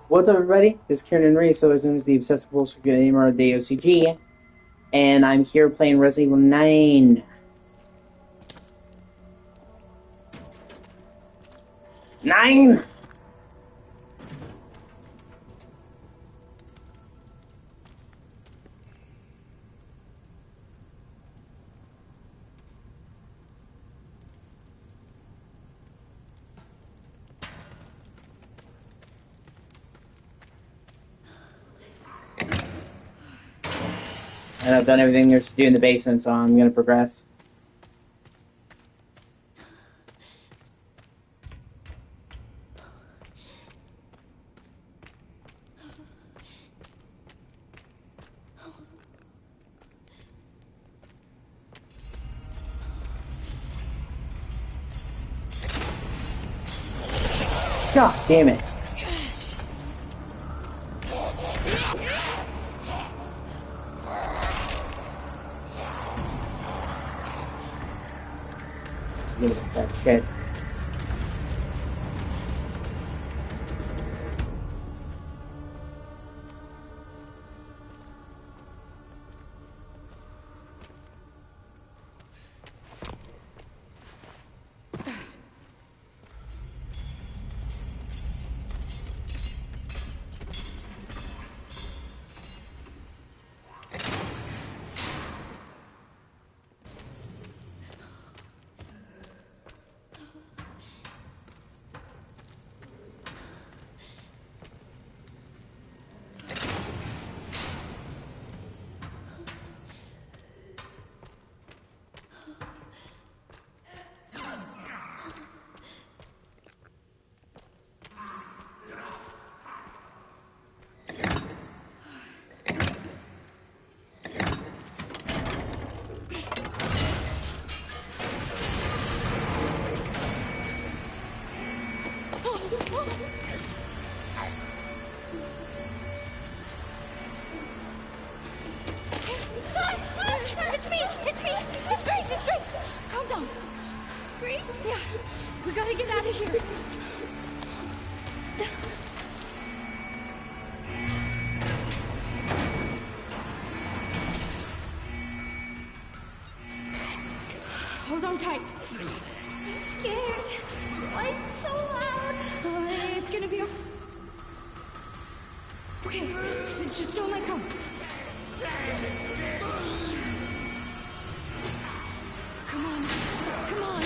What's up, everybody? This is Kieran Reese, so known as the Obsessive Bullshit Gamer of the O.C.G, and I'm here playing Resident Evil 9. 9! And I've done everything there's to do in the basement, so I'm gonna progress. God damn it. Look at that shit. It's me! It's Grace! It's Grace! Calm down. Grace? Yeah. We gotta get out of here. Hold on tight. I'm scared. Why is it so loud? It's gonna be okay. Just don't let go. Come on. Come on.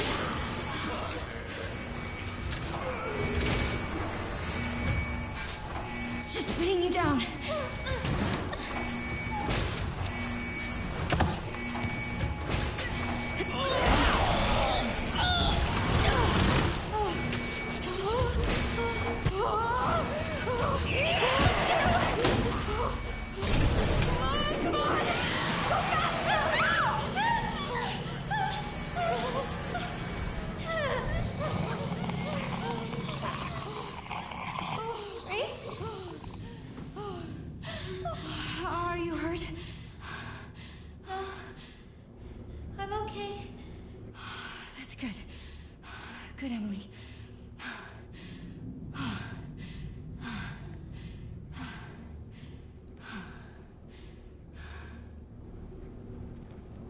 It's just putting you down. Good, Emily.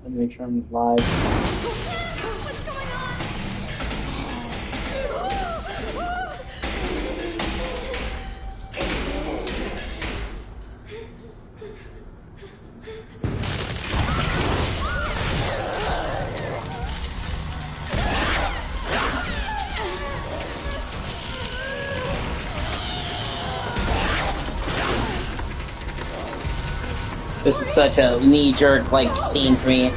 Let me make sure I'm live. What's going on? This is such a knee-jerk, like, scene for me.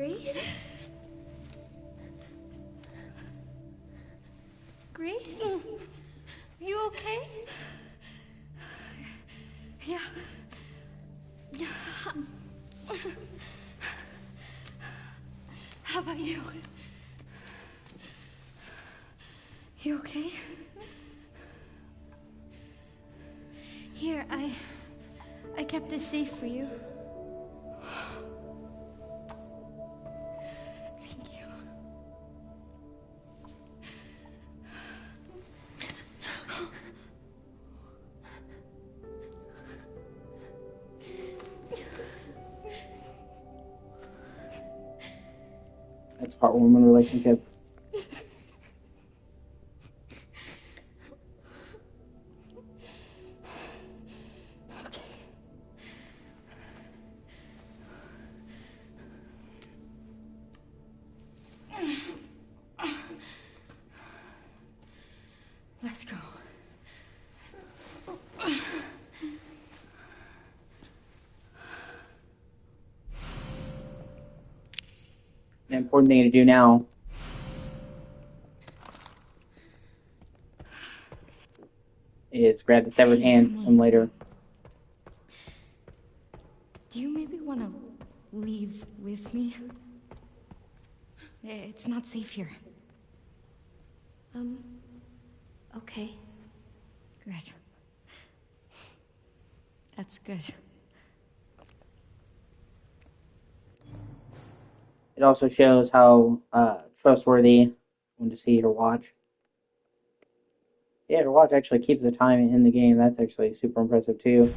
Grace? Grace? Are you okay? Yeah. How about you? You okay? Here, I kept this safe for you. Thank you. That's heartwarming relationship. Let's go. The important thing to do now is grab the severed hand from later. Do you maybe want to leave with me? It's not safe here. Okay. Good. That's good. It also shows how trustworthy. I want to see her watch. Yeah, her watch actually keeps the time in the game. That's actually super impressive too.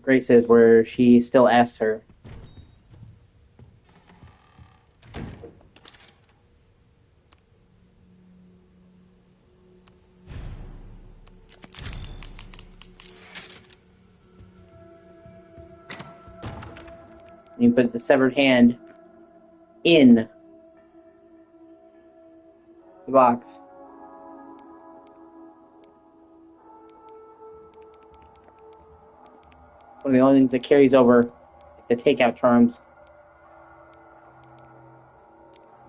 Grace is where she still asks her. You put the severed hand in the box. It's one of the only things that carries over the takeout charms.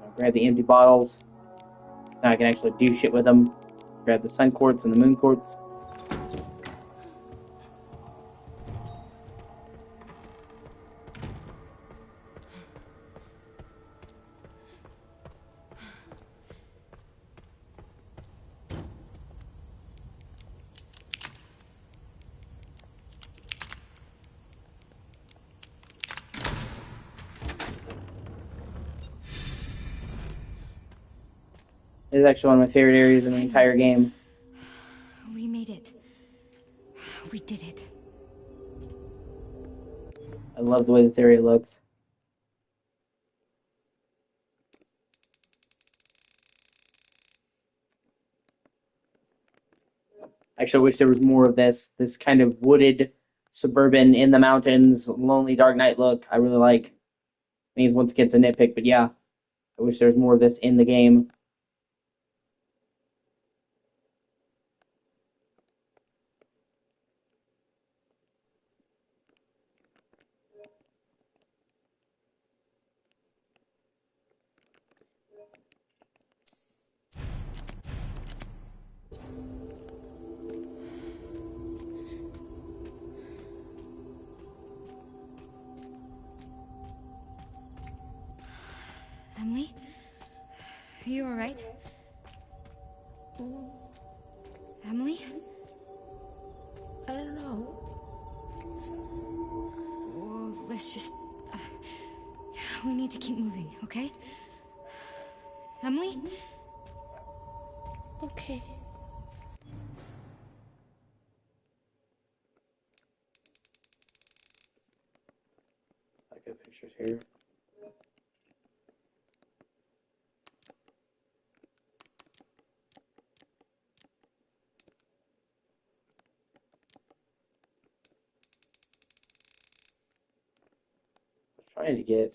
I'll grab the empty bottles. Now I can actually do shit with them. Grab the sun quartz and the moon quartz. This is actually one of my favorite areas in the entire game. We made it. We did it. I love the way this area looks. I actually wish there was more of this kind of wooded, suburban, in the mountains, lonely, dark night look. I really like. I mean, once again, it's a nitpick, but yeah, I wish there was more of this in the game. Emily? Are you alright? Emily? I don't know. Well, let's just... we need to keep moving, okay? Emily? Okay. I got pictures here. Trying to get.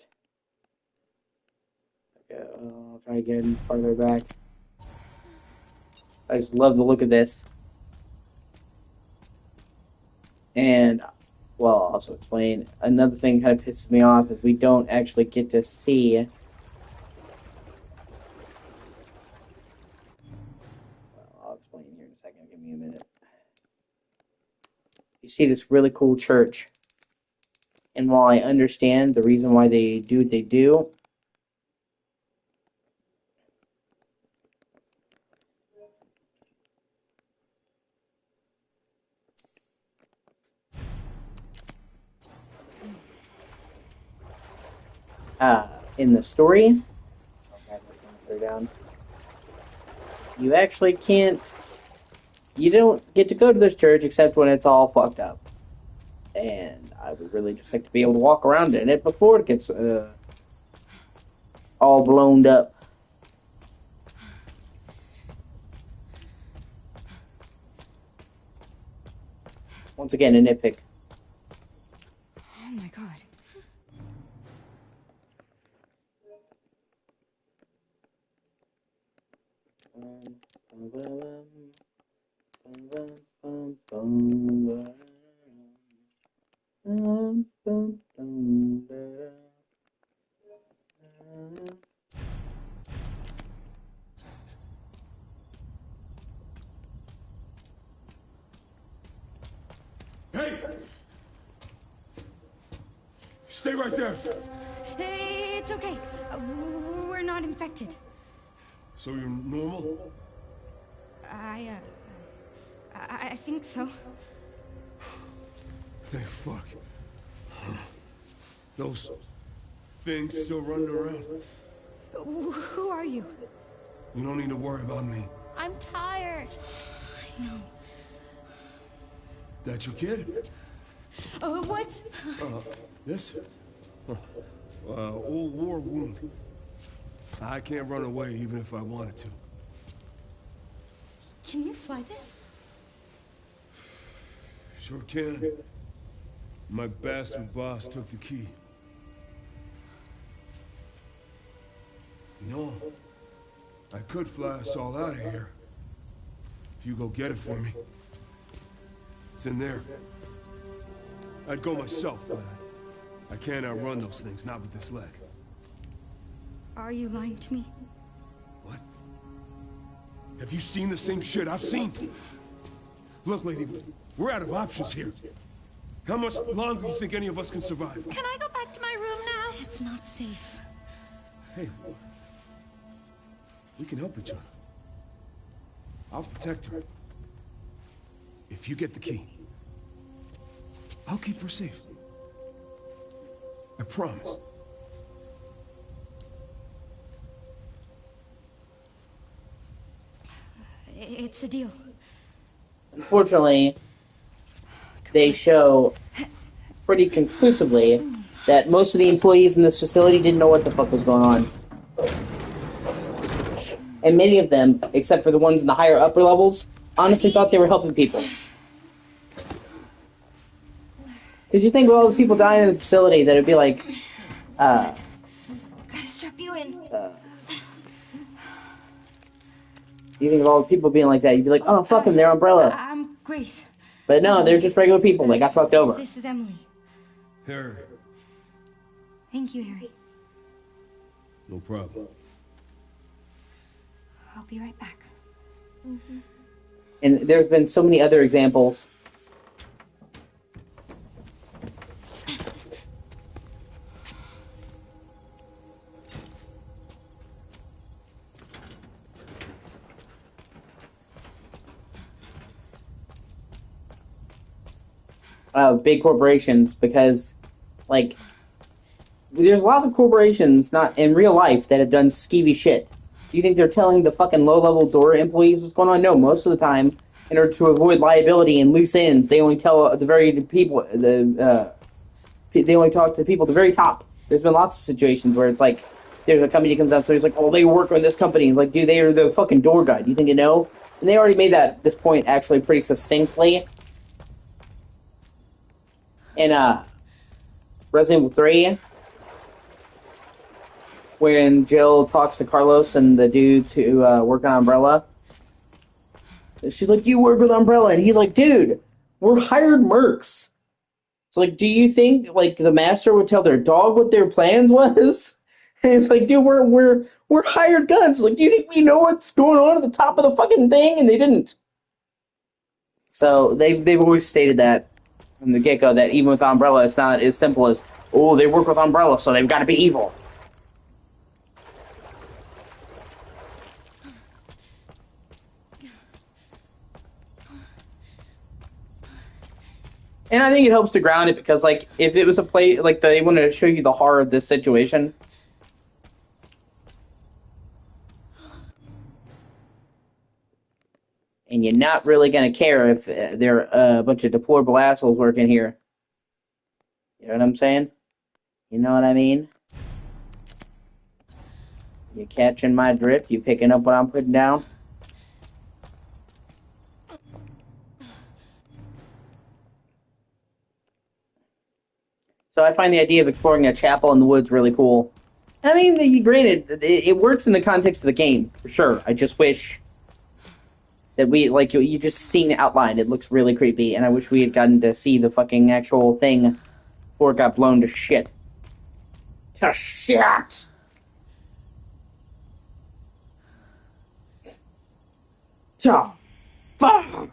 Okay, I'll try to get farther back. I just love the look of this. And well, I'll also explain. Another thing kind of pisses me off is we don't actually get to see. Well, I'll explain here in a second. Give me a minute. You see this really cool church, and while I understand the reason why they do what they do, in the story, you actually can't. You don't get to go to this church except when it's all fucked up. And I would really just like to be able to walk around in it before it gets all blown up. Once again, a nitpick. Oh my god. Hey! Stay right there! Hey, it's okay. We're not infected. So you're normal? I think so. Thank fuck. Those things still running around. Who are you? You don't need to worry about me. I'm tired. I know. That your kid? What's... This? Old war wound. I can't run away even if I wanted to. Can you fly this? Sure can. My bastard boss took the key. You know, I could fly us all out of here. If you go get it for me. It's in there. I'd go myself, but I can't outrun those things, not with this leg. Are you lying to me? What? Have you seen the same shit I've seen? Look, lady, we're out of options here. How much longer do you think any of us can survive? Can I go back to my room now? It's not safe. Hey, we can help each other. I'll protect her. If you get the key, I'll keep her safe. I promise. It's a deal. Unfortunately, they show pretty conclusively that most of the employees in this facility didn't know what the fuck was going on. And many of them, except for the ones in the higher upper levels, honestly thought they were helping people. Because you think of all the people dying in the facility that it'd be like, Gotta strap you in. you think of all the people being like that, you'd be like, oh, fuck them, they're Umbrella. I'm Grace. But no, they're just regular people, they got fucked over. This is Emily. Harry. Thank you, Harry. No problem. I'll be right back. And there's been so many other examples. Big corporations, because, like, there's lots of corporations, not in real life, that have done skeevy shit. Do you think they're telling the fucking low-level door employees what's going on? No, most of the time, in order to avoid liability and loose ends, they only tell the very people, they only talk to the people at the very top. There's been lots of situations where it's like, there's a company that comes out, so he's like, oh, they work on this company. It's like, dude, they are the fucking door guy. Do you think you know? And they already made this point actually pretty succinctly. In Resident Evil 3, when Jill talks to Carlos and the dudes who work on Umbrella, she's like, you work with Umbrella? And he's like, dude, we're hired mercs. It's like, do you think like the master would tell their dog what their plans was? And it's like, dude, we're hired guns. Like, do you think we know what's going on at the top of the fucking thing? And they didn't. So they've always stated that from the get go that even with Umbrella, it's not as simple as, oh, they work with Umbrella, so they've got to be evil. And I think it helps to ground it because, like, if it was a play, like, they want to show you the horror of this situation. And you're not really going to care if there are a bunch of deplorable assholes working here. You know what I'm saying? You know what I mean? You catching my drift? You picking up what I'm putting down? So I find the idea of exploring a chapel in the woods really cool. I mean, granted, it works in the context of the game, for sure. I just wish that we, like, you just seen the outline. It looks really creepy, and I wish we had gotten to see the fucking actual thing before it got blown to shit. To shit! To fuck!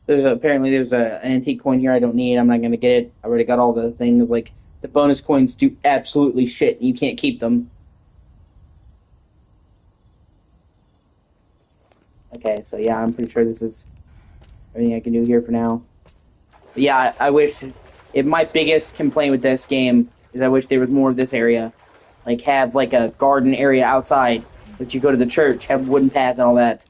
Apparently there's an antique coin here I don't need. I'm not going to get it. I already got all the things. Like, the bonus coins do absolutely shit. You can't keep them. Okay, so yeah, I'm pretty sure this is everything I can do here for now. But yeah, I wish... my biggest complaint with this game is I wish there was more of this area. Like, have, like, a garden area outside. That you go to the church, have a wooden path and all that.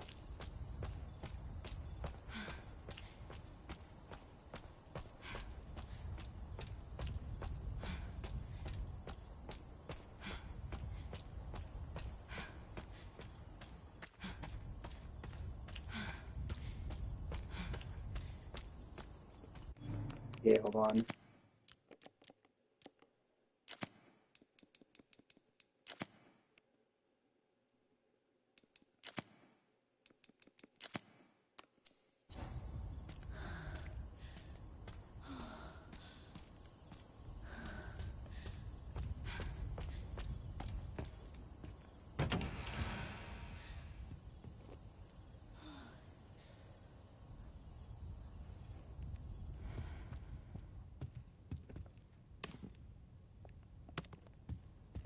Yeah, hold on.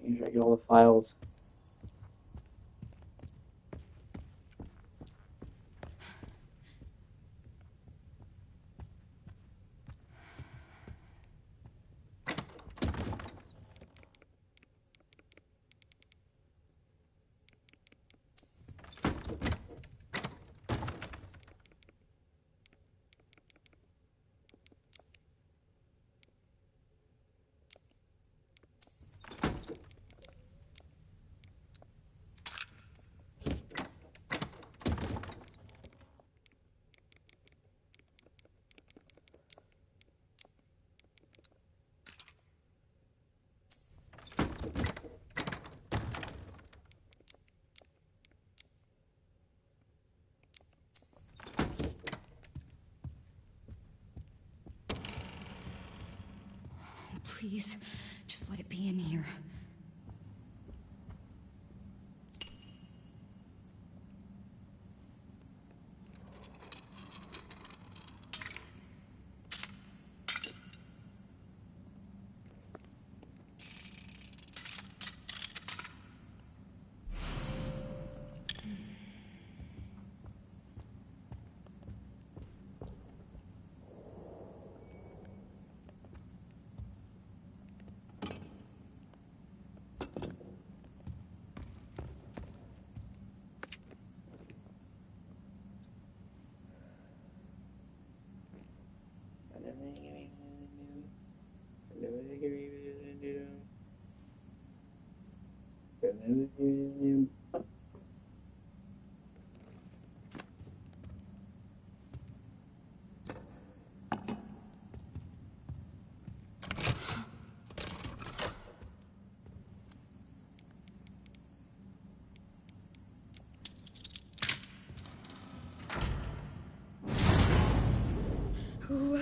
Make sure I get all the files. Please, just let it be in here. What?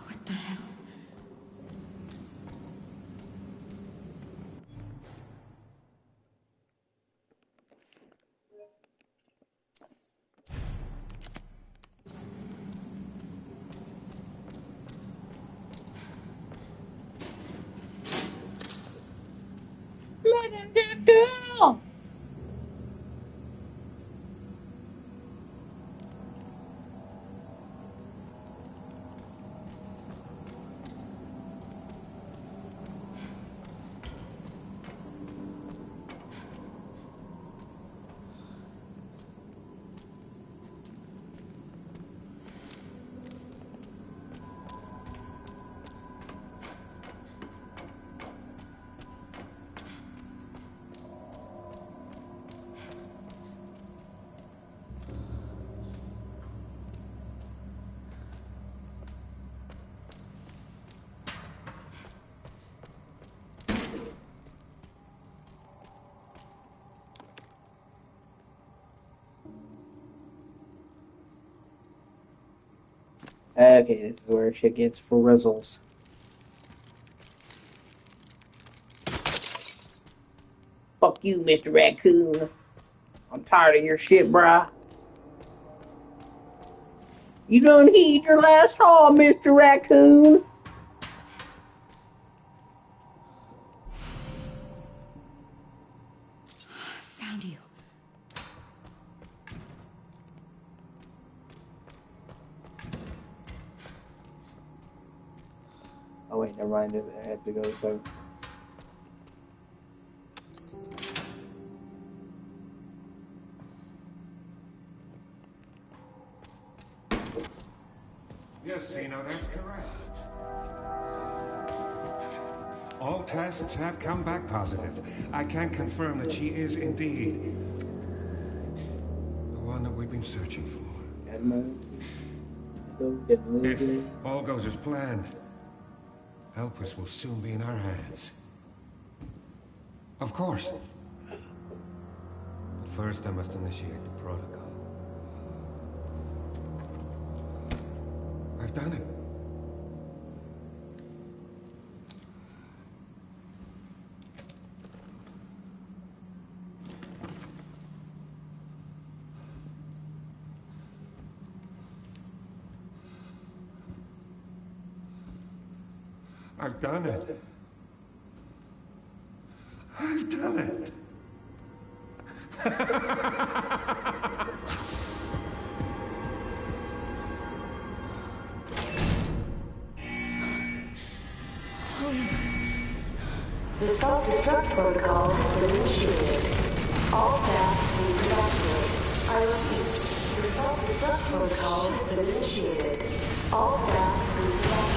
What the hell? Look at that girl! Okay, this is where shit gets for rizzles. Fuck you, Mr. Raccoon. I'm tired of your shit, brah. You don't heed your last call, Mr. Raccoon. Found you. Oh wait, never mind. I have to go so. Yes, Zeno, that's correct. All tests have come back positive. I can confirm that she is indeed the one that we've been searching for. If all goes as planned, Elpis will soon be in our hands. Of course. But first, I must initiate the protocol. I've done it. I've done it. I've done it. The self-destruct protocol has been initiated. All staff please evacuate. I repeat, the self-destruct protocol has been initiated. All staff please evacuate.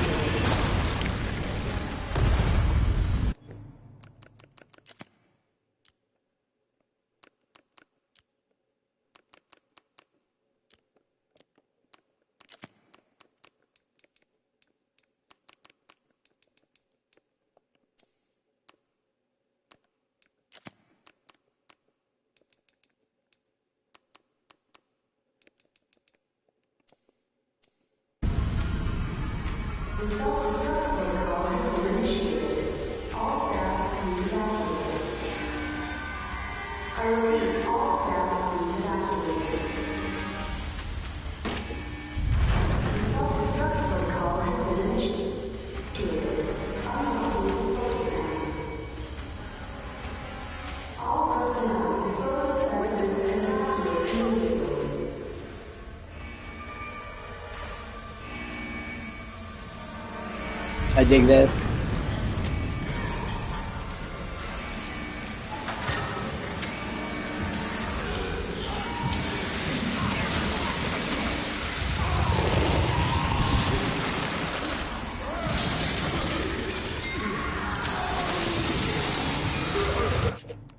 I dig this.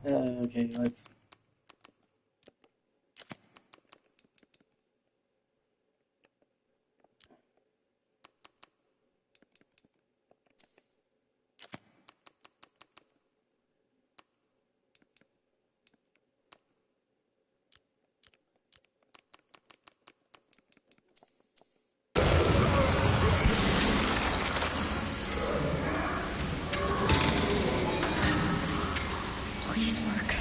Okay, let's. Please work.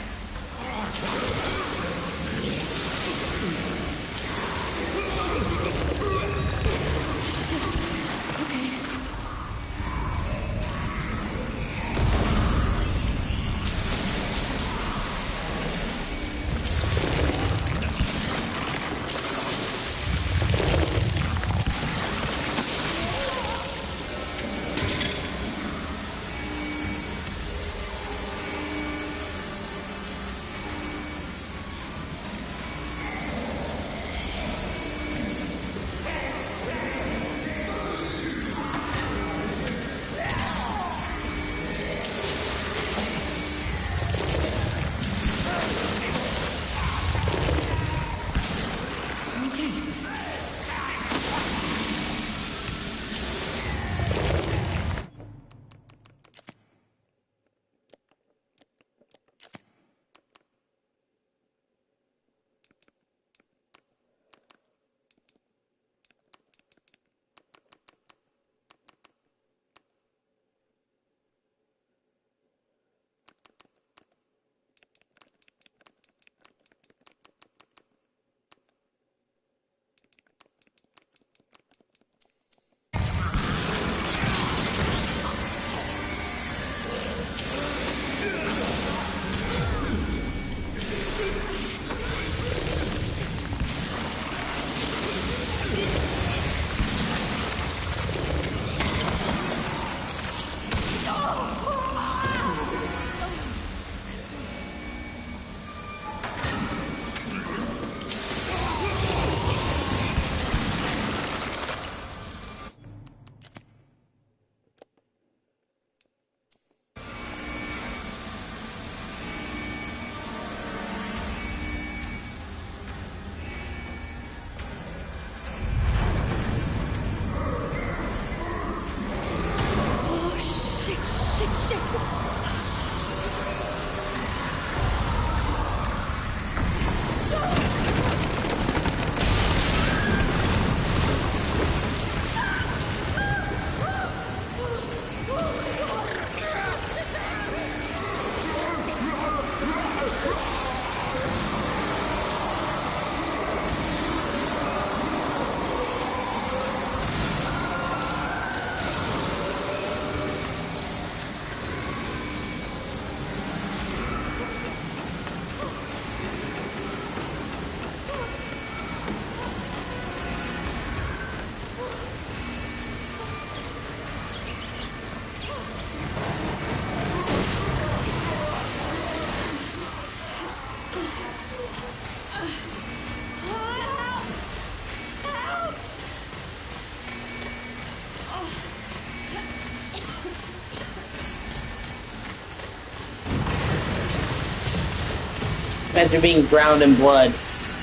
Imagine being drowned in blood.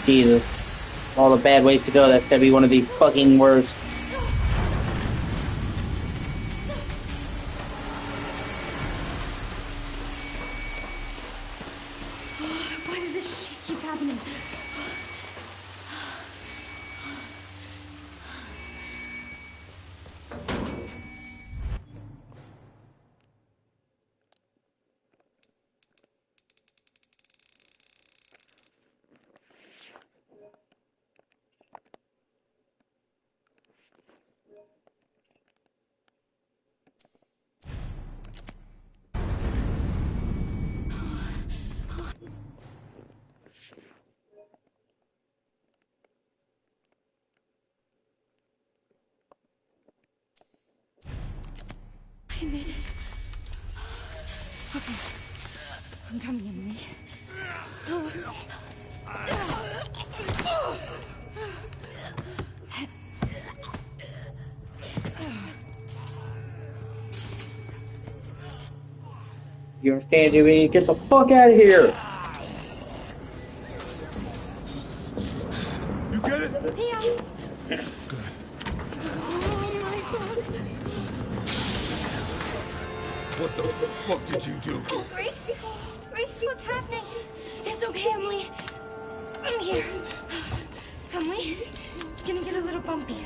Jesus. All the bad ways to go, that's gonna be one of the fucking worst. Why does this shit keep happening? I made it. Okay. I'm coming, Emily. You understand, Jimmy? Get the fuck out of here! You get it? Yeah. Oh my god. What the fuck did you do? Grace? Grace, what's happening? It's okay, Emily. I'm here. Emily, it's gonna get a little bumpy.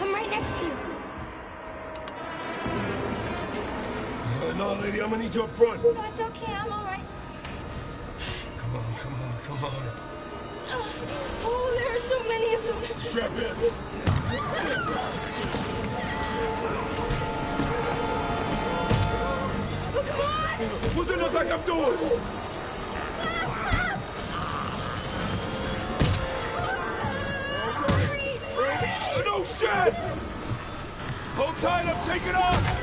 I'm right next to you. No, lady, I'm gonna need you up front. No, it's okay. I'm all right. Come on, come on, come on. Oh, there are so many of them. Strap in. Oh, come on! What's it look like I'm doing? No shit! Hold tight, I'm taking off!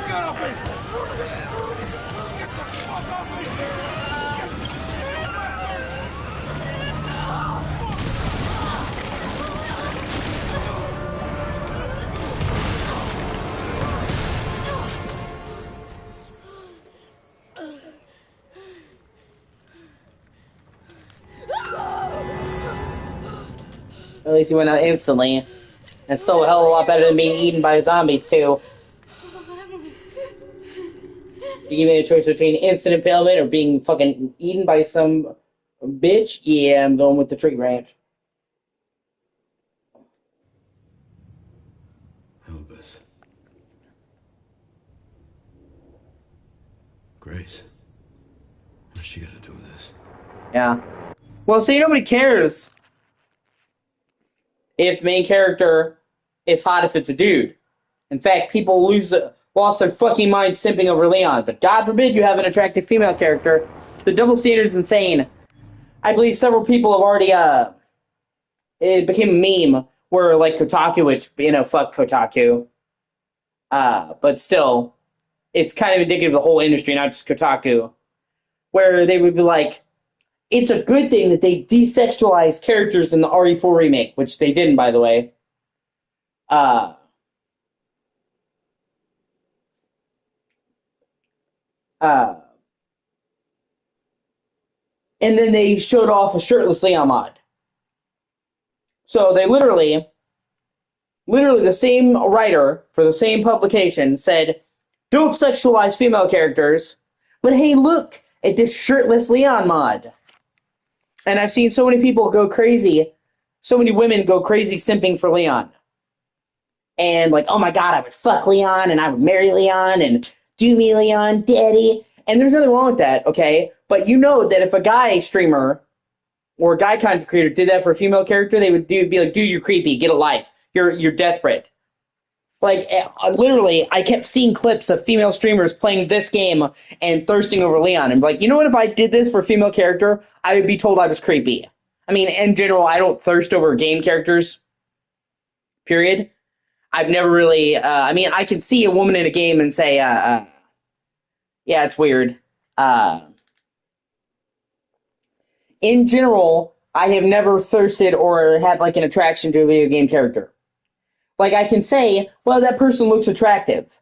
Get off me! Get the fuck off me! At least he went out instantly. That's so a hell of a lot better than being eaten by zombies, too. You give me a choice between instant impalement or being fucking eaten by some bitch? Yeah, I'm going with the tree branch. Elvis. Grace. What's she got to do with this? Yeah. Well, see, nobody cares if the main character is hot if it's a dude. In fact, people lost their fucking mind simping over Leon. But God forbid you have an attractive female character. The double standard's insane. I believe several people have already, it became a meme where, like, Kotaku, which, fuck Kotaku. But still, it's kind of indicative of the whole industry, not just Kotaku. Where they would be like, it's a good thing that they desexualized characters in the RE4 remake, which they didn't, by the way. And then they showed off a shirtless Leon mod. So they literally the same writer for the same publication said, don't sexualize female characters, but hey, look at this shirtless Leon mod. And I've seen so many people go crazy, so many women go crazy simping for Leon. And like, oh my god, I would fuck Leon, and I would marry Leon, and do me Leon, daddy. And there's nothing wrong with that, okay? But you know that if a guy streamer or a guy content creator did that for a female character, they would be like, dude, you're creepy, get a life. You're desperate. Like, literally, I kept seeing clips of female streamers playing this game and thirsting over Leon. And like, you know what, if I did this for a female character, I would be told I was creepy. I mean, in general, I don't thirst over game characters, period. I've never really, I can see a woman in a game and say, yeah, it's weird. In general, I have never thirsted or had, like, an attraction to a video game character. Like, I can say, well, that person looks attractive.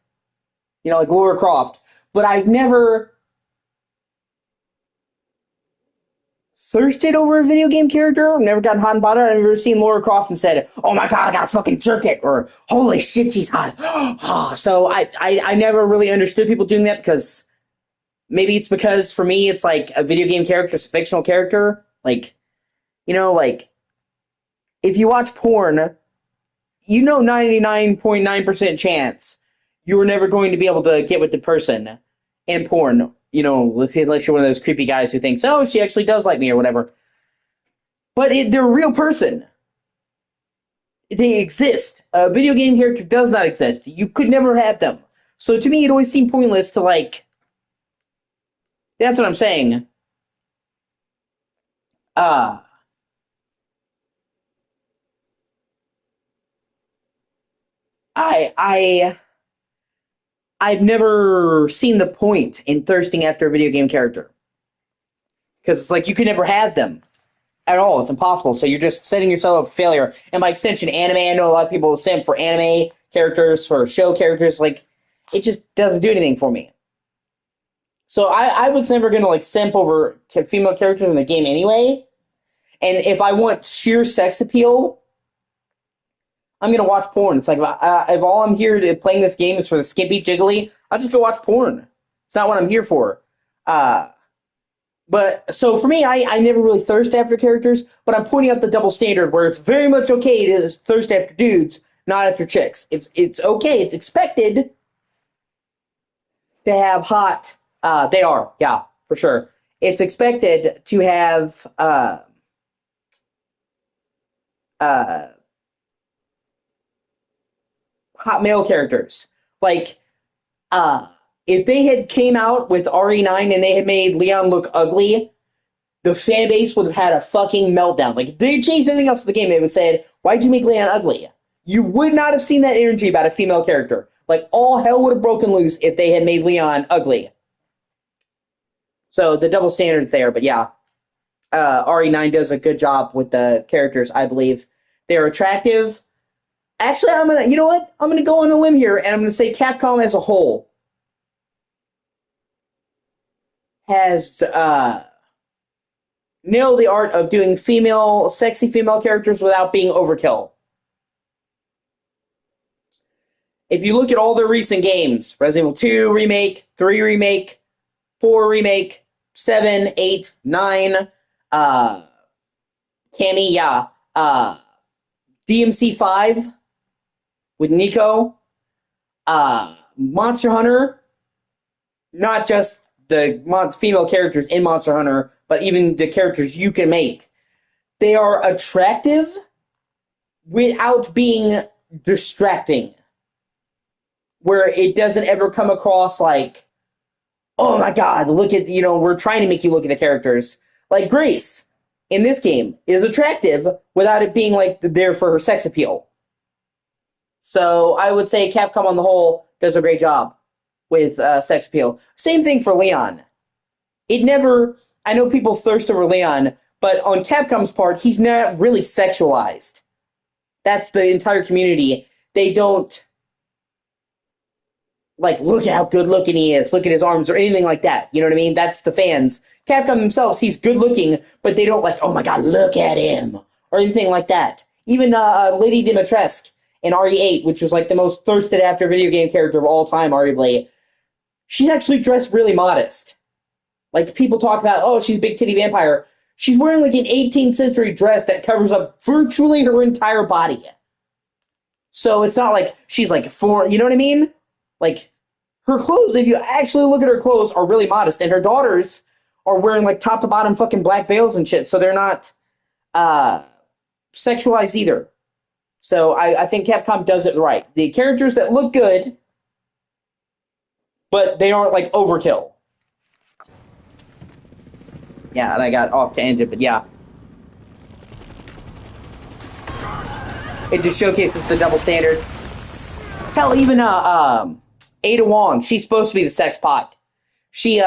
Like Lara Croft. But I've never thirsted over a video game character. I've never gotten hot and bothered. I've never seen Lara Croft and said, oh my god, I gotta fucking jerk it. Or, holy shit, she's hot. So I never really understood people doing that because maybe it's because, for me, it's like a video game character, it's a fictional character. Like, like, if you watch porn, 99.9% chance you're never going to be able to get with the person in porn, unless you're one of those creepy guys who thinks, oh, she actually does like me or whatever. But they're a real person. they exist. A video game character does not exist. You could never have them. So to me, it always seemed pointless to, like... That's what I'm saying. I've never seen the point in thirsting after a video game character. Because it's like, you could never have them at all. It's impossible. So you're just setting yourself up for failure. And by extension, anime, I know a lot of people simp for anime characters, for show characters. Like, it just doesn't do anything for me. So I was never going to, like, simp over female characters in the game anyway. And if I want sheer sex appeal, I'm going to watch porn. It's like, if all I'm here to playing this game is for the skimpy jiggly, I'll just go watch porn. It's not what I'm here for. But, so for me, I never really thirst after characters, but I'm pointing out the double standard where it's very much okay to thirst after dudes, not after chicks. It's okay. It's expected to have hot, they are, yeah, for sure. It's expected to have, hot male characters. Like, if they had came out with RE9 and they had made Leon look ugly, the fan base would have had a fucking meltdown. Like, if they had changed anything else in the game, they would have said, why'd you make Leon ugly? You would not have seen that energy about a female character. Like, all hell would have broken loose if they had made Leon ugly. So, the double standard's there, but yeah. RE9 does a good job with the characters, I believe. They're attractive. Actually, you know what? I'm gonna go on a limb here, and I'm gonna say Capcom as a whole has nailed the art of doing sexy female characters without being overkill. If you look at all their recent games, Resident Evil 2 Remake, 3 Remake, 4 Remake, 7, 8, 9, Cammy, yeah, DMC 5 with Nico, Monster Hunter, not just the female characters in Monster Hunter, but even the characters you can make. They are attractive without being distracting. Where it doesn't ever come across like, oh my god, look at, we're trying to make you look at the characters. Like Grace, in this game, is attractive without it being like there for her sex appeal. So I would say Capcom on the whole does a great job with sex appeal. Same thing for Leon. I know people thirst over Leon, but on Capcom's part, he's not really sexualized. That's the entire community. They don't, like, look at how good looking he is, look at his arms, or anything like that. You know what I mean? That's the fans. Capcom themselves, he's good looking, but they don't like, oh my god, look at him, or anything like that. Even Lady Dimitrescu in RE8, which was like the most thirsted after video game character of all time, arguably, she's actually dressed really modest. Like, people talk about, oh, she's a big titty vampire. She's wearing like an 18th century dress that covers up virtually her entire body. So it's not like she's like, you know what I mean? Like, her clothes, if you actually look at her clothes, are really modest. And her daughters are wearing like top to bottom fucking black veils and shit. So they're not sexualized either. So I think Capcom does it right. The characters that look good, but they aren't like overkill. Yeah, and I got off tangent, but yeah. It just showcases the double standard. Hell, even Ada Wong, she's supposed to be the sex pot. She in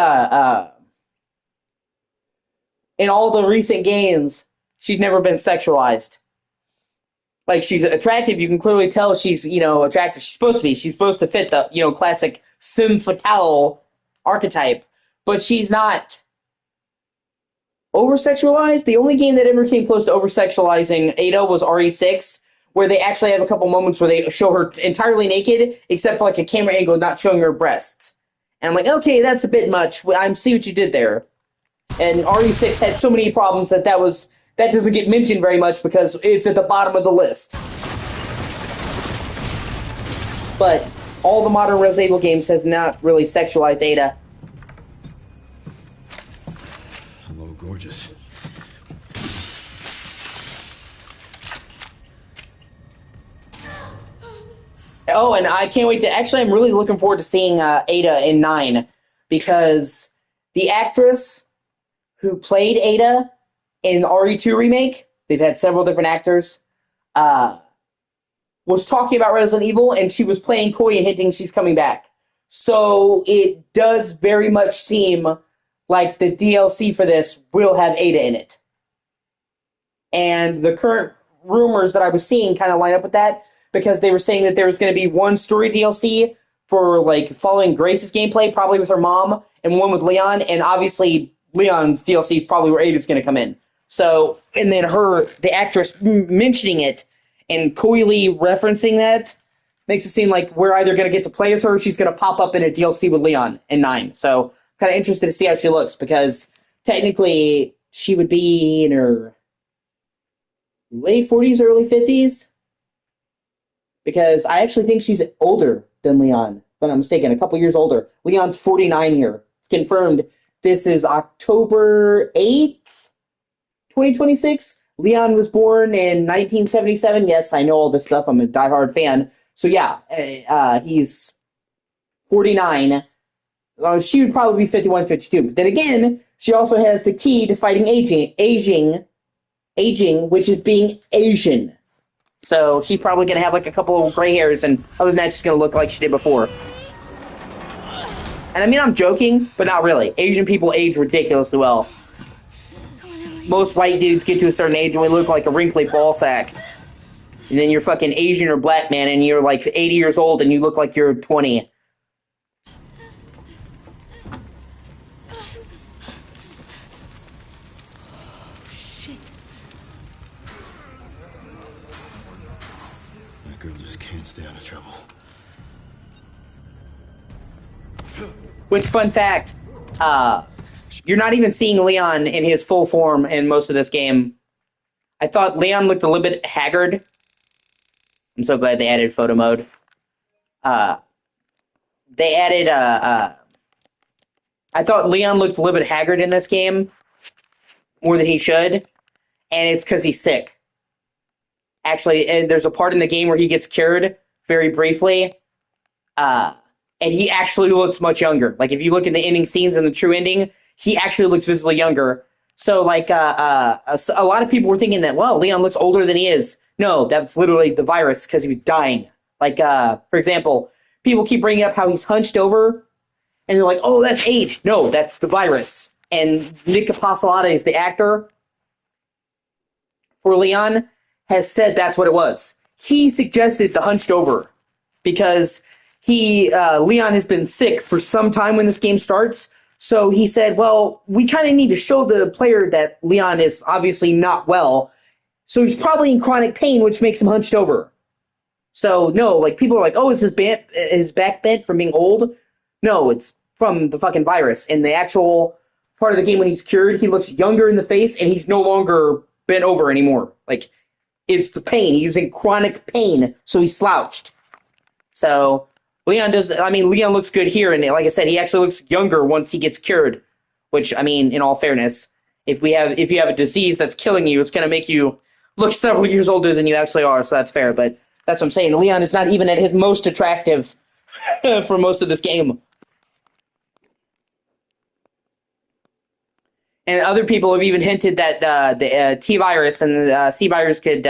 all the recent games, she's never been sexualized. Like, she's attractive, you can clearly tell she's, attractive. She's supposed to be. She's supposed to fit the, classic femme fatale archetype. But she's not over-sexualized. The only game that ever came close to over-sexualizing Ada was RE6, where they actually have a couple moments where they show her entirely naked, except for like a camera angle not showing her breasts. And I'm like, okay, that's a bit much. I see what you did there. And RE6 had so many problems that doesn't get mentioned very much because it's at the bottom of the list. But all the modern Resident Evil games has not really sexualized Ada. Hello, gorgeous. Oh, and I can't wait to... Actually, I'm really looking forward to seeing Ada in 9, because the actress who played Ada in the RE2 remake, they've had several different actors, was talking about Resident Evil, and she was playing coy and hinting she's coming back. So it does very much seem like the DLC for this will have Ada in it. And the current rumors that I was seeing kind of line up with that, because they were saying that there was going to be one story DLC for like following Grace's gameplay, probably with her mom, and one with Leon, and obviously Leon's DLC is probably where Ada's going to come in. So, and then the actress mentioning it and coyly referencing that makes it seem like we're either going to get to play as her, or she's going to pop up in a DLC with Leon in 9. So, kind of interested to see how she looks, because technically she would be in her late 40s, early 50s. Because I actually think she's older than Leon, if I'm not mistaken, a couple years older. Leon's 49 here. It's confirmed. This is October 8th, 2026. Leon was born in 1977. Yes, I know all this stuff. I'm a diehard fan. So yeah, he's 49. She would probably be 51, 52. But then again, she also has the key to fighting aging, which is being Asian. So she's probably going to have like a couple of gray hairs, and other than that, she's going to look like she did before. And I mean, I'm joking, but not really. Asian people age ridiculously well. Most white dudes get to a certain age and we look like a wrinkly ball sack. And then you're fucking Asian or black man, and you're like 80 years old and you look like you're 20. Stay out of trouble. Which, fun fact, you're not even seeing Leon in his full form in most of this game. I thought Leon looked a little bit haggard. I'm so glad they added photo mode. They added, I thought Leon looked a little bit haggard in this game, more than he should, and it's because he's sick. Actually, and there's a part in the game where he gets cured very briefly, and he actually looks much younger. Like, if you look at the ending scenes and the true ending, he actually looks visibly younger. So, like, a lot of people were thinking that, well, Leon looks older than he is. No, that's literally the virus, because he was dying. Like, for example, people keep bringing up how he's hunched over, and they're like, oh, that's age. No, that's the virus. And Nick Apostolades, the actor for Leon, has said that's what it was. He suggested the hunched over because Leon has been sick for some time when this game starts. So he said, well, we kind of need to show the player that Leon is obviously not well. So he's probably in chronic pain, which makes him hunched over. So no, like, people are like, oh, is his back bent from being old? No, it's from the fucking virus. In the actual part of the game when he's cured, he looks younger in the face and he's no longer bent over anymore. Like, it's the pain. He was in chronic pain, so he slouched. So Leon looks good here, and like I said, he actually looks younger once he gets cured. Which, I mean, in all fairness, if you have a disease that's killing you, it's going to make you look several years older than you actually are, so that's fair. But that's what I'm saying. Leon is not even at his most attractive for most of this game. And other people have even hinted that the T-Virus and the C-Virus could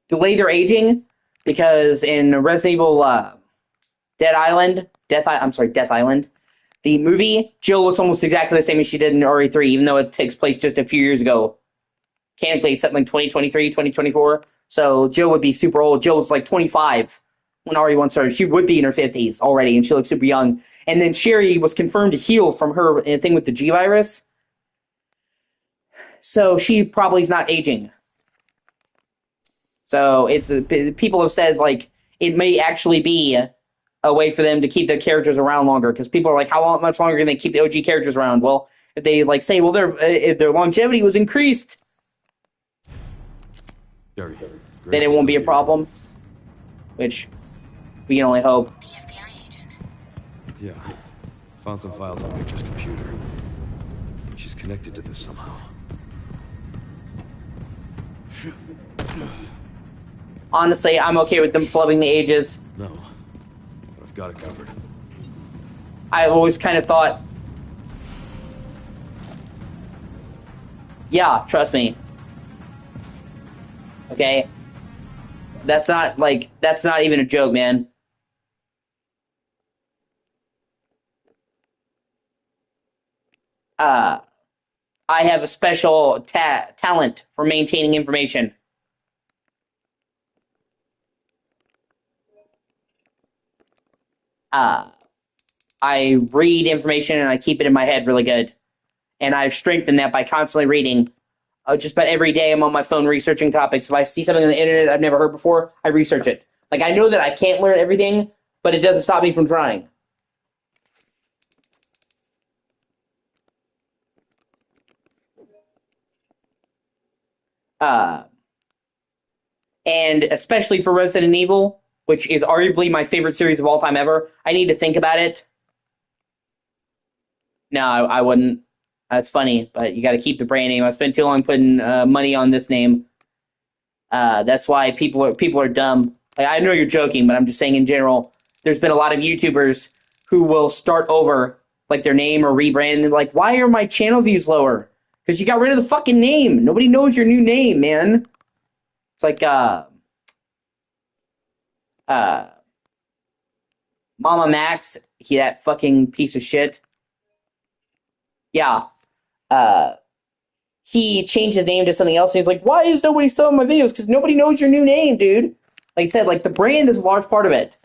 delay their aging, because in Resident Evil Death Island, the movie, Jill looks almost exactly the same as she did in RE3, even though it takes place just a few years ago. Canonically, it's something like 2023, 2024. So Jill would be super old. Jill was like 25 when RE1 started. She would be in her 50s already, and she looks super young. And then Sherry was confirmed to heal from her thing with the G-Virus. So she probably is not aging. So people have said, like, it may actually be a way for them to keep their characters around longer, because people are like, how much longer can they keep the OG characters around? Well, if they like say, well, their longevity was increased, then it won't be a problem. Which we can only hope. The FBI agent. Yeah. Found some files on Victor's computer. She's connected to this somehow. Honestly, I'm okay with them flubbing the ages. No, but I've got it covered. I've always kind of thought, yeah, trust me. Okay? That's not even a joke, man. I have a special talent for maintaining information. I read information and I keep it in my head really good. And I've strengthened that by constantly reading. Just about every day I'm on my phone researching topics. If I see something on the internet I've never heard before, I research it. Like, I know that I can't learn everything, but it doesn't stop me from trying. And especially for Resident Evil, which is arguably my favorite series of all time ever, I need to think about it. No, I wouldn't. That's funny, but you got to keep the brand name. I spent too long putting money on this name. That's why people are dumb. Like, I know you're joking, but I'm just saying in general. There's been a lot of YouTubers who will start over, like, their name or rebrand, and they're like, "Why are my channel views lower?" Because you got rid of the fucking name. Nobody knows your new name, man. It's like Mama Max, that fucking piece of shit. Yeah. He changed his name to something else, and he's like, "Why is nobody selling my videos?" Because nobody knows your new name, dude. Like I said, like, the brand is a large part of it.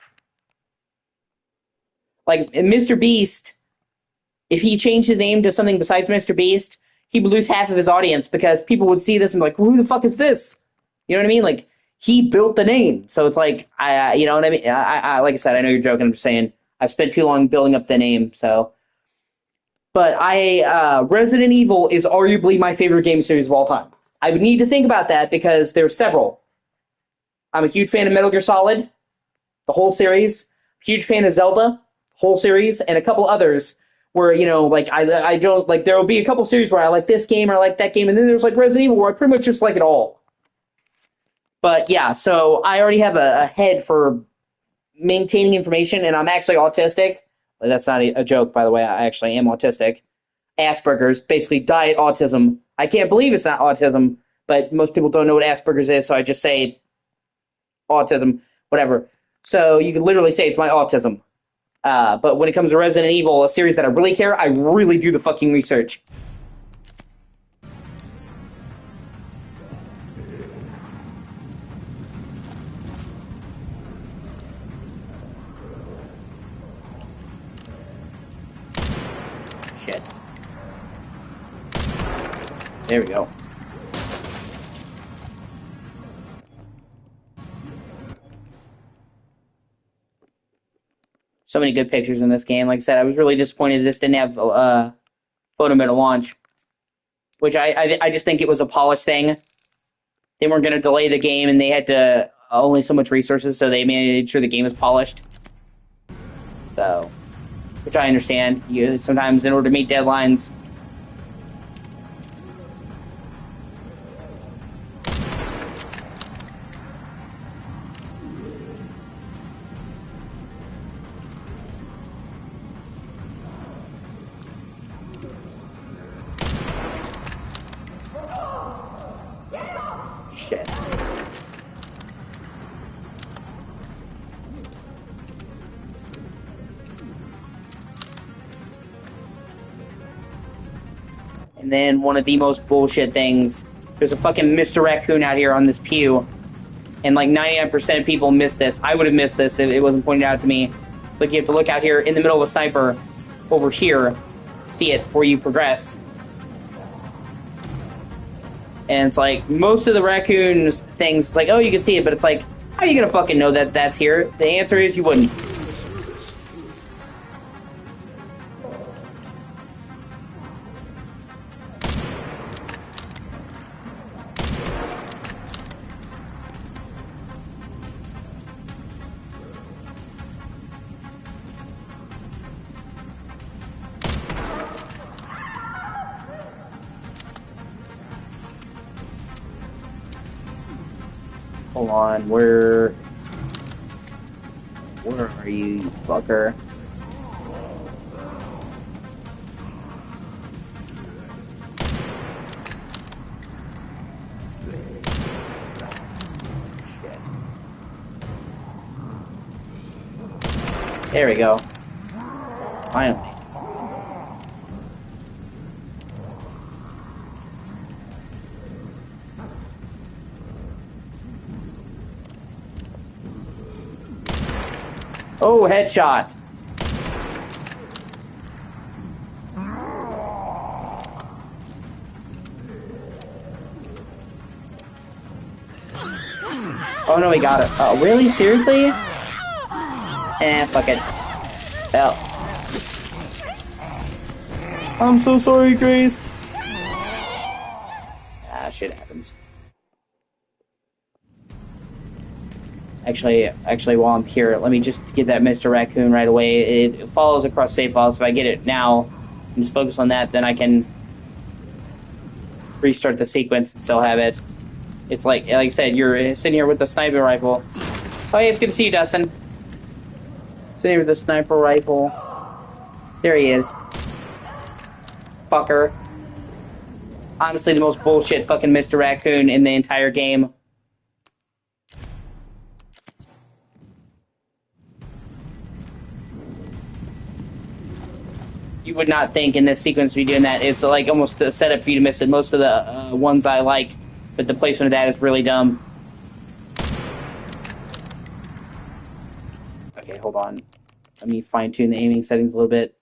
Like, Mr. Beast, if he changed his name to something besides Mr. Beast, he would lose half of his audience because people would see this and be like, well, who the fuck is this? You know what I mean? Like, he built the name. So it's like, you know what I mean? I like I said, I know you're joking. I'm just saying, I've spent too long building up the name, so. But Resident Evil is arguably my favorite game series of all time. I would need to think about that because there's several. I'm a huge fan of Metal Gear Solid, the whole series. Huge fan of Zelda, whole series, and a couple others where, you know, like, I don't, like, there will be a couple series where I like this game or I like that game, and then there's, like, Resident Evil where I pretty much just like it all. But, yeah, so I already have a head for maintaining information, and I'm actually autistic. That's not a joke, by the way. I actually am autistic. Asperger's, basically diet autism. I can't believe it's not autism, but most people don't know what Asperger's is, so I just say autism, whatever. So you can literally say it's my autism. But when it comes to Resident Evil, a series that I really care, I really do the fucking research. Shit. There we go. So many good pictures in this game. Like I said, I was really disappointed this didn't have photo mode at launch, which I just think it was a polished thing. They weren't going to delay the game, and they had to only so much resources, so they made sure the game was polished. So, which I understand. You sometimes, in order to meet deadlines. Shit. And then one of the most bullshit things, there's a fucking Mr. Raccoon out here on this pew, and like 99% of people miss this. I would have missed this if it wasn't pointed out to me. Like, you have to look out here in the middle of a sniper over here, see it before you progress. And it's like, most of the raccoons things, it's like, oh, you can see it, but it's like, how are you gonna fucking know that that's here? The answer is you wouldn't. Hold on, where are you, you fucker? Shit. There we go. Finally. Oh, headshot. Oh no, he got it. Oh, really? Seriously? Fuck it. Hell. I'm so sorry, Grace. Ah, shit happens. Actually, while I'm here, let me just get that Mr. Raccoon right away. It follows across save files. If I get it now, and just focus on that, then I can restart the sequence and still have it. It's like I said, you're sitting here with the sniper rifle. Oh, hey, it's good to see you, Dustin. Sitting here with the sniper rifle. There he is. Fucker. Honestly, the most bullshit fucking Mr. Raccoon in the entire game. You would not think in this sequence to be doing that. It's like almost a setup for you to miss it. Most of the ones I like, but the placement of that is really dumb. Okay, hold on. Let me fine-tune the aiming settings a little bit.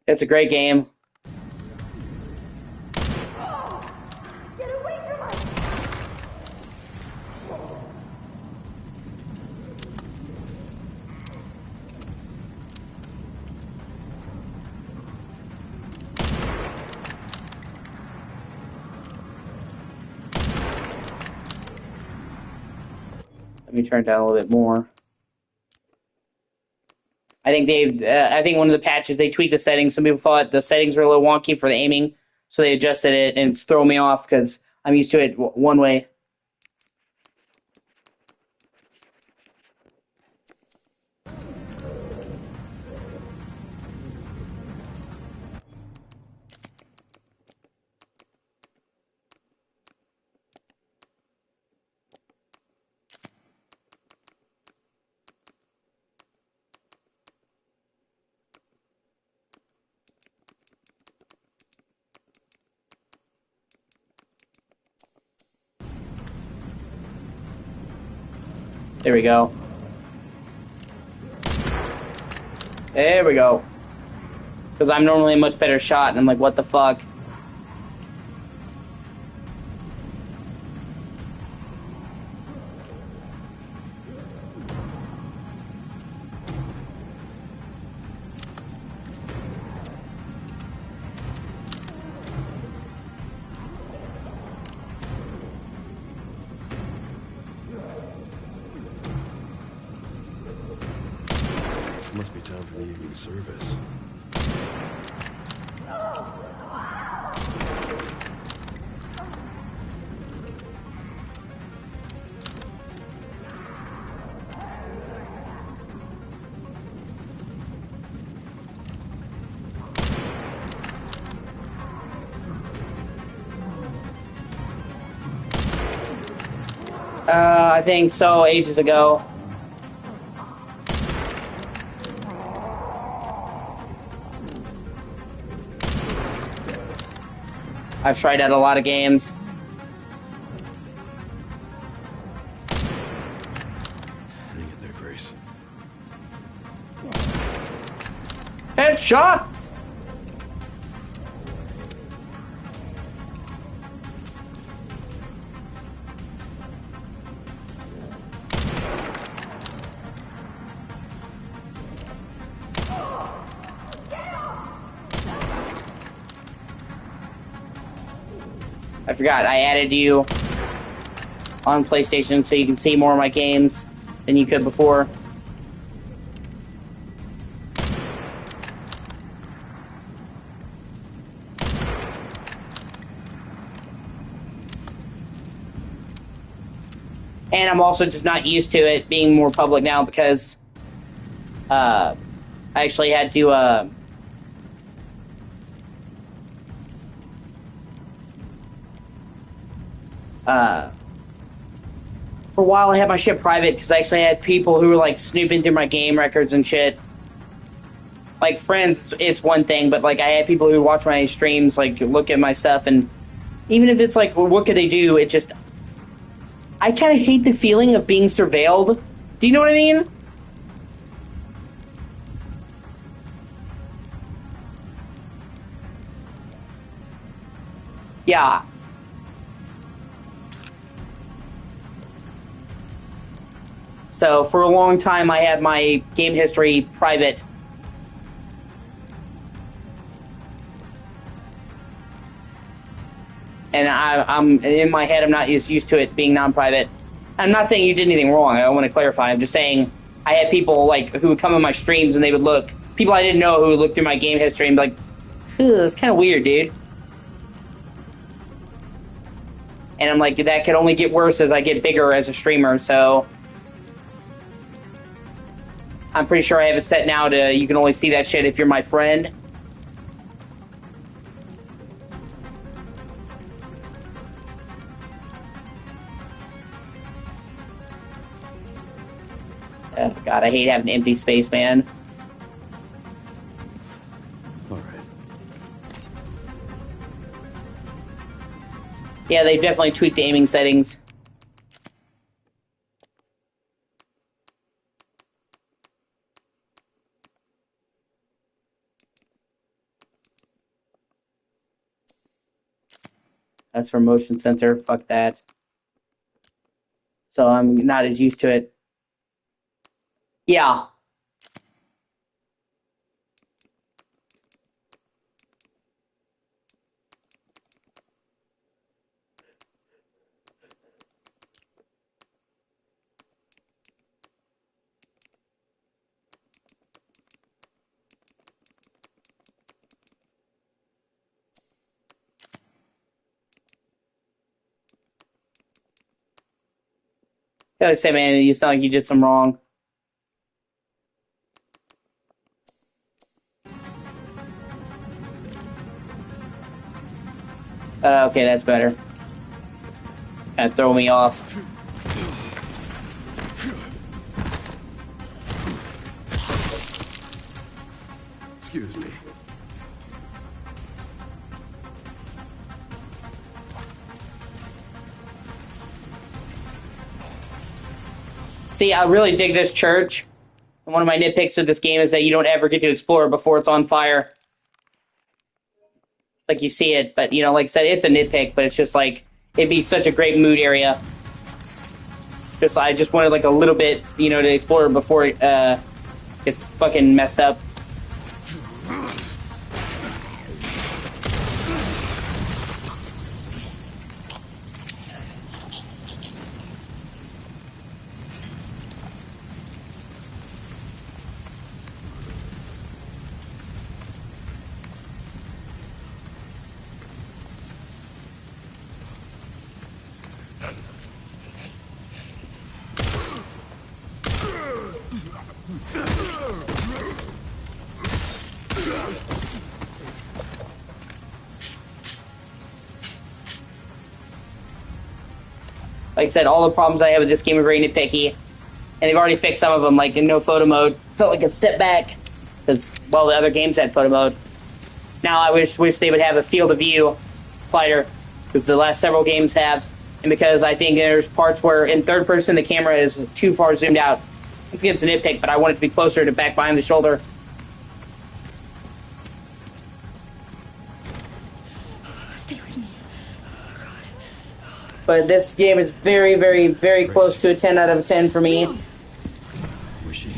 It's a great game. Let me turn it down a little bit more. I think one of the patches, they tweaked the settings. Some people thought the settings were a little wonky for the aiming, so they adjusted it, and it's throwing me off because I'm used to it one way. There we go. There we go. Because I'm normally a much better shot, and I'm like, what the fuck? Must be time for the evening service. I think so, ages ago. I've tried out a lot of games. Hang it there, Grace. Headshot! I forgot, I added you on PlayStation so you can see more of my games than you could before. And I'm also just not used to it being more public now because I actually had to for a while I had my shit private because I actually had people who were like snooping through my game records and shit. Like friends, it's one thing, but like I had people who watch my streams, like look at my stuff, and even if it's like, well, what could they do? It just, I kind of hate the feeling of being surveilled. Do you know what I mean? Yeah. So for a long time, I had my game history private. And I'm in my head, I'm not used to it being non-private. I'm not saying you did anything wrong. I want to clarify. I'm just saying I had people like who would come in my streams and they would look. People I didn't know who would look through my game history and be like, "It's kind of weird, dude." And I'm like, that could only get worse as I get bigger as a streamer. So I'm pretty sure I have it set now to you can only see that shit if you're my friend. Oh, God, I hate having empty space, man. All right. Yeah, they definitely tweaked the aiming settings. That's for motion sensor. Fuck that. So I'm not as used to it. Yeah. I gotta say, man, you sound like you did some wrong. Okay, that's better. Kind of throw me off. Excuse me. See, I really dig this church. And one of my nitpicks of this game is that you don't ever get to explore it before it's on fire. Like, you see it, but, you know, like I said, it's a nitpick, but it's just, like, it'd be such a great mood area. I just wanted, like, a little bit, you know, to explore it before it, gets fucking messed up. Like I said, all the problems I have with this game are very nitpicky, and they've already fixed some of them, like in no photo mode. Felt like a step back, because, well, the other games had photo mode. Now I wish they would have a field of view slider, because the last several games have, and because I think there's parts where in third person the camera is too far zoomed out. Once again, it's a nitpick, but I want it to be closer to back behind the shoulder. Stay with me. But this game is very, very, very close to a 10 out of 10 for me. Where's she?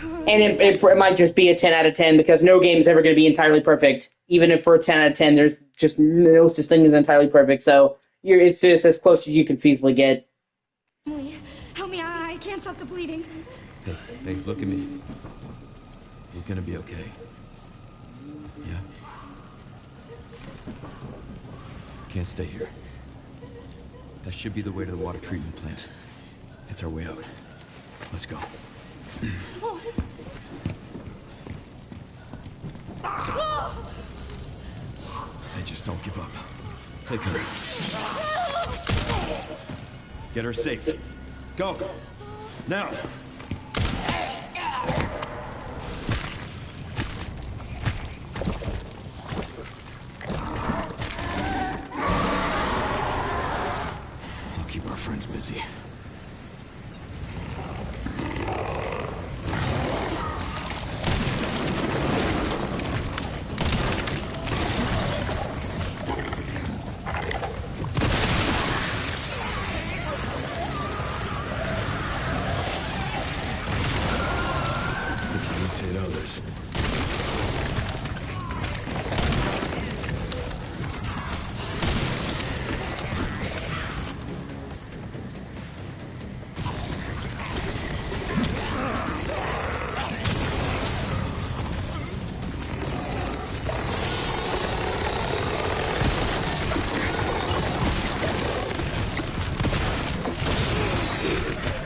And it might just be a 10 out of 10 because no game is ever going to be entirely perfect. Even if for a 10 out of 10, there's just no such thing as entirely perfect. So It's just as close as you can feasibly get. Emily, help me. I can't stop the bleeding. Hey, look at me. You're gonna be okay. Yeah? Can't stay here. That should be the way to the water treatment plant. It's our way out. Let's go. Oh. Hey, just don't give up. Take her. Get her safe. Go! Now! I'll keep our friends busy. Others.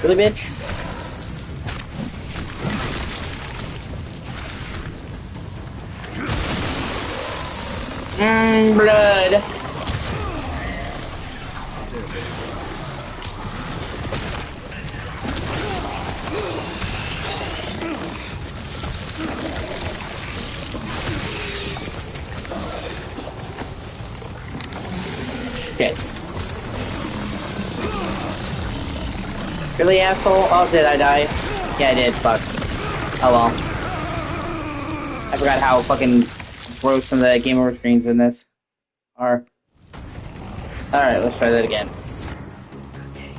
Really, bitch? Blood. Shit. Really, asshole? Oh, did I die? Yeah, I did. Fuck. Oh well. I forgot how fucking gross some of the game over screens in this are. Alright, let's try that again. Okay.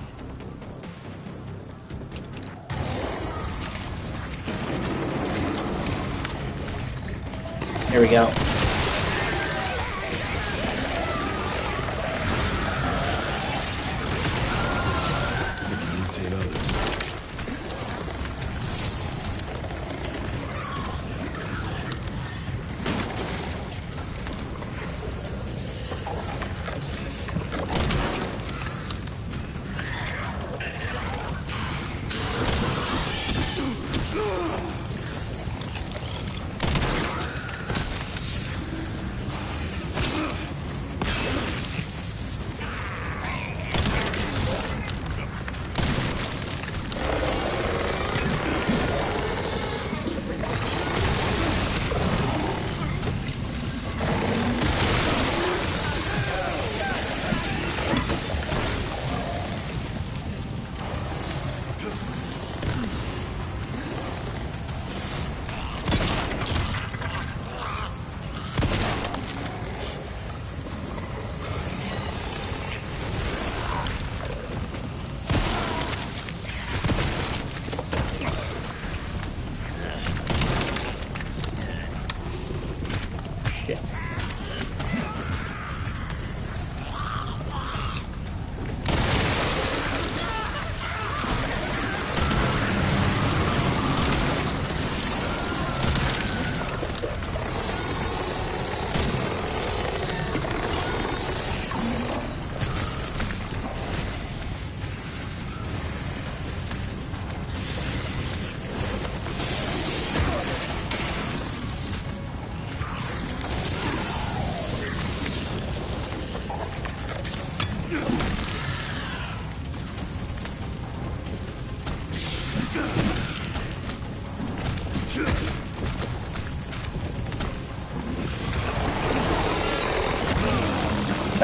Here we go.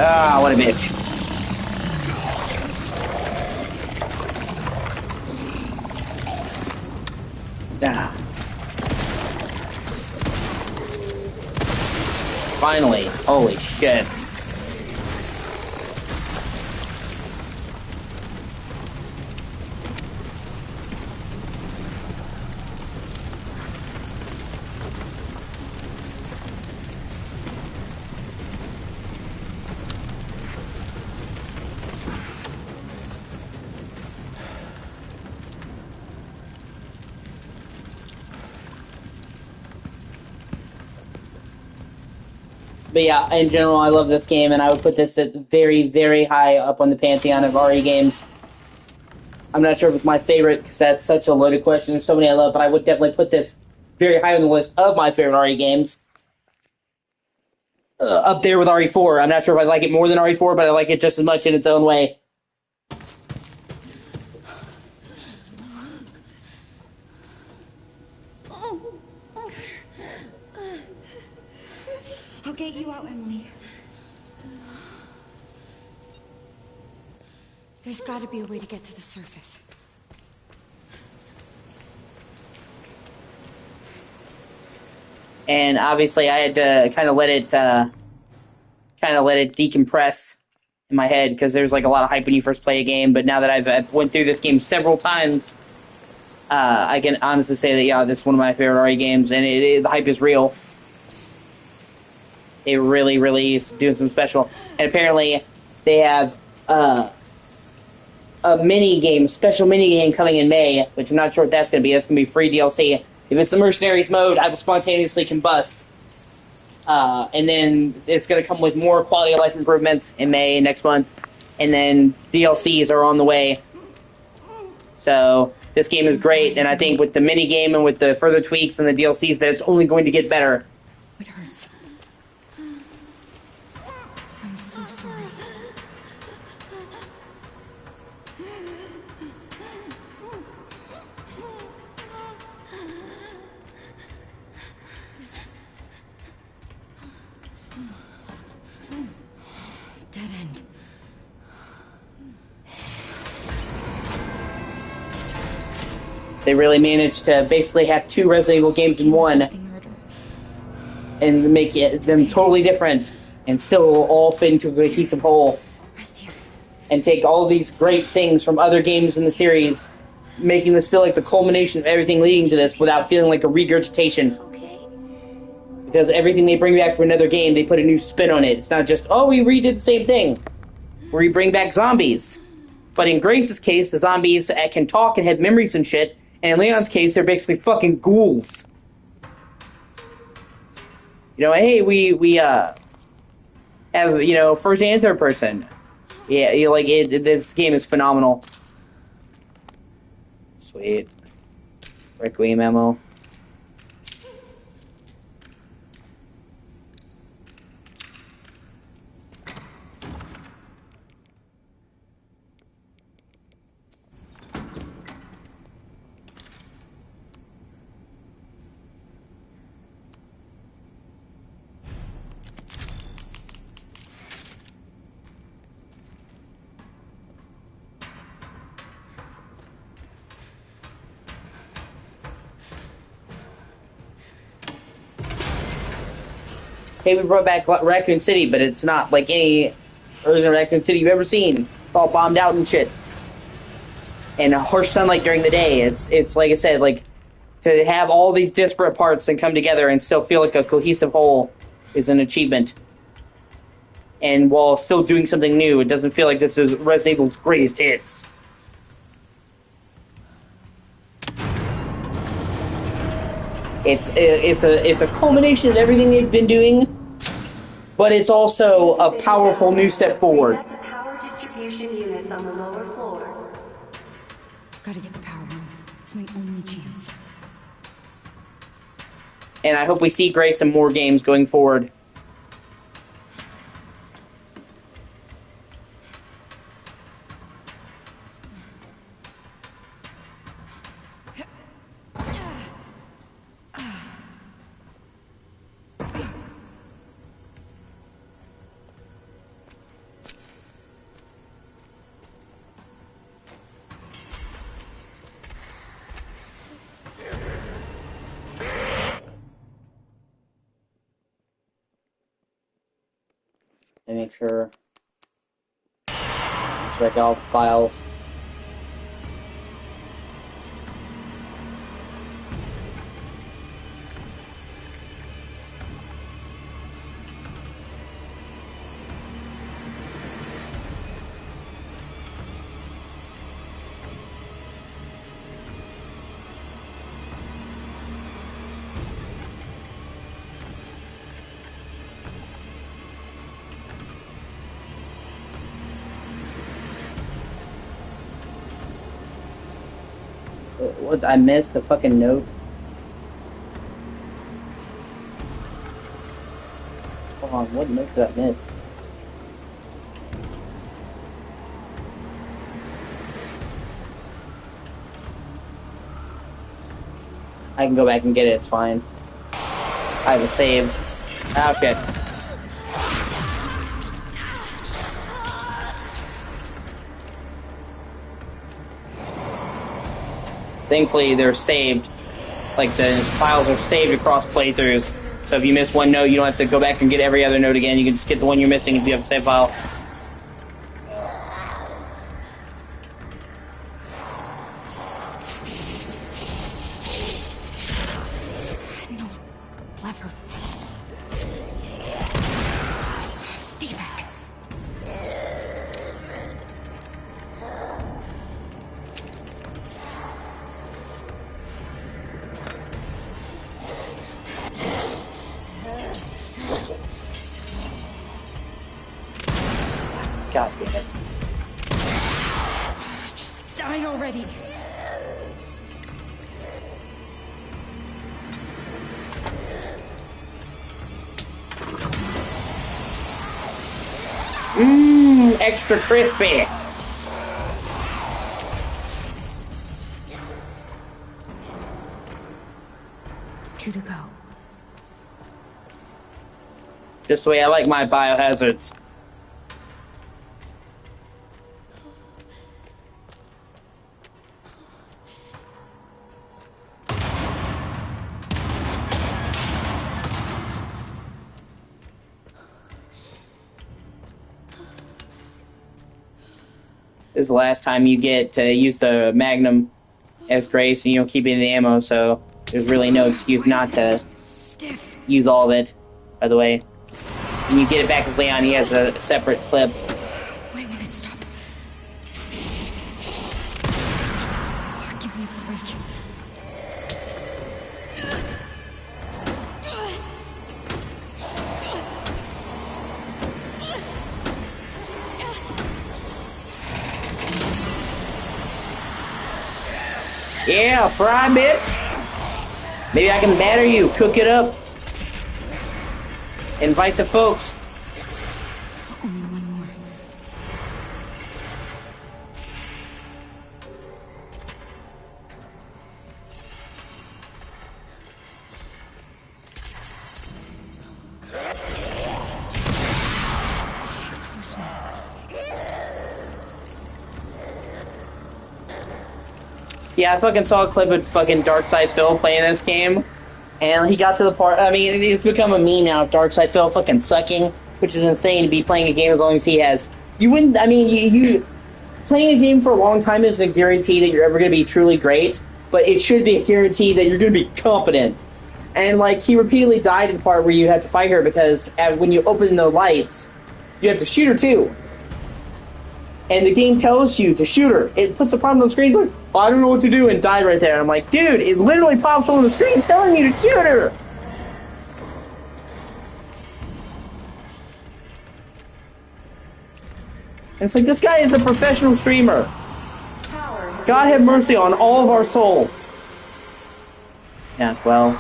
Ah, what a bitch. Ah. Finally. Holy shit. But yeah, in general, I love this game, and I would put this at very, very high up on the pantheon of RE games. I'm not sure if it's my favorite, because that's such a loaded question. There's so many I love, but I would definitely put this very high on the list of my favorite RE games. Up there with RE4. I'm not sure if I like it more than RE4, but I like it just as much in its own way. I'll get you out, Emily. There's gotta be a way to get to the surface. And obviously I had to kind of let it decompress in my head, because there's like a lot of hype when you first play a game, but now that I've went through this game several times, I can honestly say that, yeah, this is one of my favorite RE games, and the hype is real. It really, really is doing something special. And apparently they have a special mini game coming in May, which I'm not sure what that's going to be. That's going to be free DLC. If it's the Mercenaries mode, I will spontaneously combust. And then it's going to come with more quality of life improvements in May next month. And then DLCs are on the way. So this game is great, and I think with the mini game and with the further tweaks and the DLCs, that it's only going to get better. It hurts. I'm so sorry. Dead end. They really managed to basically have two Resident Evil games in one, and make them totally different, and still all fit into a cohesive whole. Rest here. And take all these great things from other games in the series, making this feel like the culmination of everything leading to this without feeling like a regurgitation. Okay. Because everything they bring back from another game, they put a new spin on it. It's not just, oh, we redid the same thing. Where we bring back zombies. But in Grace's case, the zombies can talk and have memories and shit. And in Leon's case, they're basically fucking ghouls. You know, hey, we have, you know, first and third person. Yeah, this game is phenomenal. Sweet. Requiem ammo. Hey, we brought back Raccoon City, but it's not like any original Raccoon City you've ever seen. It's all bombed out and shit. And harsh sunlight during the day. It's like I said, like, to have all these disparate parts and come together and still feel like a cohesive whole is an achievement. And while still doing something new, it doesn't feel like this is Resident Evil's greatest hits. It's a culmination of everything they've been doing, but it's also a powerful new step forward. Reset the power distribution units on the lower floor. Gotta get the power on. It's my only chance. And I hope we see Grace in more games going forward. And make sure check out the files. What, I missed a fucking note? Hold on, what note did I miss? I can go back and get it, it's fine. I have a save. Oh shit. Thankfully, they're saved. Like, the files are saved across playthroughs. So if you miss one note, you don't have to go back and get every other note again. You can just get the one you're missing if you have a save file. No lever. Stay back. God damn it. Just die already. Extra crispy. Two to go. Just the way I like my biohazards. This is the last time you get to use the Magnum as Grace, and you don't keep any of the ammo, so there's really no excuse not to Stiff. use all of it, by the way. When you get it back as Leon, he has a separate clip. Wait a minute, stop. Give me a break. Yeah, fry bitch! Maybe I can batter you, cook it up. Invite the folks. Only one more. Close one. Yeah, I fucking saw a clip of fucking Darkside Phil playing this game, and he got to the part, I mean, it's become a meme now of Darkside Phil fucking sucking, which is insane to be playing a game as long as he has. You wouldn't, I mean, you playing a game for a long time isn't a guarantee that you're ever going to be truly great, but it should be a guarantee that you're going to be competent. And, like, he repeatedly died at the part where you have to fight her, because when you open the lights, you have to shoot her too. And the game tells you to shoot her. It puts the problem on the screen, it's like, oh, I don't know what to do, and died right there. And I'm like, dude, it literally pops on the screen telling you to shoot her! And it's like, this guy is a professional streamer. God have mercy on all of our souls. Yeah, well,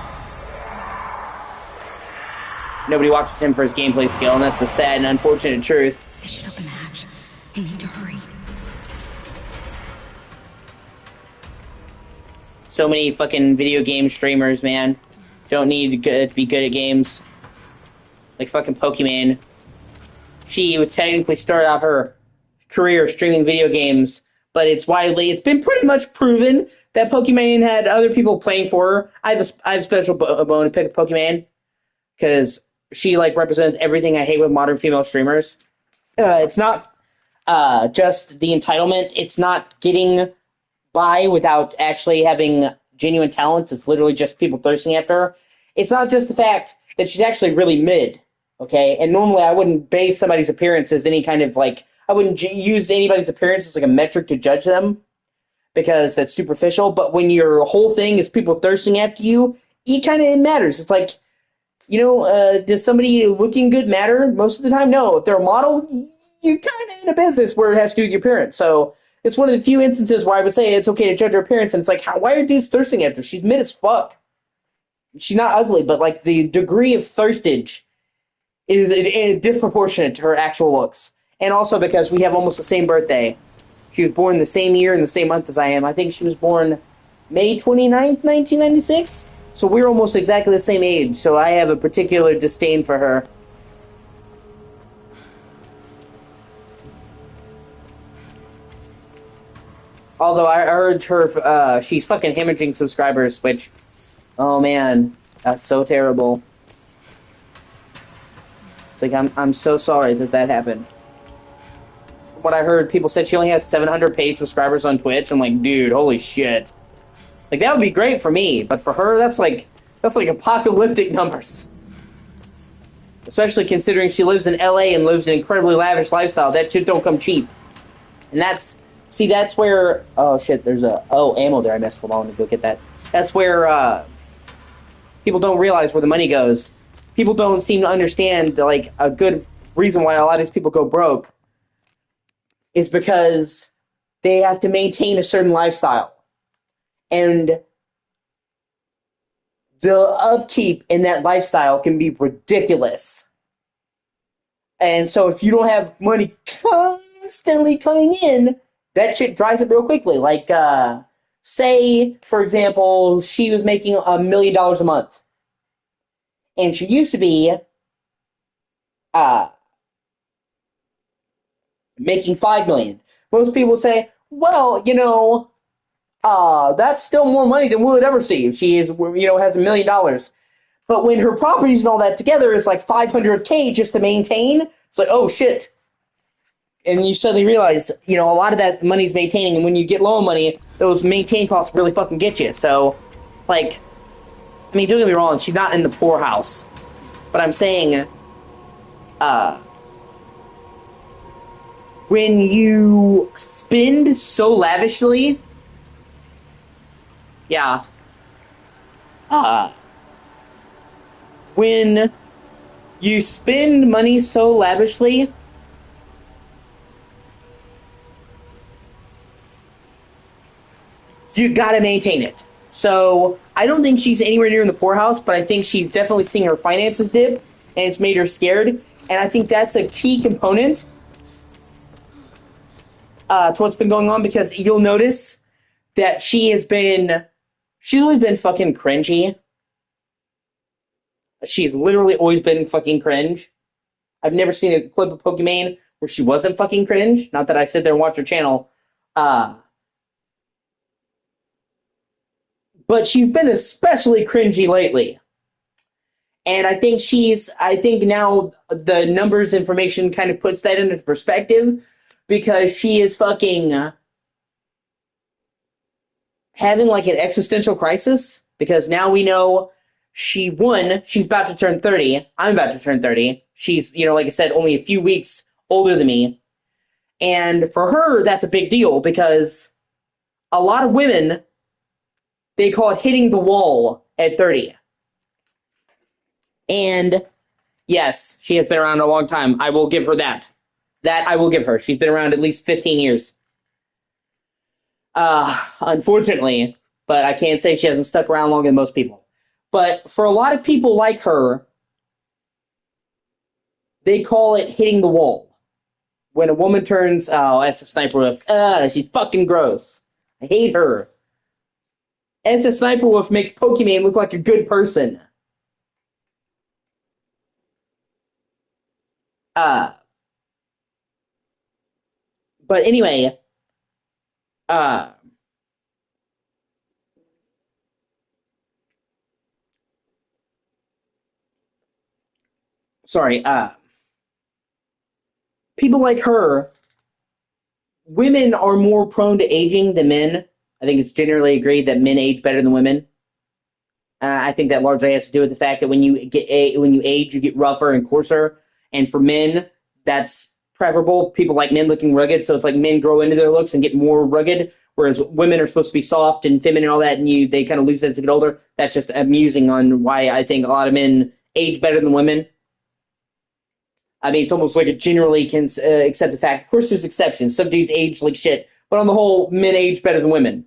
nobody watches him for his gameplay skill, and that's the sad and unfortunate truth. They should open the hatch. I need to hurry. So many fucking video game streamers, man. Don't need to be good at games. Like fucking Pokemon. She would technically start out her career streaming video games, but it's been pretty much proven that Pokemon had other people playing for her. I have a special bone to pick with Pokemon, because she, like, represents everything I hate with modern female streamers. It's not just the entitlement. It's not getting by without actually having genuine talents. It's literally just people thirsting after her. It's not just the fact that she's actually really mid, okay? And normally I wouldn't base somebody's appearance as any kind of, like, I wouldn't use anybody's appearance as, like, a metric to judge them, because that's superficial. But when your whole thing is people thirsting after you, it matters. It's like, you know, does somebody looking good matter? Most of the time, no. If they're a model, you're kind of in a business where it has to do with your appearance. So it's one of the few instances where I would say it's okay to judge her appearance, and it's like, why are dudes thirsting after her? She's mid as fuck. She's not ugly, but like the degree of thirstage is disproportionate to her actual looks. And also because we have almost the same birthday. She was born the same year and the same month as I am. I think she was born May 29th, 1996. So we're almost exactly the same age. So I have a particular disdain for her. Although I urge her, she's fucking hemorrhaging subscribers, which, oh man, that's so terrible. It's like, I'm so sorry that happened. What I heard, people said she only has 700 paid subscribers on Twitch. I'm like, dude, holy shit. Like, that would be great for me, but for her, that's like apocalyptic numbers. Especially considering she lives in LA and lives an incredibly lavish lifestyle. That shit don't come cheap. And that's where, oh shit, there's ammo there I missed. Hold on, to go get that. That's where, people don't realize where the money goes. People don't seem to understand, like, a good reason why a lot of these people go broke is because they have to maintain a certain lifestyle. And the upkeep in that lifestyle can be ridiculous. And so if you don't have money constantly coming in, that shit dries up real quickly. Like, say, for example, she was making $1 million a month. And she used to be making $5 million. Most people would say, well, you know, that's still more money than we would ever see if she is, you know, has $1 million. But when her properties and all that together is like $500K just to maintain, it's like, oh shit. And you suddenly realize, you know, a lot of that money's maintaining, and when you get low on money, those maintain costs really fucking get you. So, like, I mean, don't get me wrong, she's not in the poorhouse. But I'm saying, when you spend so lavishly, yeah, when you spend money so lavishly, you gotta maintain it. So, I don't think she's anywhere near in the poorhouse, but I think she's definitely seeing her finances dip, and it's made her scared. And I think that's a key component to what's been going on, because you'll notice that she's always been fucking cringy. She's literally always been fucking cringe. I've never seen a clip of Pokimane where she wasn't fucking cringe. Not that I sit there and watch her channel. But she's been especially cringy lately. And I think now the numbers information kind of puts that into perspective, because she is fucking having like an existential crisis, because now we know she's about to turn 30. I'm about to turn 30. She's, you know, like I said, only a few weeks older than me. And for her, that's a big deal, because a lot of women, they call it hitting the wall at 30. And yes, she has been around a long time. I will give her that. That I will give her. She's been around at least 15 years. Unfortunately, but I can't say she hasn't stuck around longer than most people. But for a lot of people like her, they call it hitting the wall. When a woman turns, oh, that's a sniper wolf. She's fucking gross. I hate her. As a sniper wolf makes Pokimane look like a good person. But anyway, sorry, people like her, women are more prone to aging than men. I think it's generally agreed that men age better than women. I think that largely has to do with the fact that when you age, you get rougher and coarser. And for men, that's preferable. People like men looking rugged, so it's like men grow into their looks and get more rugged, whereas women are supposed to be soft and feminine and all that, and they kind of lose that as they get older. That's just amusing on why I think a lot of men age better than women. I mean, it's almost like a generally accepted fact. Of course, there's exceptions. Some dudes age like shit, but on the whole, men age better than women.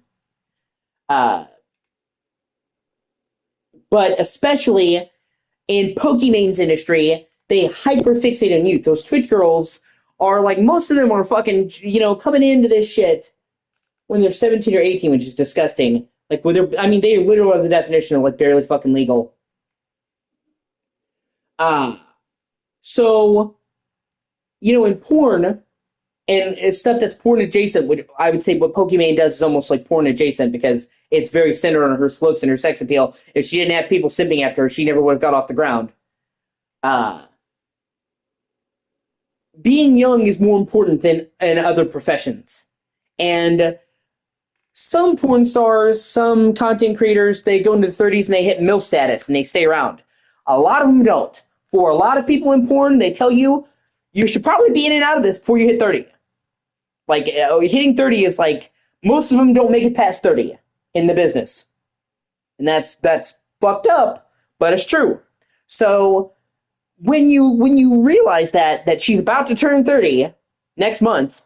But especially in Pokemon's industry, they hyperfixate on youth. Those Twitch girls are like, most of them are fucking, coming into this shit when they're 17 or 18, which is disgusting. Like, when they're, I mean, they literally have the definition of like barely fucking legal. So, in porn, and it's stuff that's porn adjacent, which I would say what Pokimane does is almost like porn adjacent because it's very centered on her looks and her sex appeal. If she didn't have people simping after her, she never would have got off the ground. Being young is more important than in other professions. And some porn stars, some content creators, they go into the 30s and they hit MILF status and they stay around. A lot of them don't. For a lot of people in porn, they tell you, you should probably be in and out of this before you hit 30. Like, hitting 30 is like, most of them don't make it past 30 in the business. And that's fucked up, but it's true. So, when you realize that she's about to turn 30 next month,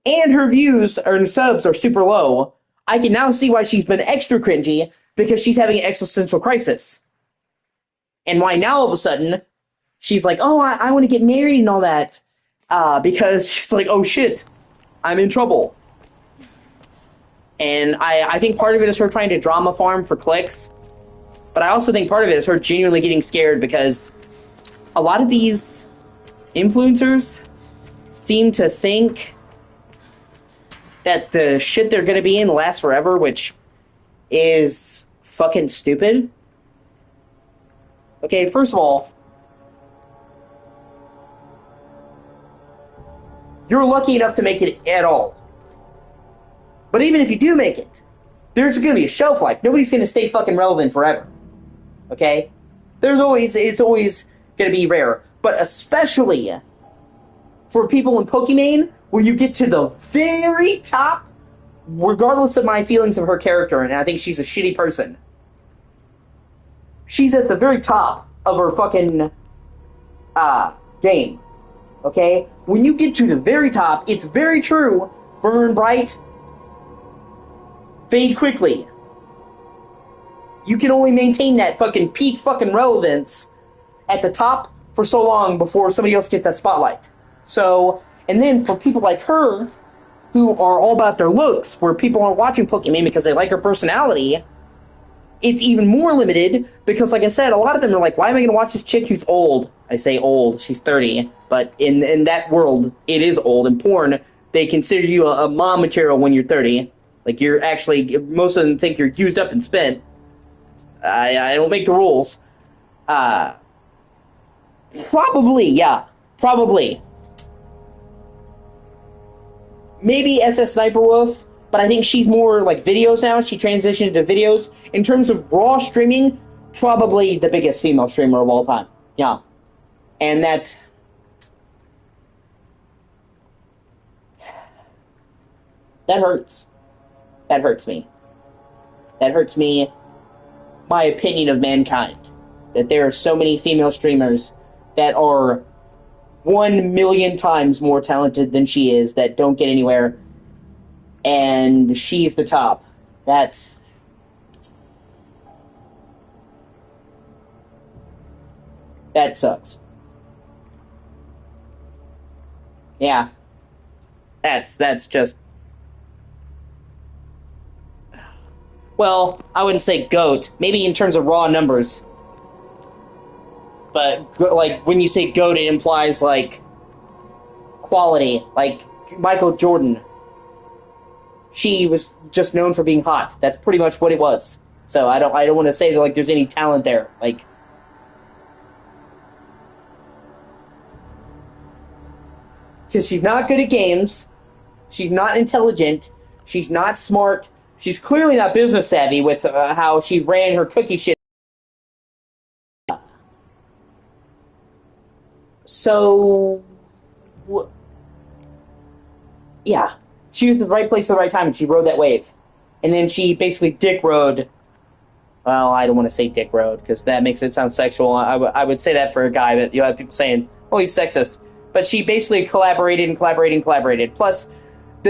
and her views or subs are super low, I can now see why she's been extra cringy, because she's having an existential crisis. And why now all of a sudden, she's like, oh, I want to get married and all that. Because she's like, oh shit, I'm in trouble. And I think part of it is her trying to drama farm for clicks. But I also think part of it is her genuinely getting scared because a lot of these influencers seem to think that the shit they're going to be in lasts forever, which is fucking stupid. Okay, first of all, you're lucky enough to make it at all. But even if you do make it, there's going to be a shelf life. Nobody's going to stay fucking relevant forever. Okay? It's always going to be rare. But especially for people in Pokimane, where you get to the very top, regardless of my feelings of her character, and I think she's a shitty person, she's at the very top of her fucking game. Okay? When you get to the very top, it's very true. Burn bright, fade quickly. You can only maintain that fucking peak fucking relevance at the top for so long before somebody else gets that spotlight. So, and then for people like her, who are all about their looks, where people aren't watching Pokemon because they like her personality, it's even more limited because, like I said, a lot of them are like, why am I going to watch this chick who's old? I say old, she's 30, but in that world, it is old. In porn, they consider you a mom material when you're 30. Like, you're actually, most of them think you're used up and spent. I don't make the rules. Probably, yeah. Probably. Maybe SS Sniper Wolf, but I think she's more like videos now. She transitioned to videos. In terms of raw streaming, probably the biggest female streamer of all time. Yeah. And that hurts. That hurts me. That hurts me, my opinion of mankind. That there are so many female streamers that are 1 million times more talented than she is, that don't get anywhere, and she's the top. That sucks. Yeah. That's just... Well, I wouldn't say GOAT. Maybe in terms of raw numbers. But, like, when you say GOAT, it implies, like, quality. Like, Michael Jordan. She was just known for being hot. That's pretty much what it was. So I don't want to say that, like, there's any talent there. Like, because she's not good at games. She's not intelligent. She's not smart. She's clearly not business savvy with how she ran her cookie shit. So, yeah, she was in the right place at the right time, and she rode that wave. And then she basically dick rode well, I don't want to say Dick Road because that makes it sound sexual. I would say that for a guy, but you have people saying, oh, he's sexist. But she basically collaborated and collaborated and collaborated. Plus,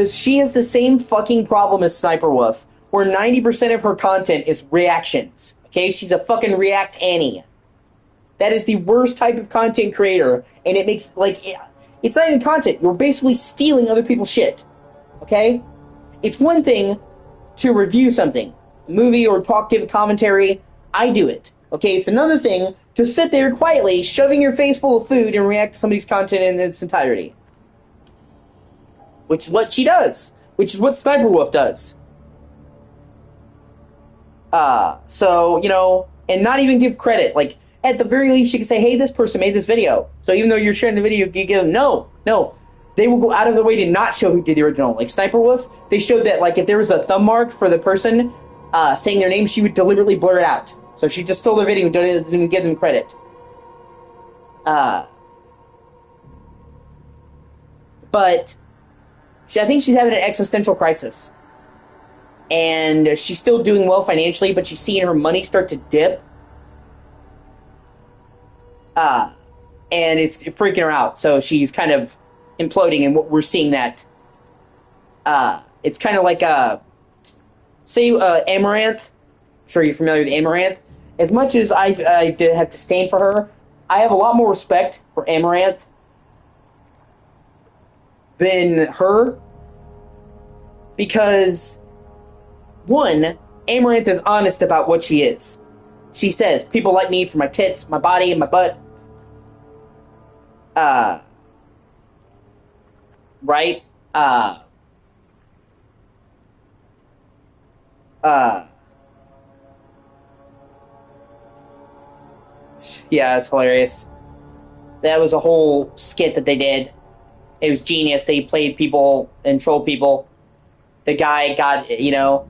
she has the same fucking problem as Sniper Wolf, where 90% of her content is reactions. Okay, she's a fucking React Annie. That is the worst type of content creator, and it makes, like, it's not even content. You're basically stealing other people's shit. Okay? It's one thing to review something, a movie or give a commentary. I do it. Okay? It's another thing to sit there quietly, shoving your face full of food and react to somebody's content in its entirety. Which is what she does. Which is what Sniper Wolf does. So, you know, and not even give credit. Like, at the very least, you can say, hey, this person made this video. So even though you're sharing the video, you give them, no. They will go out of their way to not show who did the original. Like Sniper Wolf, they showed that, like, if there was a thumb mark for the person saying their name, she would deliberately blur it out. So she just stole their video and didn't even give them credit. But I think she's having an existential crisis. And she's still doing well financially, but she's seeing her money start to dip. And it's freaking her out. So she's kind of imploding, and we're seeing that. It's kind of like, say, Amaranth. I'm sure you're familiar with Amaranth. As much as I did have disdain for her, I have a lot more respect for Amaranth than her. Because, one, Amaranth is honest about what she is. She says, people like me for my tits, my body, and my butt. Right? Yeah, it's hilarious. That was a whole skit that they did. It was genius. They played people and trolled people. The guy got, you know,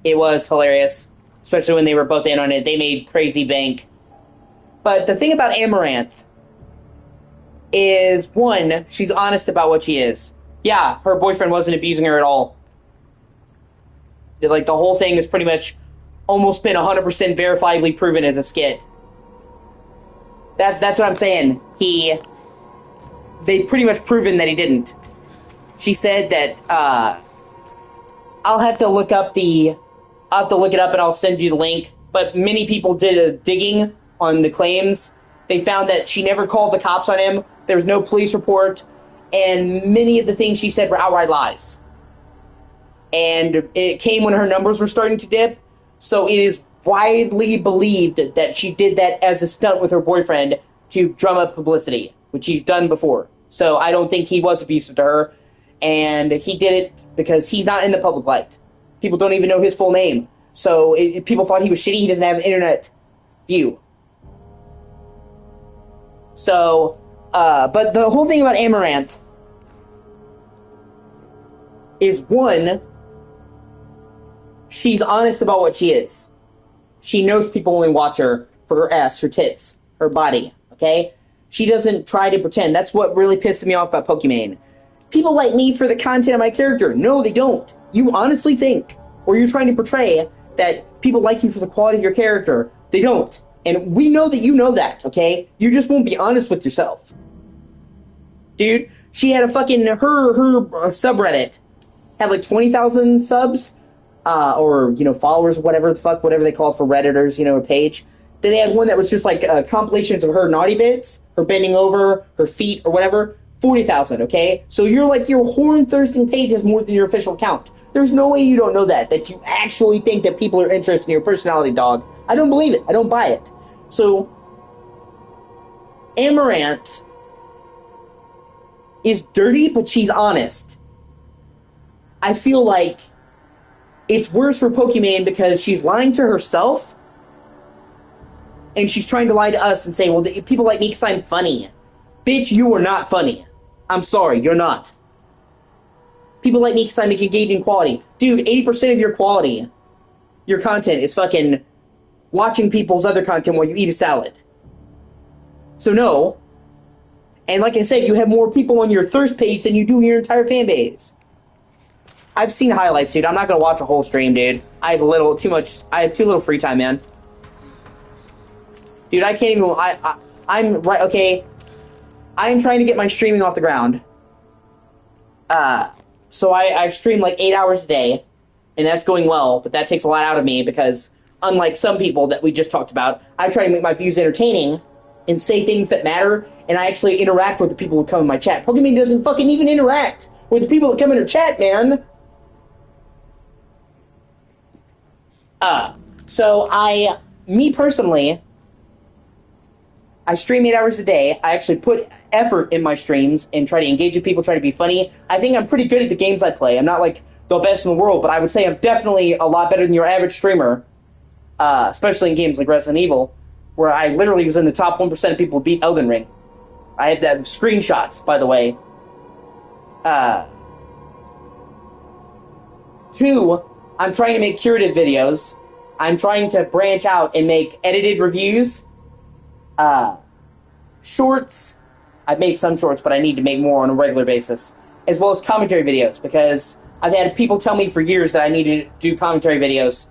it was hilarious. Especially when they were both in on it. They made crazy bank. But the thing about Amaranth is, one, she's honest about what she is. Yeah, her boyfriend wasn't abusing her at all. Like, the whole thing has pretty much almost been 100% verifiably proven as a skit. That's what I'm saying. They pretty much proven that he didn't. She said that, I'll have to look it up and I'll send you the link. But many people did a digging on the claims. They found that she never called the cops on him. There was no police report. And many of the things she said were outright lies. And it came when her numbers were starting to dip. So it is widely believed that she did that as a stunt with her boyfriend to drum up publicity, which he's done before. So I don't think he was abusive to her. And he did it because he's not in the public light. People don't even know his full name. So people thought he was shitty. He doesn't have an internet view. So, but the whole thing about Amaranth is, one, she's honest about what she is. She knows people only watch her for her ass, her tits, her body, okay? She doesn't try to pretend. That's what really pisses me off about Pokimane. People like me for the content of my character. No, they don't. You honestly think, or you're trying to portray that people like you for the quality of your character. They don't. And we know that you know that, okay? You just won't be honest with yourself. Dude, she had a fucking, her subreddit had like 20,000 subs, or, you know, followers, whatever they call it for Redditors, you know, a page. Then they had one that was just like compilations of her naughty bits, her bending over, her feet, or whatever. 40,000, okay? So you're like, your horn-thirsting page has more than your official account. There's no way you don't know that you actually think that people are interested in your personality, dog. I don't believe it. I don't buy it. So, Amaranth is dirty, but she's honest. I feel like it's worse for Pokimane because she's lying to herself, and she's trying to lie to us and say, well, people like me because I'm funny. Bitch, you are not funny. I'm sorry, you're not. People like me because I make engaging quality. Dude, 80% of your quality, your content, is fucking watching people's other content while you eat a salad. So no. And like I said, you have more people on your thirst page than you do your entire fan base. I've seen highlights, dude. I'm not gonna watch a whole stream, dude. I have too little free time, man. Dude, I can't even. I'm right. Okay, I am trying to get my streaming off the ground. So I stream like 8 hours a day, and that's going well. But that takes a lot out of me because, unlike some people that we just talked about, I try to make my views entertaining and say things that matter, and I actually interact with the people who come in my chat. Pokemon doesn't fucking even interact with the people that come in her chat, man. So me personally, I stream 8 hours a day. I actually put effort in my streams and try to engage with people, try to be funny. I think I'm pretty good at the games I play. I'm not like the best in the world, but I would say I'm definitely a lot better than your average streamer, especially in games like Resident Evil, where I literally was in the top 1% of people who beat Elden Ring. I had that screenshots, by the way. 2, I'm trying to make curative videos. I'm trying to branch out and make edited reviews. Shorts. I've made some shorts, but I need to make more on a regular basis. As well as commentary videos, because I've had people tell me for years that I need to do commentary videos.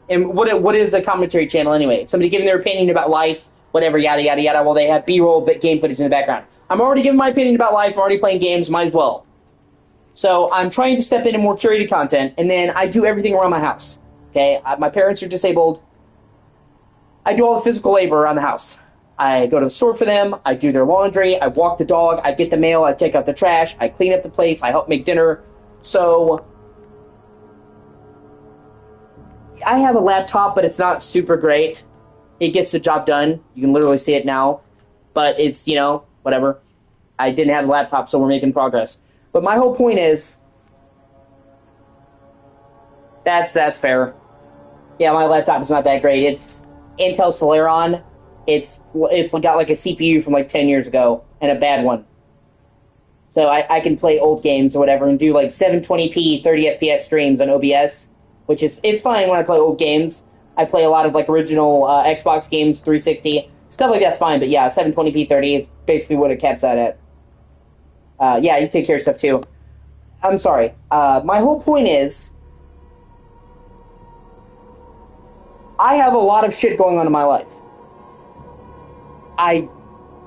And what is a commentary channel anyway? Somebody giving their opinion about life, whatever, yada, yada, yada, while they have B-roll game footage in the background. I'm already giving my opinion about life. I'm already playing games. Might as well. So I'm trying to step into more curated content, and then I do everything around my house. Okay? My parents are disabled. I do all the physical labor around the house. I go to the store for them, I do their laundry, I walk the dog, I get the mail, I take out the trash, I clean up the plates, I help make dinner. So I have a laptop, but it's not super great. It gets the job done. You can literally see it now. But it's, whatever. I didn't have a laptop, so we're making progress. But my whole point is, that's fair. Yeah, my laptop is not that great. It's Intel Celeron. It's got like a CPU from like 10 years ago, and a bad one. So I can play old games or whatever and do like 720p 30 FPS streams on OBS, which it's fine when I play old games. I play a lot of like original Xbox games, 360, stuff like that's fine. But yeah, 720p 30 is basically what it caps out at. Yeah, you take care of stuff too. I'm sorry. My whole point is, I have a lot of shit going on in my life.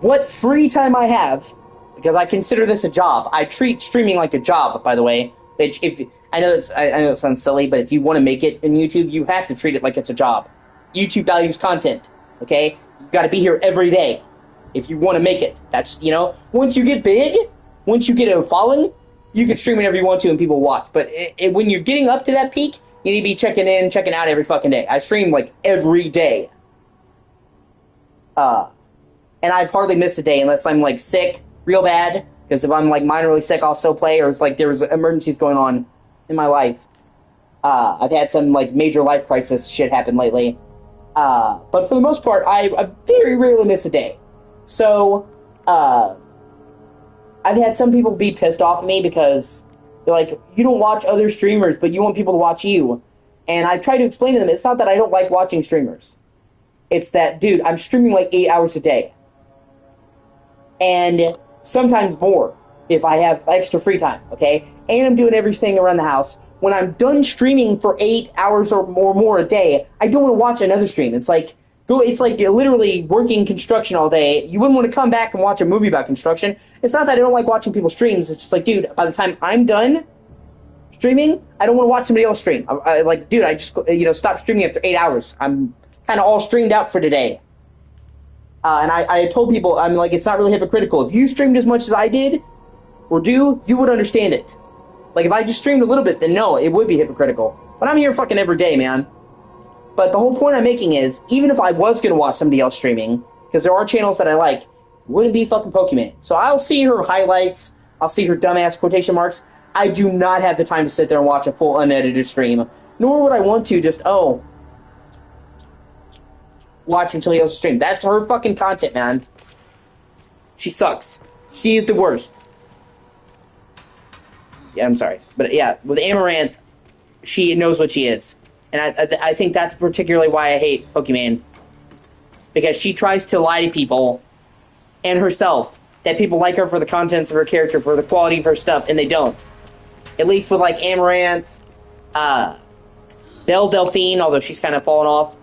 What free time I have, because I consider this a job. I treat streaming like a job, by the way. Which, I know it sounds silly, but if you want to make it in YouTube, you have to treat it like it's a job. YouTube values content, okay? You've got to be here every day if you want to make it. That's, once you get big, once you get a following, you can stream whenever you want to and people watch. But when you're getting up to that peak, you need to be checking in, checking out every fucking day. I stream like every day. And I've hardly missed a day unless I'm like sick real bad, because if I'm like minorly sick, I'll still play, or it's like there's emergencies going on in my life. I've had some like major life crisis shit happen lately. But for the most part, I very rarely miss a day. So, I've had some people be pissed off at me because they're like, you don't watch other streamers, but you want people to watch you. And I try to explain to them, it's not that I don't like watching streamers. It's that, dude, I'm streaming like 8 hours a day. And sometimes more if I have extra free time, okay? And I'm doing everything around the house. When I'm done streaming for 8 hours or more a day, I don't want to watch another stream. It's like you're literally working construction all day. You wouldn't want to come back and watch a movie about construction. It's not that I don't like watching people's streams. It's just like, dude, by the time I'm done streaming, I don't want to watch somebody else stream. I just stop streaming after 8 hours. I'm kind of all streamed out for today. And I told people, I'm like, it's not really hypocritical. If you streamed as much as I did, or do, you would understand it. Like, if I just streamed a little bit, then no, it would be hypocritical. But I'm here fucking every day, man. But the whole point I'm making is, even if I was going to watch somebody else streaming, because there are channels that I like, it wouldn't be fucking Pokemon. So I'll see her highlights, I'll see her dumbass quotation marks. I do not have the time to sit there and watch a full unedited stream. Nor would I want to just, watch until he else stream. That's her fucking content, man. She sucks. She is the worst. Yeah, I'm sorry. But yeah, with Amaranth, she knows what she is. And I think that's particularly why I hate Pokemon. Because she tries to lie to people and herself that people like her for the contents of her character, for the quality of her stuff, and they don't. At least with like Amaranth, Belle Delphine, although she's kind of fallen off.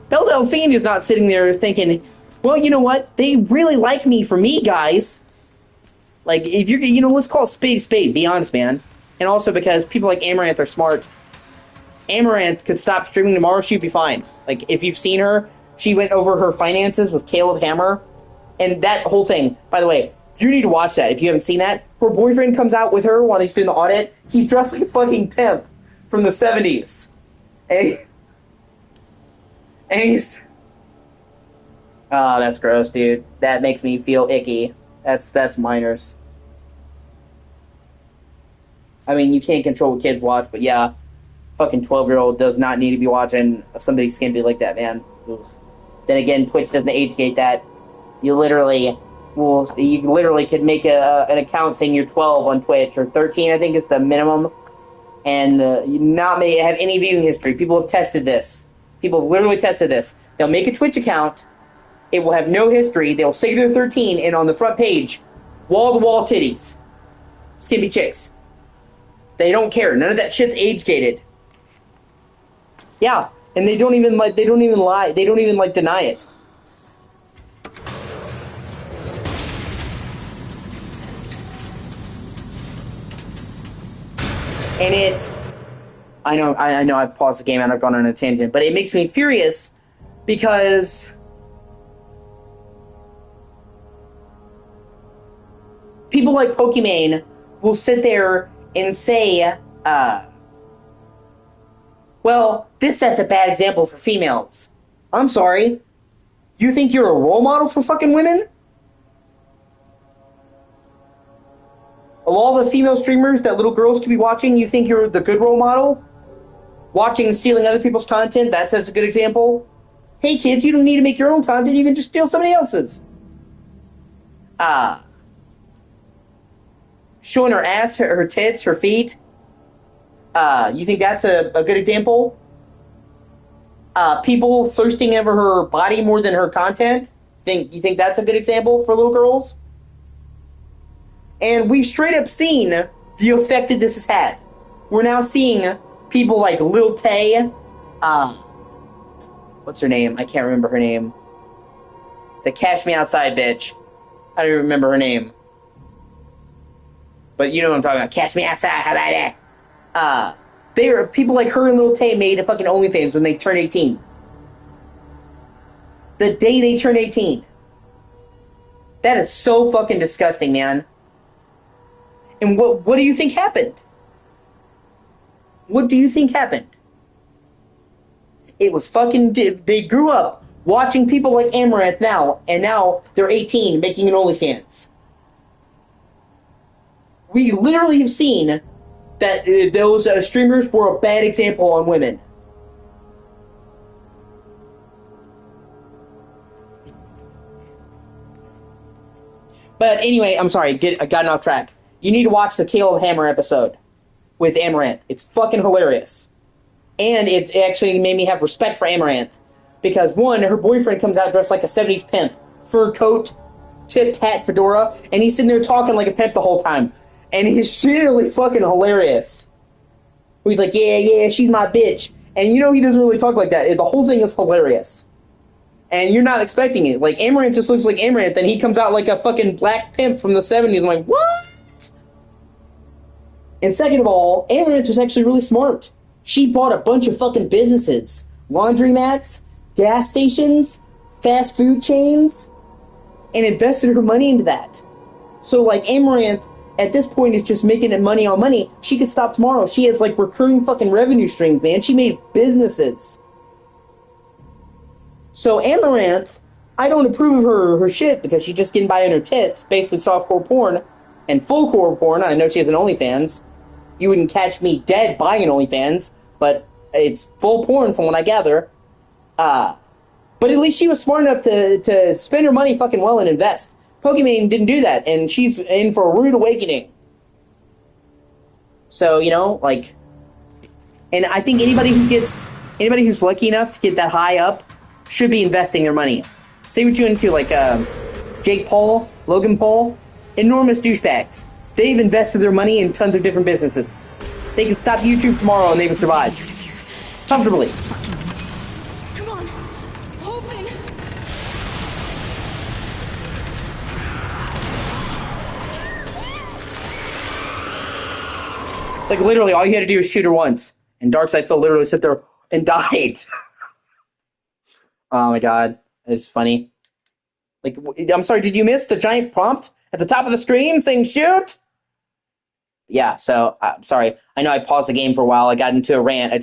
Belle Delphine is not sitting there thinking, well, you know what? They really like me for me, guys. Like, if you're, let's call it spade a spade. Be honest, man. And also because people like Amaranth are smart. Amaranth could stop streaming tomorrow, she'd be fine. Like, if you've seen her, she went over her finances with Caleb Hammer. And that whole thing, by the way, you need to watch that if you haven't seen that. Her boyfriend comes out with her while he's doing the audit. He's dressed like a fucking pimp from the 70s. And he's... Oh, that's gross, dude. That makes me feel icky. That's minors. I mean, you can't control what kids watch, but yeah, fucking 12-year-old does not need to be watching somebody skimpy like that, man. Then again, Twitch doesn't age-gate that. You literally could make an account saying you're 12 on Twitch, or 13, I think is the minimum, and not have any viewing history. People have tested this. People have literally tested this. They'll make a Twitch account. It will have no history. They'll say they're 13, and on the front page, wall-to-wall titties. Skimpy chicks. They don't care. None of that shit's age-gated. Yeah, and they don't even lie. They don't even deny it. And I know I've paused the game and I've gone on a tangent, but it makes me furious because people like Pokimane will sit there and say, well, this sets a bad example for females. I'm sorry. You think you're a role model for fucking women? Of all the female streamers that little girls could be watching, you think you're the good role model? Watching and stealing other people's content, that's a good example. Hey kids, you don't need to make your own content, you can just steal somebody else's. Showing her ass, her tits, her feet. You think that's a good example? People thirsting over her body more than her content? You think that's a good example for little girls? And we've straight up seen the effect that this has had. We're now seeing people like Lil Tay, what's her name? I can't remember her name. The Cash Me Outside bitch. I don't remember her name. But you know what I'm talking about. Cash Me Outside, how about that? They are people like her and Lil Tay made a fucking OnlyFans when they turned 18. The day they turned 18. That is so fucking disgusting, man. And what do you think happened? What do you think happened? It was fucking... They grew up watching people like Amaranth now, and now they're 18 making an OnlyFans. We literally have seen that those streamers were a bad example on women. But anyway, I'm sorry, I got off track. You need to watch the Caleb Hammer episode with Amaranth. It's fucking hilarious. And it actually made me have respect for Amaranth. Because, one, her boyfriend comes out dressed like a 70s pimp. Fur coat, tipped hat, fedora, and he's sitting there talking like a pimp the whole time. And he's really fucking hilarious. He's like, yeah, she's my bitch. And you know he doesn't really talk like that. The whole thing is hilarious. And you're not expecting it. Like, Amaranth just looks like Amaranth, and he comes out like a fucking black pimp from the 70s. I'm like, what? And second of all, Amaranth was actually really smart. She bought a bunch of fucking businesses. Laundromats, gas stations, fast food chains, and invested her money into that. So, like, Amaranth, at this point, is just making money on money. She could stop tomorrow. She has, like, recurring fucking revenue streams, man. She made businesses. So, Amaranth, I don't approve of her shit because she's just getting by on her tits, basically softcore porn, and full-core porn. I know she has an OnlyFans. You wouldn't catch me dead buying an OnlyFans, but it's full porn from what I gather. But at least she was smart enough to spend her money fucking well and invest. Pokimane didn't do that, and she's in for a rude awakening. So, you know, like... And I think anybody who's lucky enough to get that high up should be investing their money. Say what you into, like, Jake Paul, Logan Paul, enormous douchebags. They've invested their money in tons of different businesses. They can stop YouTube tomorrow and they would survive. Comfortably. Come on. Open. Like, literally, all you had to do was shoot her once. And Darkseid Phil literally sat there and died. Oh my god. It's funny. Like, I'm sorry, did you miss the giant prompt at the top of the screen saying shoot? Yeah, so, I'm sorry. I know I paused the game for a while. I got into a rant.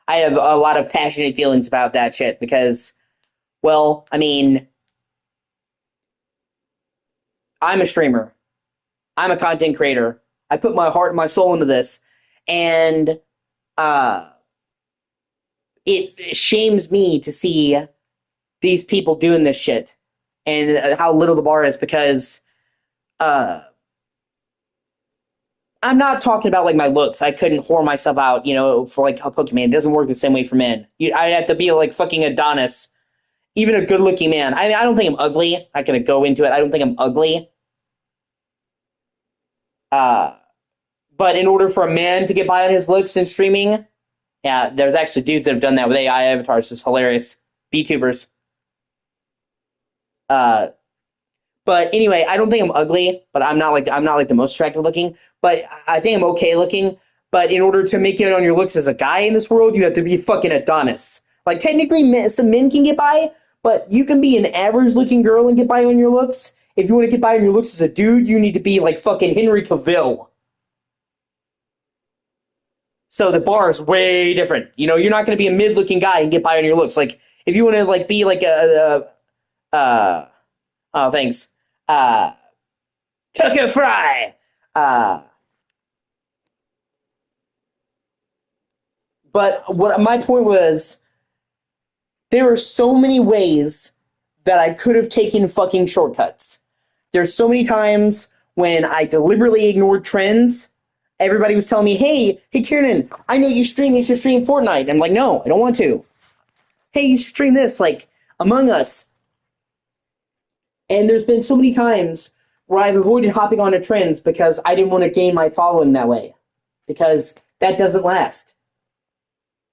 I have a lot of passionate feelings about that shit because, well, I mean, I'm a streamer. I'm a content creator. I put my heart and my soul into this. And, it shames me to see these people doing this shit and how little the bar is because, I'm not talking about, like, my looks. I couldn't whore myself out, for, like, a Pokemon. It doesn't work the same way for men. I'd have to be, like, fucking Adonis. Even a good-looking man. I don't think I'm ugly. I'm not gonna go into it. I don't think I'm ugly. But in order for a man to get by on his looks in streaming, yeah, there's actually dudes that have done that with AI avatars. It's hilarious. VTubers. But anyway, I don't think I'm ugly, but I'm not like the most attractive looking. But I think I'm okay looking. But in order to make it on your looks as a guy in this world, you have to be fucking Adonis. Like, technically, some men can get by, but you can be an average looking girl and get by on your looks. If you want to get by on your looks as a dude, you need to be like fucking Henry Cavill. So the bar is way different. You're not going to be a mid looking guy and get by on your looks. Like, if you want to like be like oh, thanks. Cook fry. But what my point was, there are so many ways that I could have taken fucking shortcuts. There's so many times when I deliberately ignored trends. Everybody was telling me, hey, Kieran, I know you should stream Fortnite. And I'm like, no, I don't want to. Hey, you should stream this, like, Among Us. And there's been so many times where I've avoided hopping onto trends because I didn't want to gain my following that way. Because that doesn't last.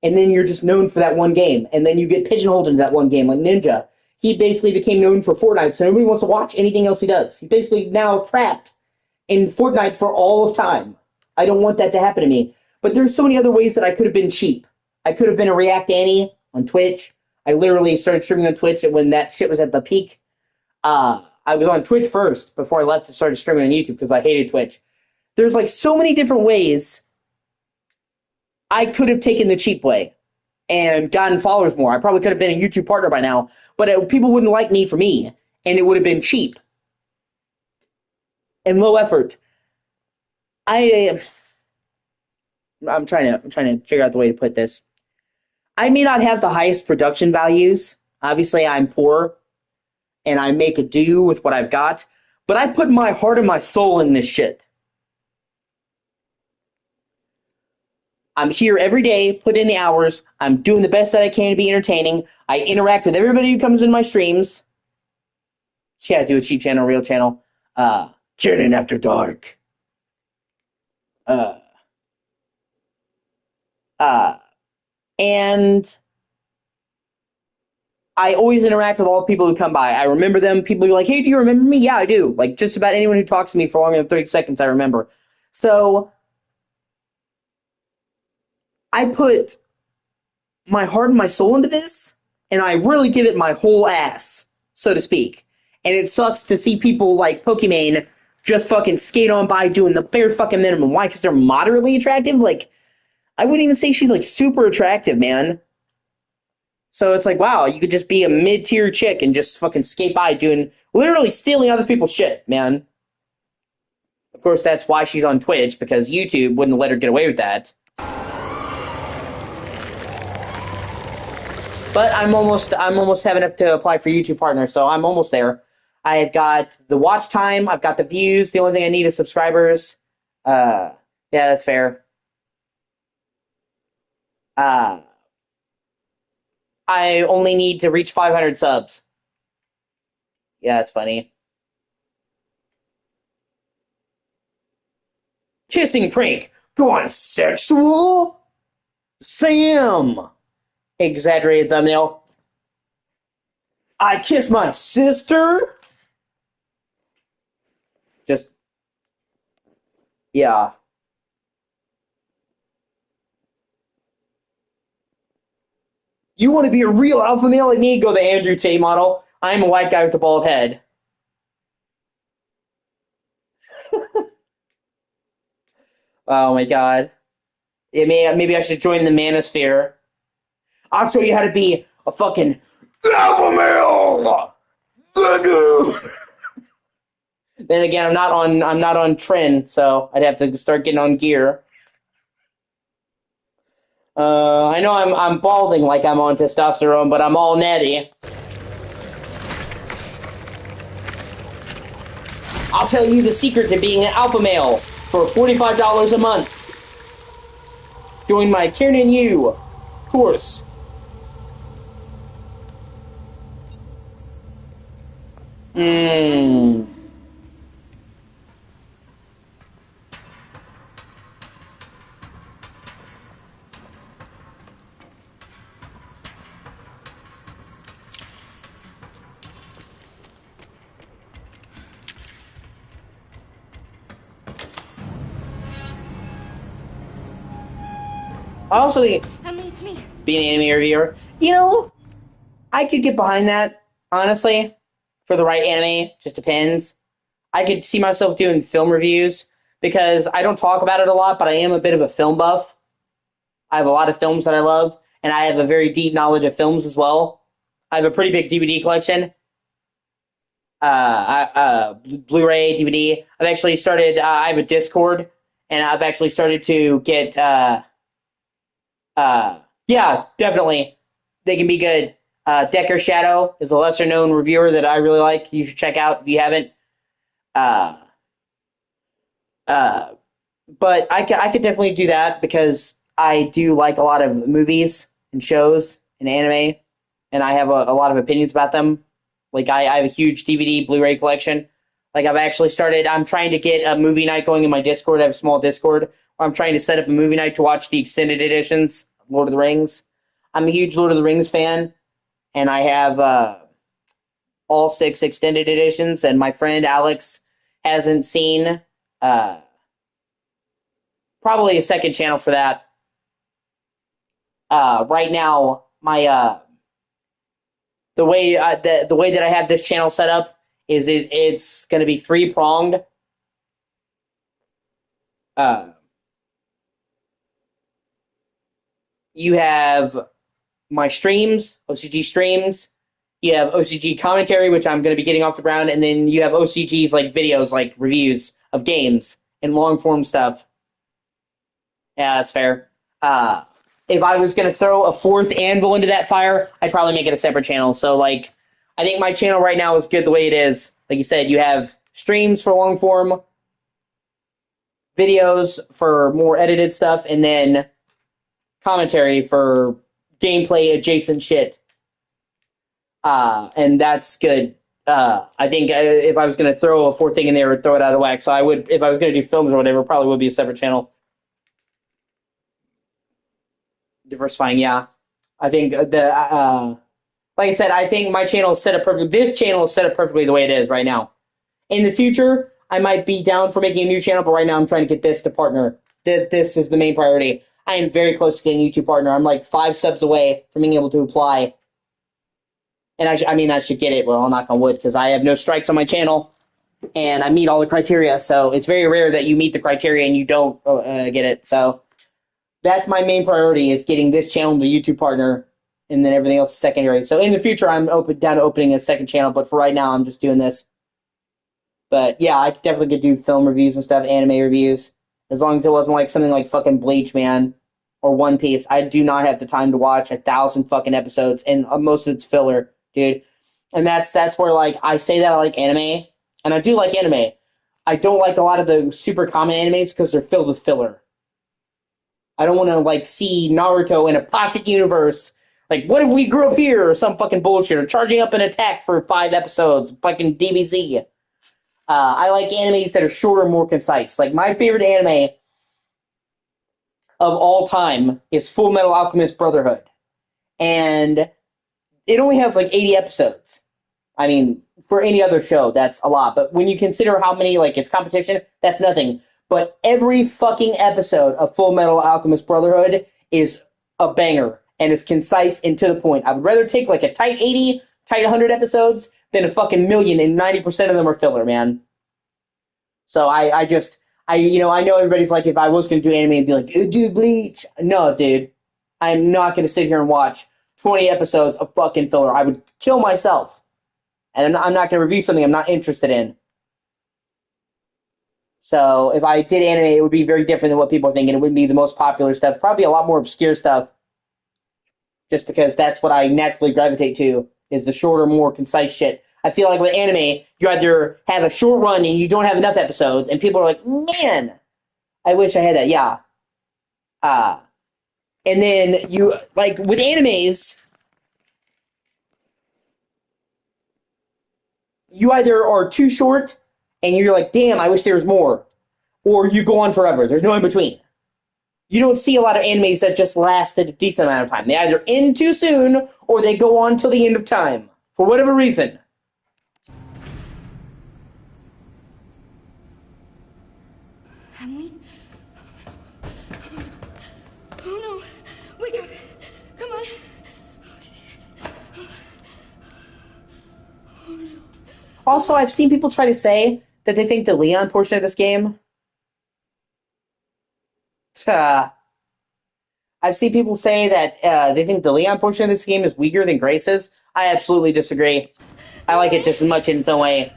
And then you're just known for that one game. And then you get pigeonholed into that one game, like Ninja. He basically became known for Fortnite, so nobody wants to watch anything else he does. He's basically now trapped in Fortnite for all of time. I don't want that to happen to me. But there's so many other ways that I could have been cheap. I could have been a React Annie on Twitch. I literally started streaming on Twitch when that shit was at the peak. I was on Twitch first before I left and started streaming on YouTube because I hated Twitch. There's like so many different ways I could have taken the cheap way and gotten followers more. I probably could have been a YouTube partner by now, but people wouldn't like me for me, and it would have been cheap and low effort. I'm trying to figure out the way to put this. I may not have the highest production values. Obviously, I'm poor, and I make a do with what I've got, but I put my heart and my soul in this shit. I'm here every day, put in the hours. I'm doing the best that I can to be entertaining. I interact with everybody who comes in my streams. Yeah, I do a cheap channel, real channel. Kieran After Dark. And I always interact with all the people who come by. I remember them. People are like, hey, do you remember me? Yeah, I do. Like, just about anyone who talks to me for longer than 30 seconds, I remember. So I put my heart and my soul into this, and I really give it my whole ass, so to speak. And it sucks to see people like Pokimane just fucking skate on by doing the bare fucking minimum. Why? Because they're moderately attractive? Like, I wouldn't even say she's like super attractive, man. So it's like, wow, you could just be a mid-tier chick and just fucking skate by doing, literally stealing other people's shit, man. Of course, that's why she's on Twitch, because YouTube wouldn't let her get away with that. But I'm almost have enough to apply for YouTube Partner, so I'm almost there. I've got the watch time, I've got the views, the only thing I need is subscribers. Yeah, that's fair. I only need to reach 500 subs. Yeah, that's funny. Kissing prank gone sexual? Sam! Exaggerated thumbnail. I kissed my sister? Just, yeah. You want to be a real alpha male like me? Go the Andrew Tate model. I'm a white guy with a bald head. Oh my god. Maybe I should join the manosphere. I'll show you how to be a fucking alpha male! Then again, I'm not on trend, so I'd have to start getting on gear. I know I'm balding like I'm on testosterone, but I'm all natty. I'll tell you the secret to being an alpha male for $45 a month. Join my Kieran U course. I also think Emily, it's me. being an anime reviewer, I could get behind that, honestly, for the right anime. Just depends. I could see myself doing film reviews because I don't talk about it a lot, but I am a bit of a film buff. I have a lot of films that I love, and I have a very deep knowledge of films as well. I have a pretty big DVD collection. Blu-ray, DVD. I've actually started, I have a Discord, and I've actually started to get, yeah, definitely. They can be good. Decker Shadow is a lesser known reviewer that I really like. You should check out if you haven't. But I could definitely do that because I do like a lot of movies and shows and anime, and I have a lot of opinions about them. Like I have a huge DVD, Blu-ray collection. Like I'm trying to get a movie night going in my Discord. I have a small Discord where I'm trying to set up a movie night to watch the extended editions of Lord of the Rings. I'm a huge Lord of the Rings fan, and I have all 6 extended editions, and my friend Alex hasn't seen probably a second channel for that. Right now, my the way that I have this channel set up is it's going to be 3-pronged. You have my streams, O.C.G Streams. You have O.C.G commentary, which I'm going to be getting off the ground, and then you have O.C.G's like videos, like reviews of games and long form stuff. Yeah, that's fair. If I was going to throw a 4th anvil into that fire, I'd probably make it a separate channel. So, like, I think my channel right now is good the way it is. Like you said, you have streams for long form, videos for more edited stuff, and then commentary for gameplay adjacent shit. And that's good. I think if I was going to throw a 4th thing in there, I would throw it out of whack. So I would, if I was going to do films or whatever, probably would be a separate channel. Diversifying, yeah. I think like I said, I think my channel is set up perfectly. This channel is set up perfectly the way it is right now. In the future, I might be down for making a new channel, but right now I'm trying to get this to partner. This is the main priority. I am very close to getting a YouTube partner. I'm like 5 subs away from being able to apply. And I should get it. Well, I'll knock on wood because I have no strikes on my channel, and I meet all the criteria. So it's very rare that you meet the criteria and you don't get it. So that's my main priority, is getting this channel to YouTube partner, and then everything else is secondary. So in the future, I'm down to opening a second channel, but for right now, I'm just doing this. But yeah, I definitely could do film reviews and stuff, anime reviews, as long as it wasn't like something like fucking Bleach, man, or One Piece. I do not have the time to watch 1,000 fucking episodes, and most of it's filler, dude. And that's where, like, I say that I like anime, and I do like anime. I don't like a lot of the super common animes because they're filled with filler. I don't want to, like, see Naruto in a pocket universe. Like, what if we grew up here or some fucking bullshit, or charging up an attack for 5 episodes, fucking DBZ. I like animes that are shorter, more concise. Like, my favorite anime of all time is Full Metal Alchemist Brotherhood. And it only has like 80 episodes. I mean, for any other show, that's a lot. But when you consider how many, like, it's competition, that's nothing. But every fucking episode of Full Metal Alchemist Brotherhood is a banger and is concise and to the point. I would rather take like a tight 80, tight 100 episodes than a fucking million, and 90% of them are filler, man. So I know everybody's like, if I was going to do anime, it'd be like, do Bleach. No, dude. I'm not going to sit here and watch 20 episodes of fucking filler. I would kill myself. And I'm not going to review something I'm not interested in. So if I did anime, it would be very different than what people are thinking. It wouldn't be the most popular stuff. Probably a lot more obscure stuff. Just because that's what I naturally gravitate to, is the shorter, more concise shit. I feel like with anime, you either have a short run and you don't have enough episodes, and people are like, man, I wish I had that. Yeah. And then you, like, with animes, you either are too short and you're like, damn, I wish there was more, or you go on forever. There's no in between. You don't see a lot of animes that just last a decent amount of time. They either end too soon or they go on till the end of time for whatever reason. Emily? Oh no! Wake up! Come on! Also, I've seen people try to say that they think the Leon portion of this game... I've seen people say that they think the Leon portion of this game is weaker than Grace's. I absolutely disagree. I like it just as much in its own way.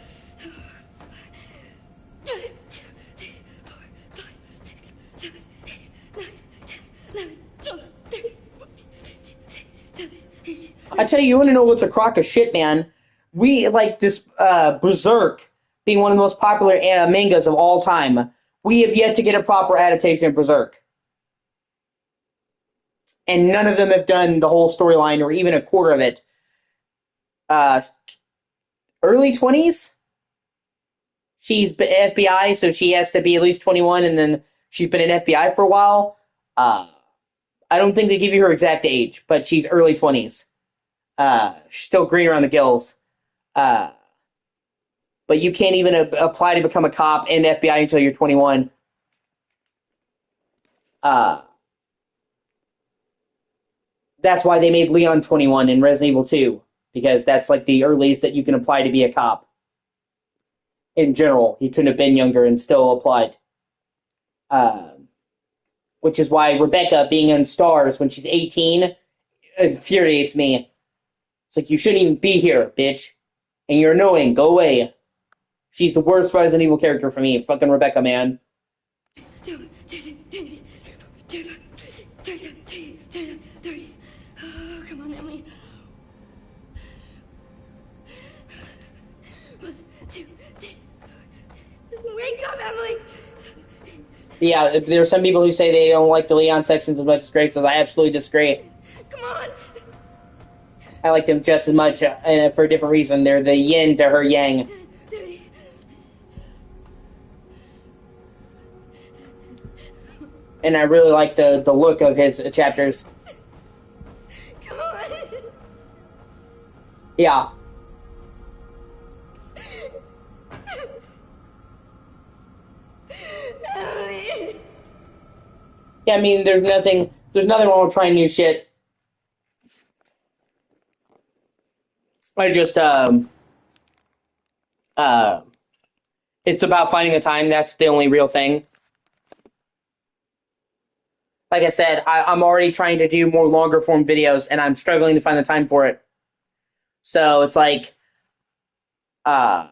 I tell you want to know what's a crock of shit, man? We, like, this Berserk being one of the most popular mangas of all time. We have yet to get a proper adaptation of Berserk. And none of them have done the whole storyline or even a quarter of it. Early 20s? She's FBI, so she has to be at least 21, and then she's been in FBI for a while. I don't think they give you her exact age, but she's early 20s. She's still green around the gills. But you can't even apply to become a cop in FBI until you're 21. That's why they made Leon 21 in Resident Evil 2, because that's like the earliest that you can apply to be a cop. In general, he couldn't have been younger and still applied. Which is why Rebecca being in Stars when she's 18 infuriates me. It's like, you shouldn't even be here, bitch. And you're annoying. Go away. She's the worst Resident Evil character for me. Fucking Rebecca, man. Oh, come on, Emily. 1, 2, 3, 4. Wake up, Emily! Yeah, there are some people who say they don't like the Leon sections as much as Grace does. I absolutely disagree. Come on! I like them just as much, and for a different reason. They're the yin to her yang. And I really like the look of his chapters. Come on! Yeah. Emily! Yeah, I mean, there's nothing wrong with trying new shit. I just, it's about finding the time. That's the only real thing. Like I said, I'm already trying to do more longer form videos, and I'm struggling to find the time for it. So it's like, I'm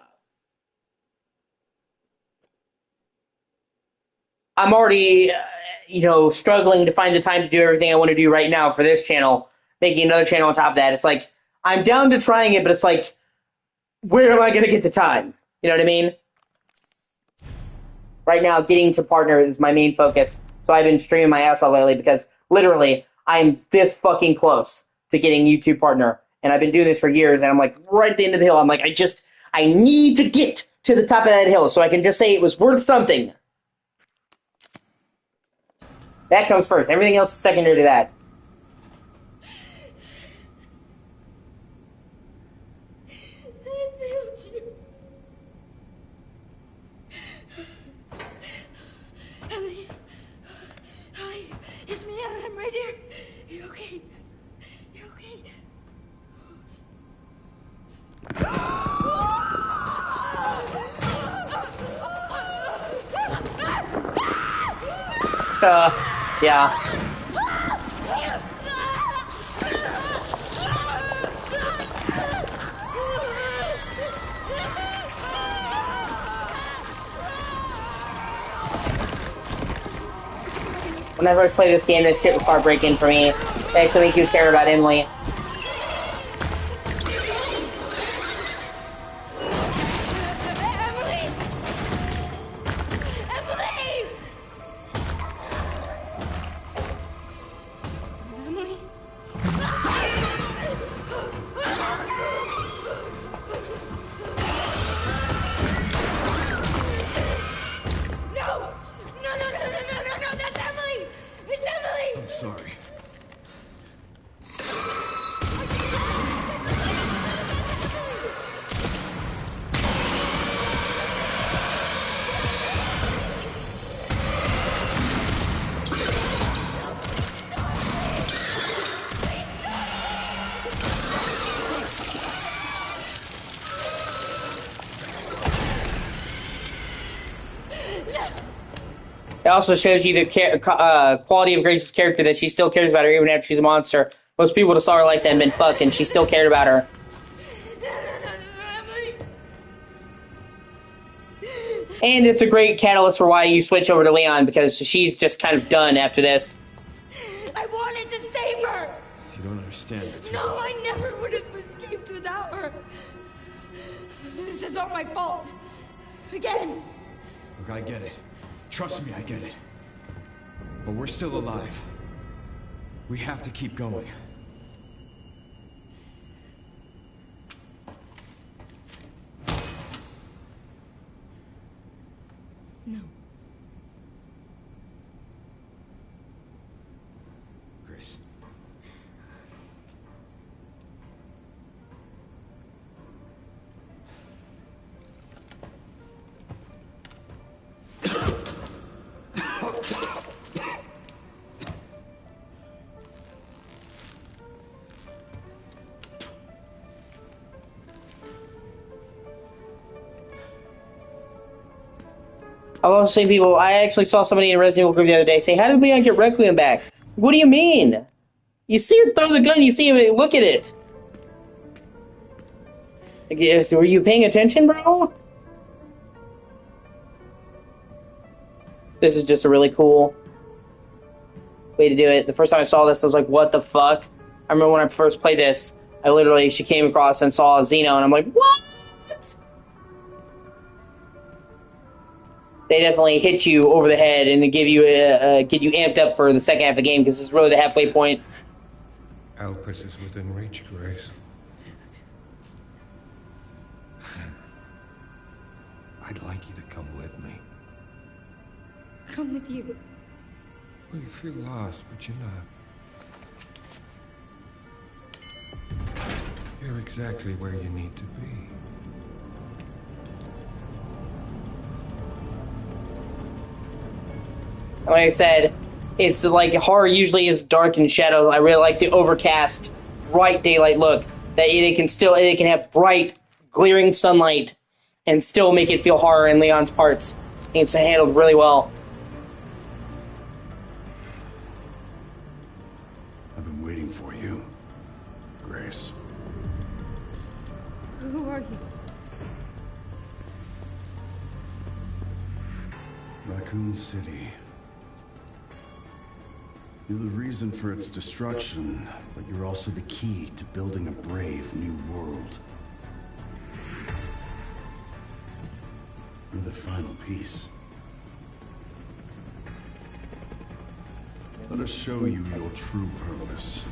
already, struggling to find the time to do everything I want to do right now for this channel, making another channel on top of that. It's like, I'm down to trying it, but it's like, where am I going to get the time? You know what I mean? Right now, getting to partner is my main focus. So I've been streaming my ass off lately because literally I'm this fucking close to getting YouTube partner. And I've been doing this for years, and I'm like right at the end of the hill. I'm like, I need to get to the top of that hill so I can just say it was worth something. That comes first. Everything else is secondary to that. I failed you. Ellie. Hi. It's me. I'm right here. You okay? You okay? Yeah. When I first played this game, this shit was heartbreaking for me. It actually make you care about Emily. Sorry. It also shows you the quality of Grace's character, that she still cares about her even after she's a monster. Most people just saw her like that and been fucked, and she still cared about her. And it's a great catalyst for why you switch over to Leon, because she's just kind of done after this. I wanted to save her! You don't understand. It's No, I never would have escaped without her. This is all my fault. Again. Look, I get it. Trust me, I get it. But we're still alive. We have to keep going. No. Grace. I've also seen people, I actually saw somebody in a Resident Evil group the other day say, how did Leon get Requiem back? What do you mean? You see her throw the gun, you see him look at it. I guess, were you paying attention, bro? This is just a really cool way to do it. The first time I saw this, I was like, what the fuck? I remember when I first played this, she came across and saw Xeno, and I'm like, what? They definitely hit you over the head and give you get you amped up for the second half of the game, because it's really the halfway point. Alpus is within reach, Grace. I'd like you to come with me. Come with you. Well, you feel lost, but you're not. You're exactly where you need to be. Like I said, it's like horror usually is dark and shadow. I really like the overcast, bright daylight look. That they can have bright, glaring sunlight and still make it feel horror in Leon's parts. It's handled really well. I've been waiting for you, Grace. Who are you? Raccoon City. You're the reason for its destruction, but you're also the key to building a brave new world. You're the final piece. Let us show you your true purpose.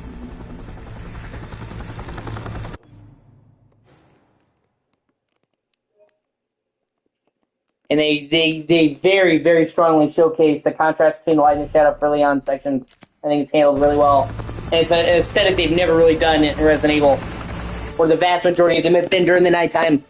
And they very, very strongly showcase the contrast between the light and the shadow for Leon sections. I think it's handled really well. And it's an aesthetic they've never really done in Resident Evil, where the vast majority of them have been during the nighttime.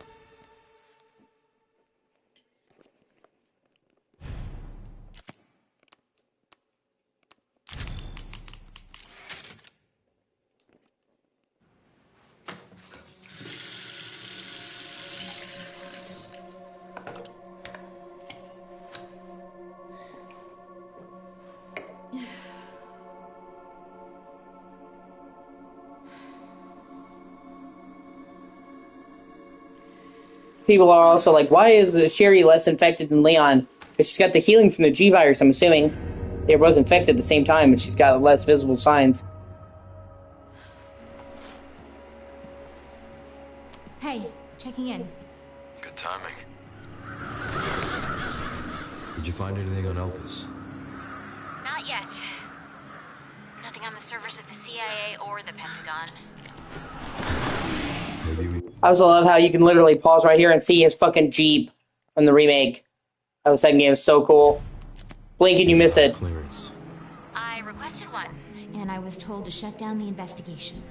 People are also like, why is Sherry less infected than Leon? Because she's got the healing from the G virus, I'm assuming. They were both infected at the same time, but she's got less visible signs. Hey, checking in. Good timing. Did you find anything on Elpis? Not yet. Nothing on the servers of the CIA or the Pentagon. Maybe we... I also love how you can literally pause right here and see his fucking Jeep from the remake of the second game. It's so cool. Blink and you miss it. Clearance. I requested one. And I was told to shut down the investigation.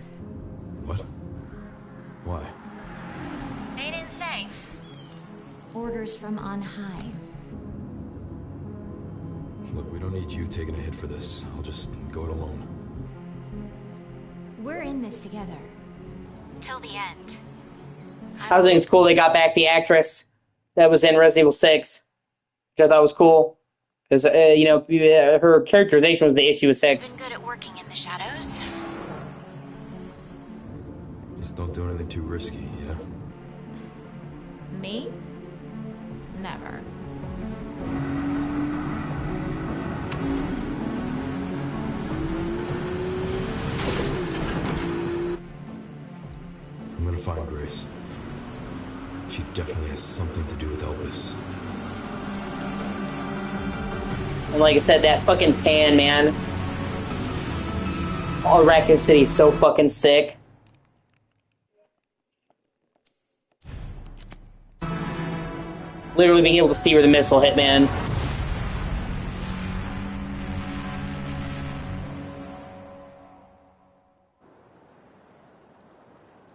What? Why? They didn't say. Orders from on high. Look, we don't need you taking a hit for this. I'll just go it alone. We're in this together. Till the end. I think it's cool they got back the actress that was in Resident Evil 6, which I thought was cool. Because, you know, her characterization was the issue with 6. It's been good at working in the shadows. Just don't do anything too risky, yeah? Me? Never. I'm gonna find Grace. She definitely has something to do with Elvis. And like I said, that fucking pan, man. All Raccoon City is so fucking sick. Literally being able to see where the missile hit, man.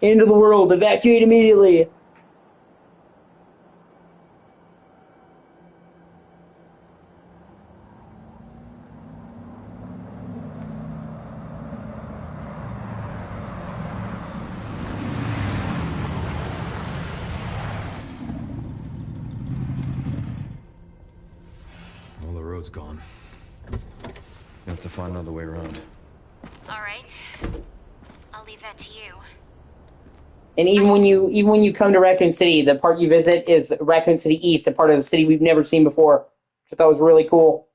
End of the world, evacuate immediately. All the road's gone. You have to find another way around. All right. I'll leave that to you. And even when you come to Raccoon City, the part you visit is Raccoon City East, a part of the city we've never seen before, which I thought was really cool.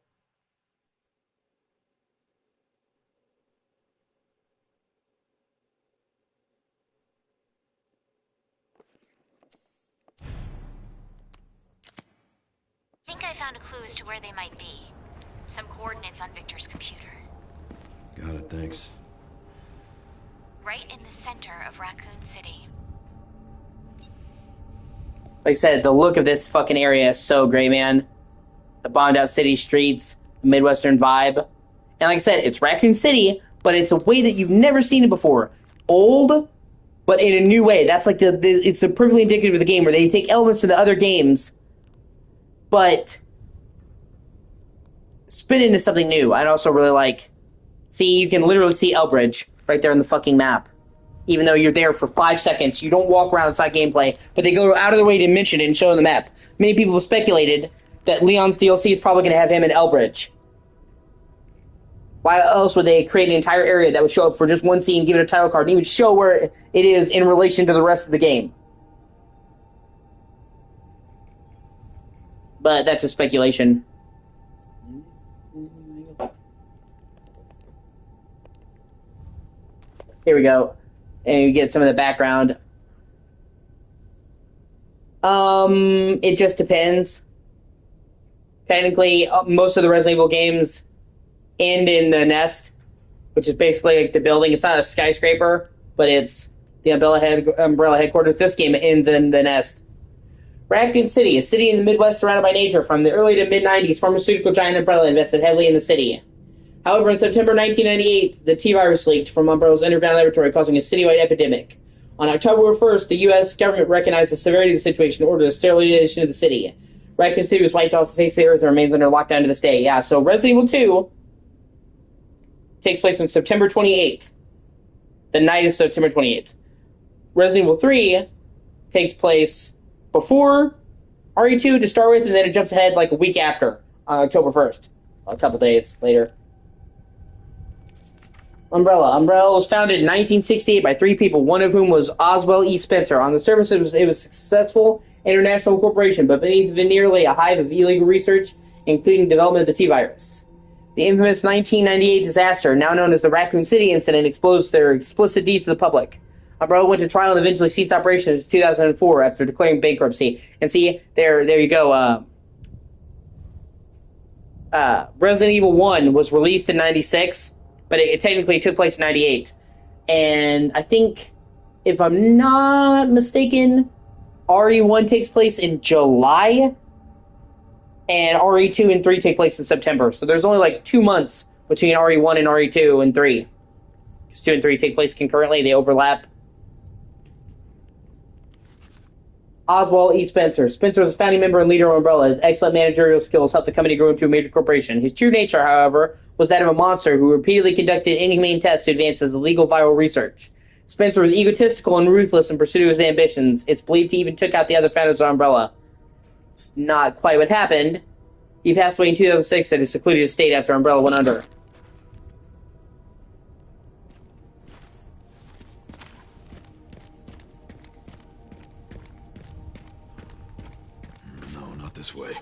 I think I found a clue as to where they might be. Some coordinates on Victor's computer. Got it, thanks. Right in the center of Raccoon City. Like I said, the look of this fucking area is so great, man. The bombed out city streets, the Midwestern vibe. And like I said, it's Raccoon City, but it's a way that you've never seen it before. Old, but in a new way. That's like it's the perfectly indicative of the game, where they take elements from the other games, but spin it into something new. I'd also really like... See, you can literally see Elbridge right there on the fucking map. Even though you're there for 5 seconds, you don't walk around, it's not gameplay, but they go out of their way to mention it and show on the map. Many people have speculated that Leon's DLC is probably going to have him in Elbridge. Why else would they create an entire area that would show up for just one scene, give it a title card, and even show where it is in relation to the rest of the game? But that's just speculation. Here we go. And you get some of the background. It just depends. Technically, most of the Resident Evil games end in the nest, which is basically like the building. It's not a skyscraper, but it's the umbrella headquarters. This game ends in the nest. Raccoon City, a city in the Midwest surrounded by nature. From the early to mid-90s, pharmaceutical giant Umbrella invested heavily in the city. However, in September 1998, the T-virus leaked from Umbrella's underground laboratory, causing a citywide epidemic. On October 1st, the U.S. government recognized the severity of the situation and ordered the sterilization of the city. Raccoon City was wiped off the face of the earth and remains under lockdown to this day. Yeah, so Resident Evil 2 takes place on September 28th. The night of September 28th. Resident Evil 3 takes place before RE2 to start with, and then it jumps ahead like a week after, on October 1st. A couple days later. Umbrella. Umbrella was founded in 1968 by 3 people, one of whom was Oswald E. Spencer. On the surface, it was a successful international corporation, but beneath the veneer lay a hive of illegal research, including development of the T-virus. The infamous 1998 disaster, now known as the Raccoon City incident, exposed their explicit deeds to the public. Umbrella went to trial and eventually ceased operations in 2004 after declaring bankruptcy. And see, there you go. Resident Evil 1 was released in 96, but it technically took place in 98. And I think, if I'm not mistaken, RE1 takes place in July, and RE2 and 3 take place in September. So there's only like 2 months between RE1 and RE2 and 3. Because 2 and 3 take place concurrently, they overlap. Oswald E. Spencer. Spencer was a founding member and leader of Umbrella. His excellent managerial skills helped the company grow into a major corporation. His true nature, however, was that of a monster who repeatedly conducted inhumane tests to advance his illegal viral research. Spencer was egotistical and ruthless in pursuit of his ambitions. It's believed he even took out the other founders of Umbrella. It's not quite what happened. He passed away in 2006 at his secluded estate after Umbrella went under. No, not this way.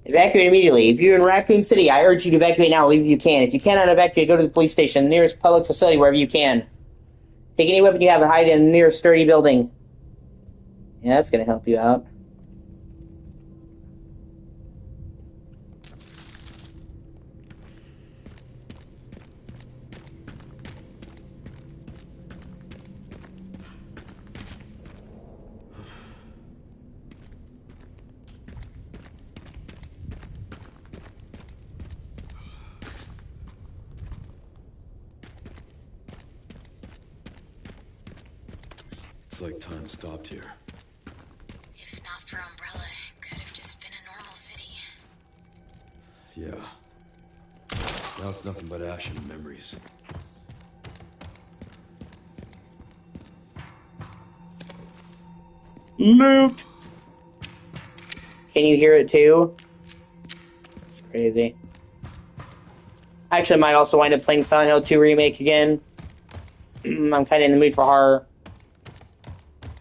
Evacuate immediately. If you're in Raccoon City, I urge you to evacuate now. Leave if you can. If you cannot evacuate, go to the police station, the nearest public facility, wherever you can. Take any weapon you have and hide it in the nearest sturdy building. Yeah, that's going to help you out. It's like time stopped here. If not for Umbrella, it could have just been a normal city. Yeah. Now it's nothing but ash and memories. Loot! Can you hear it too? It's crazy. I actually might also wind up playing Silent Hill 2 Remake again. I'm kind of in the mood for horror.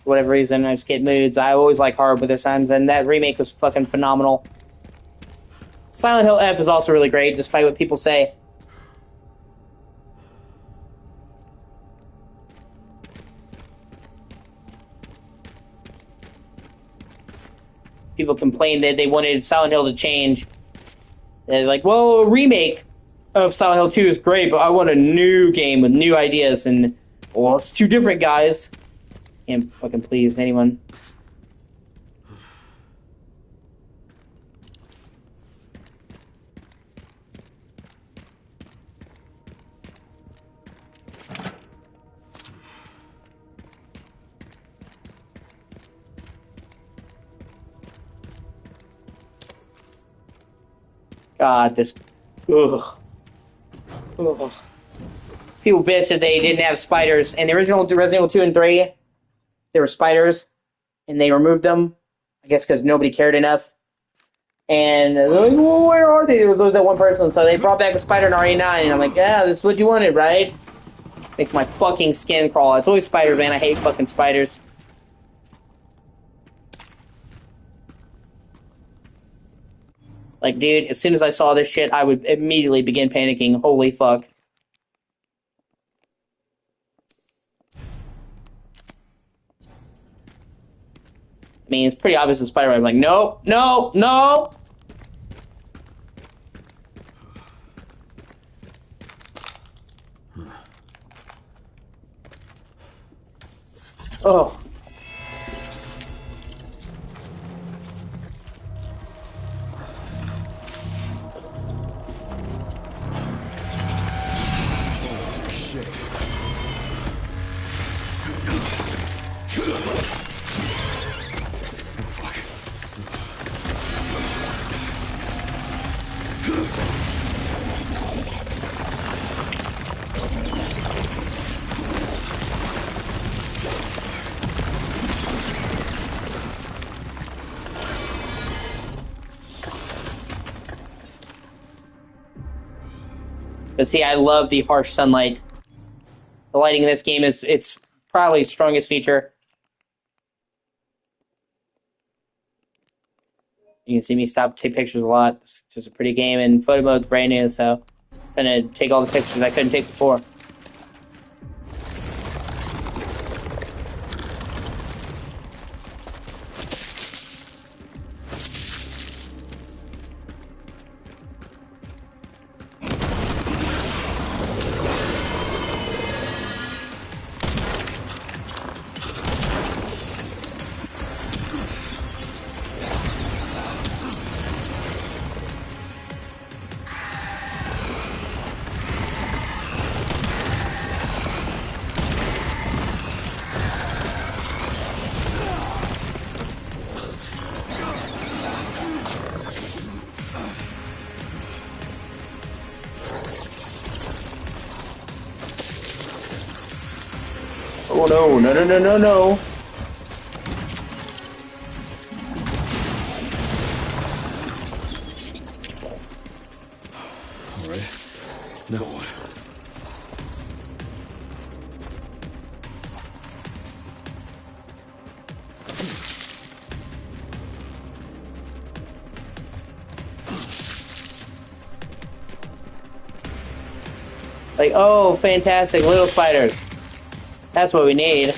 For whatever reason, I just get moods. I always like horror, but there's times, and that remake was fucking phenomenal. Silent Hill F is also really great, despite what people say. People complained that they wanted Silent Hill to change. They're like, well, a remake of Silent Hill 2 is great, but I want a new game with new ideas, and, well, it's too different, guys. Can't fucking please anyone. God, this... Ugh. Ugh. People bitch that they didn't have spiders. In the original Resident Evil 2 and 3, there were spiders, and they removed them. I guess because nobody cared enough. And they're like, well, where are they? There was that one person, so they brought back a spider in RE9, and I'm like, yeah, this is what you wanted, right? Makes my fucking skin crawl. It's always spiders, man. I hate fucking spiders. Like, dude, as soon as I saw this shit, I would immediately begin panicking. Holy fuck. mean, it's pretty obvious the spider. I'm like, no, no, no. Oh. But see, I love the harsh sunlight. The lighting in this game it's probably its strongest feature. You can see me stop to take pictures a lot. It's just a pretty game, and photo mode's brand new, so I'm gonna take all the pictures I couldn't take before. Oh no, no, no, no, no, no. Alright. Now what? Like, oh, fantastic, little spiders. That's what we need.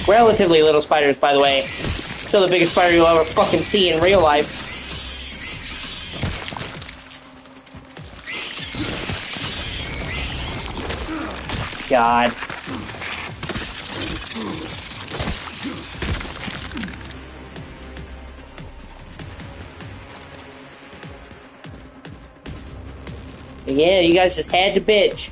Relatively little spiders, by the way. Still the biggest spider you'll ever fucking see in real life. God. Yeah, you guys just had to bitch.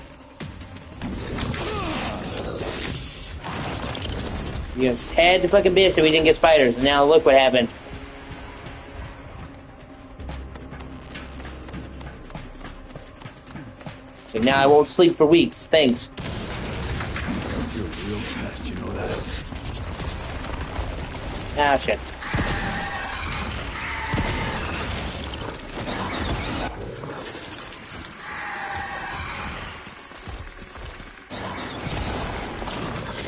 You just had to fucking bitch that we didn't get spiders, and now look what happened. So now I won't sleep for weeks. Thanks. You're a real pest, you know that? Ah, shit.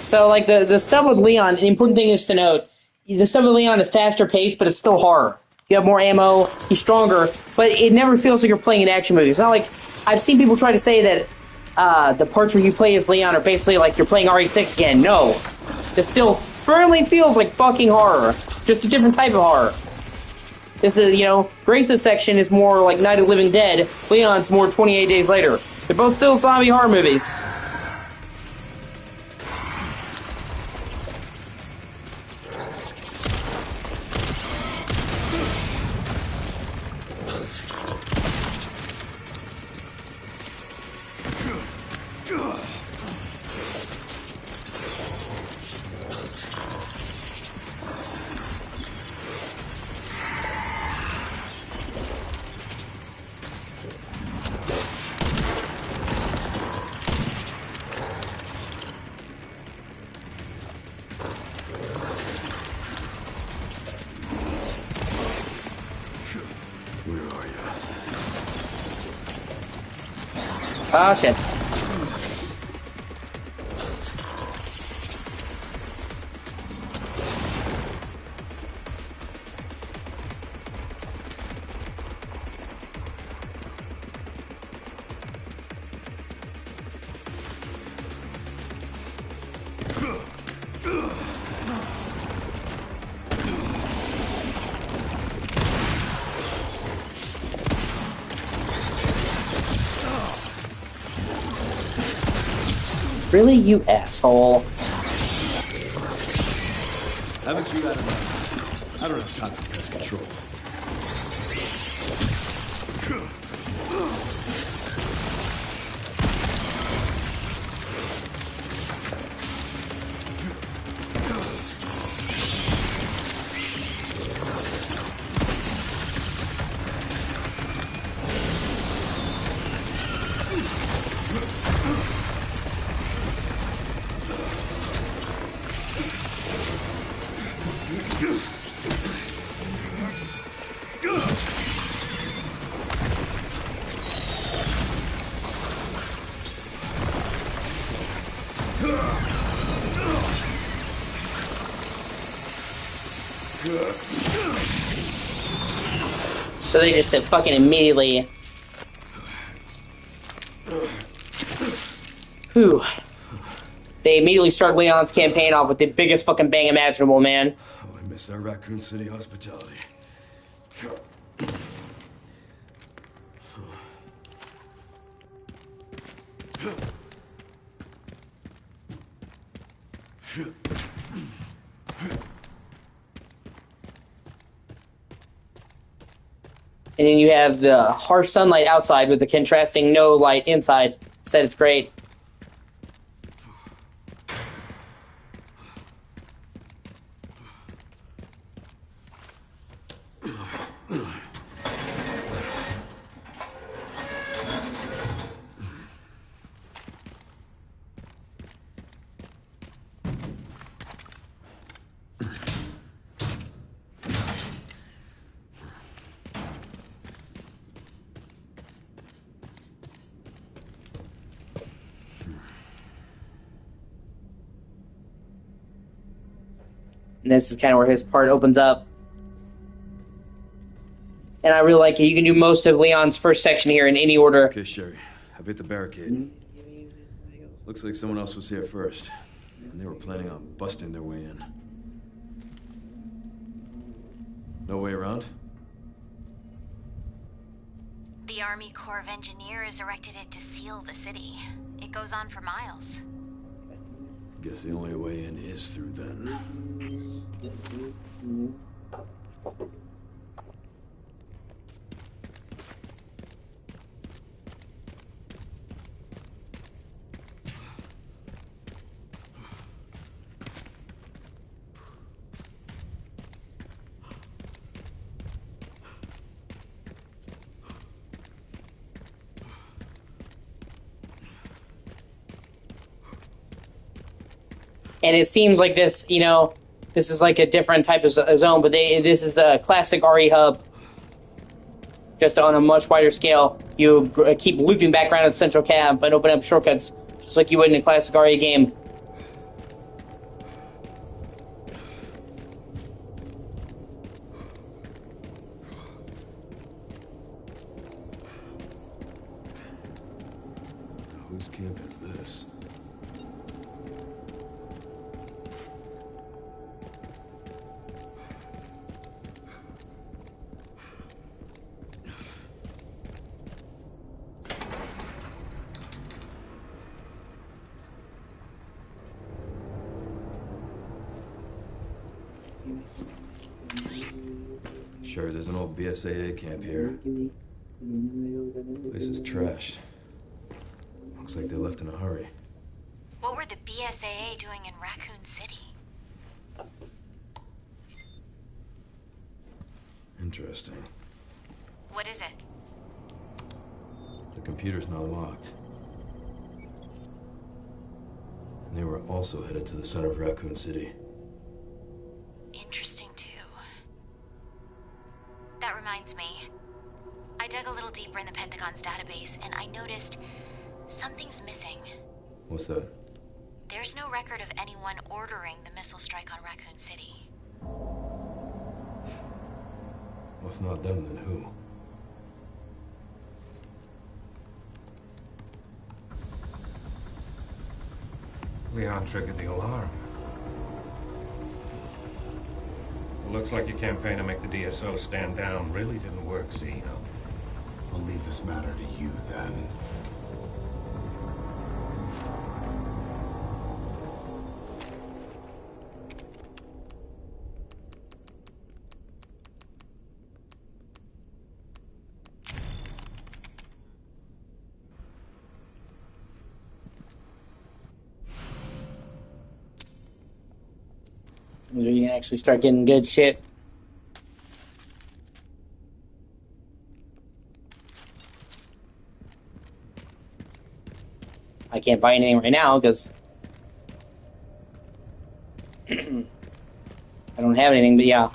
So, like, the stuff with Leon, the important thing is to note, the stuff with Leon is faster paced, but it's still horror. You have more ammo, he's stronger, but it never feels like you're playing an action movie. It's not like, I've seen people try to say that the parts where you play as Leon are basically like you're playing RE6 again. No. This still firmly feels like fucking horror. Just a different type of horror. This is, you know, Grace's section is more like Night of the Living Dead, Leon's more 28 Days Later. They're both still zombie horror movies. Oh, shit. Really, you asshole? Haven't you had enough? I don't have time for pest control. So they just fucking immediately. Whew. They immediately start Leon's campaign off with the biggest fucking bang imaginable, man. Oh, I miss our Raccoon City hospitality. And then you have the harsh sunlight outside with the contrasting no light inside. Said it's great. And this is kind of where his part opens up. And I really like it. You can do most of Leon's first section here in any order. Okay, Sherry. I've hit the barricade. Looks like someone else was here first. And they were planning on busting their way in. No way around? The Army Corps of Engineers erected it to seal the city. It goes on for miles. Guess the only way in is through then. And it seems like this, you know, this is like a different type of zone, but this is a classic RE hub. Just on a much wider scale. You keep looping back around in the central cab and open up shortcuts, just like you would in a classic RE game. Whose camp is this? Sure, there's an old BSAA camp here. Place is trashed. Looks like they left in a hurry. What were the BSAA doing in Raccoon City? Interesting. What is it? The computer's not locked. And they were also headed to the center of Raccoon City. Interesting, too. That reminds me. I dug a little deeper in the Pentagon's database, and I noticed something's missing. What's that? There's no record of anyone ordering the missile strike on Raccoon City. Well, if not them, then who? Leon triggered the alarm. It looks like your campaign to make the DSO stand down really didn't work, Zeno. I'll leave this matter to you, then. You can actually start getting good shit. I can't buy anything right now because I don't have anything, but yeah.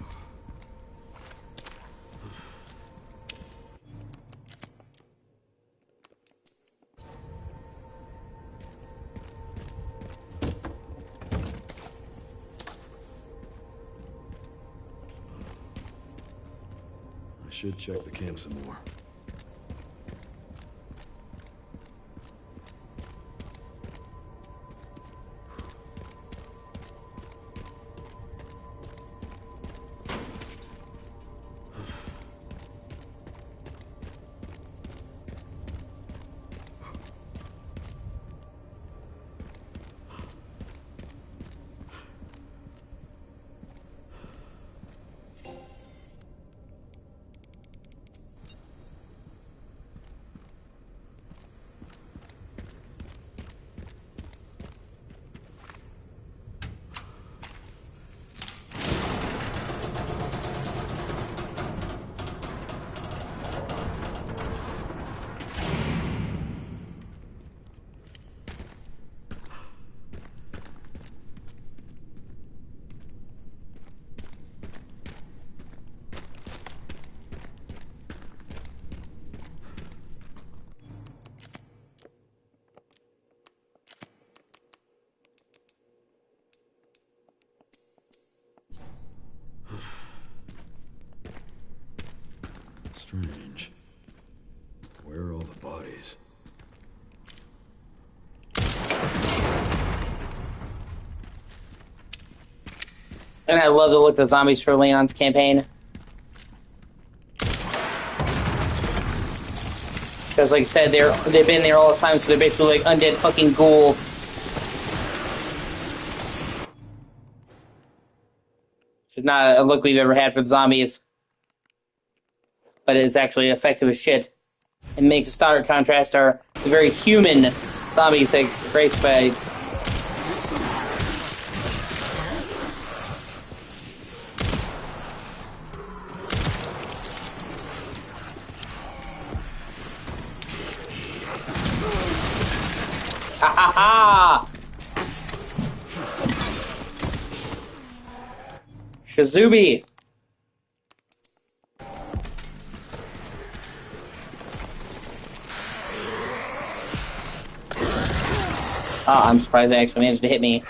I should check the camp some more. Strange. Where are all the bodies? And I love the look of zombies for Leon's campaign. Because, like I said, they've been there all this time, so they're basically like undead fucking ghouls. Which is not a look we've ever had for the zombies. But it's actually effective as shit. And makes a stark contrast to the very human zombies that Grace fights. Ha ha ha! Shazubi! Oh, I'm surprised they actually managed to hit me.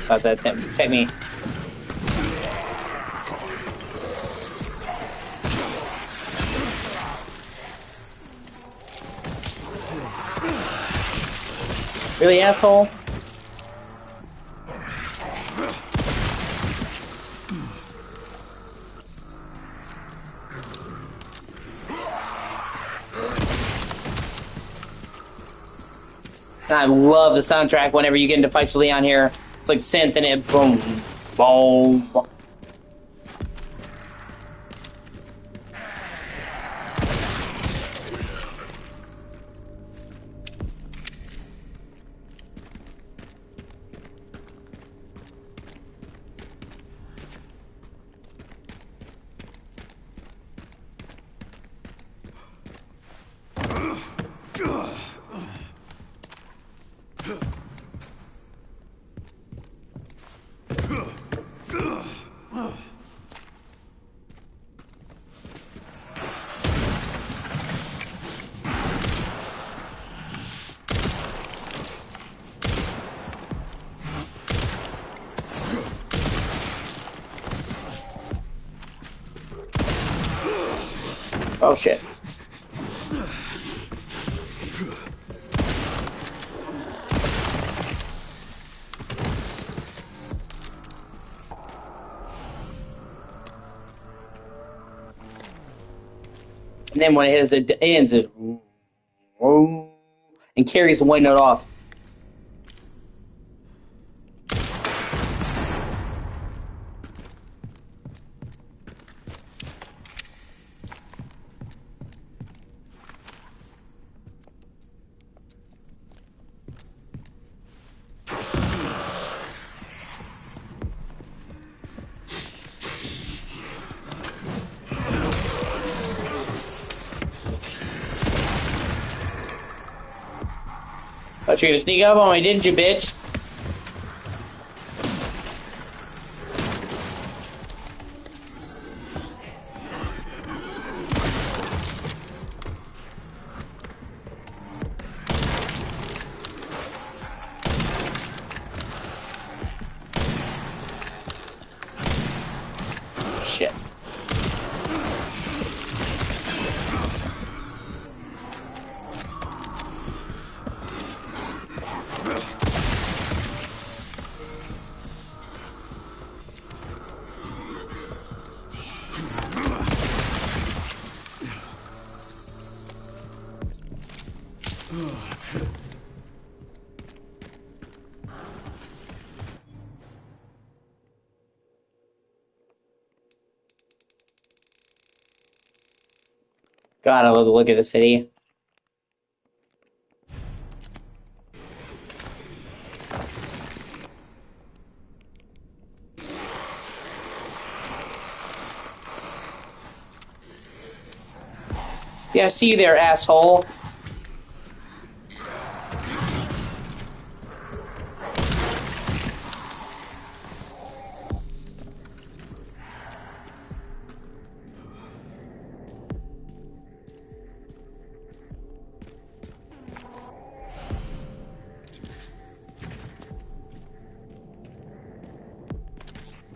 Thought that hit me. Really, asshole? And I love the soundtrack whenever you get into fights with Leon here. It's like synth and it boom, boom, boom. Oh shit. And then when it hits, it ends it. And carries the white note off. Thought you were gonna sneak up on me, didn't you, bitch? Shit. God, I love the look of the city. Yeah, I see you there, asshole.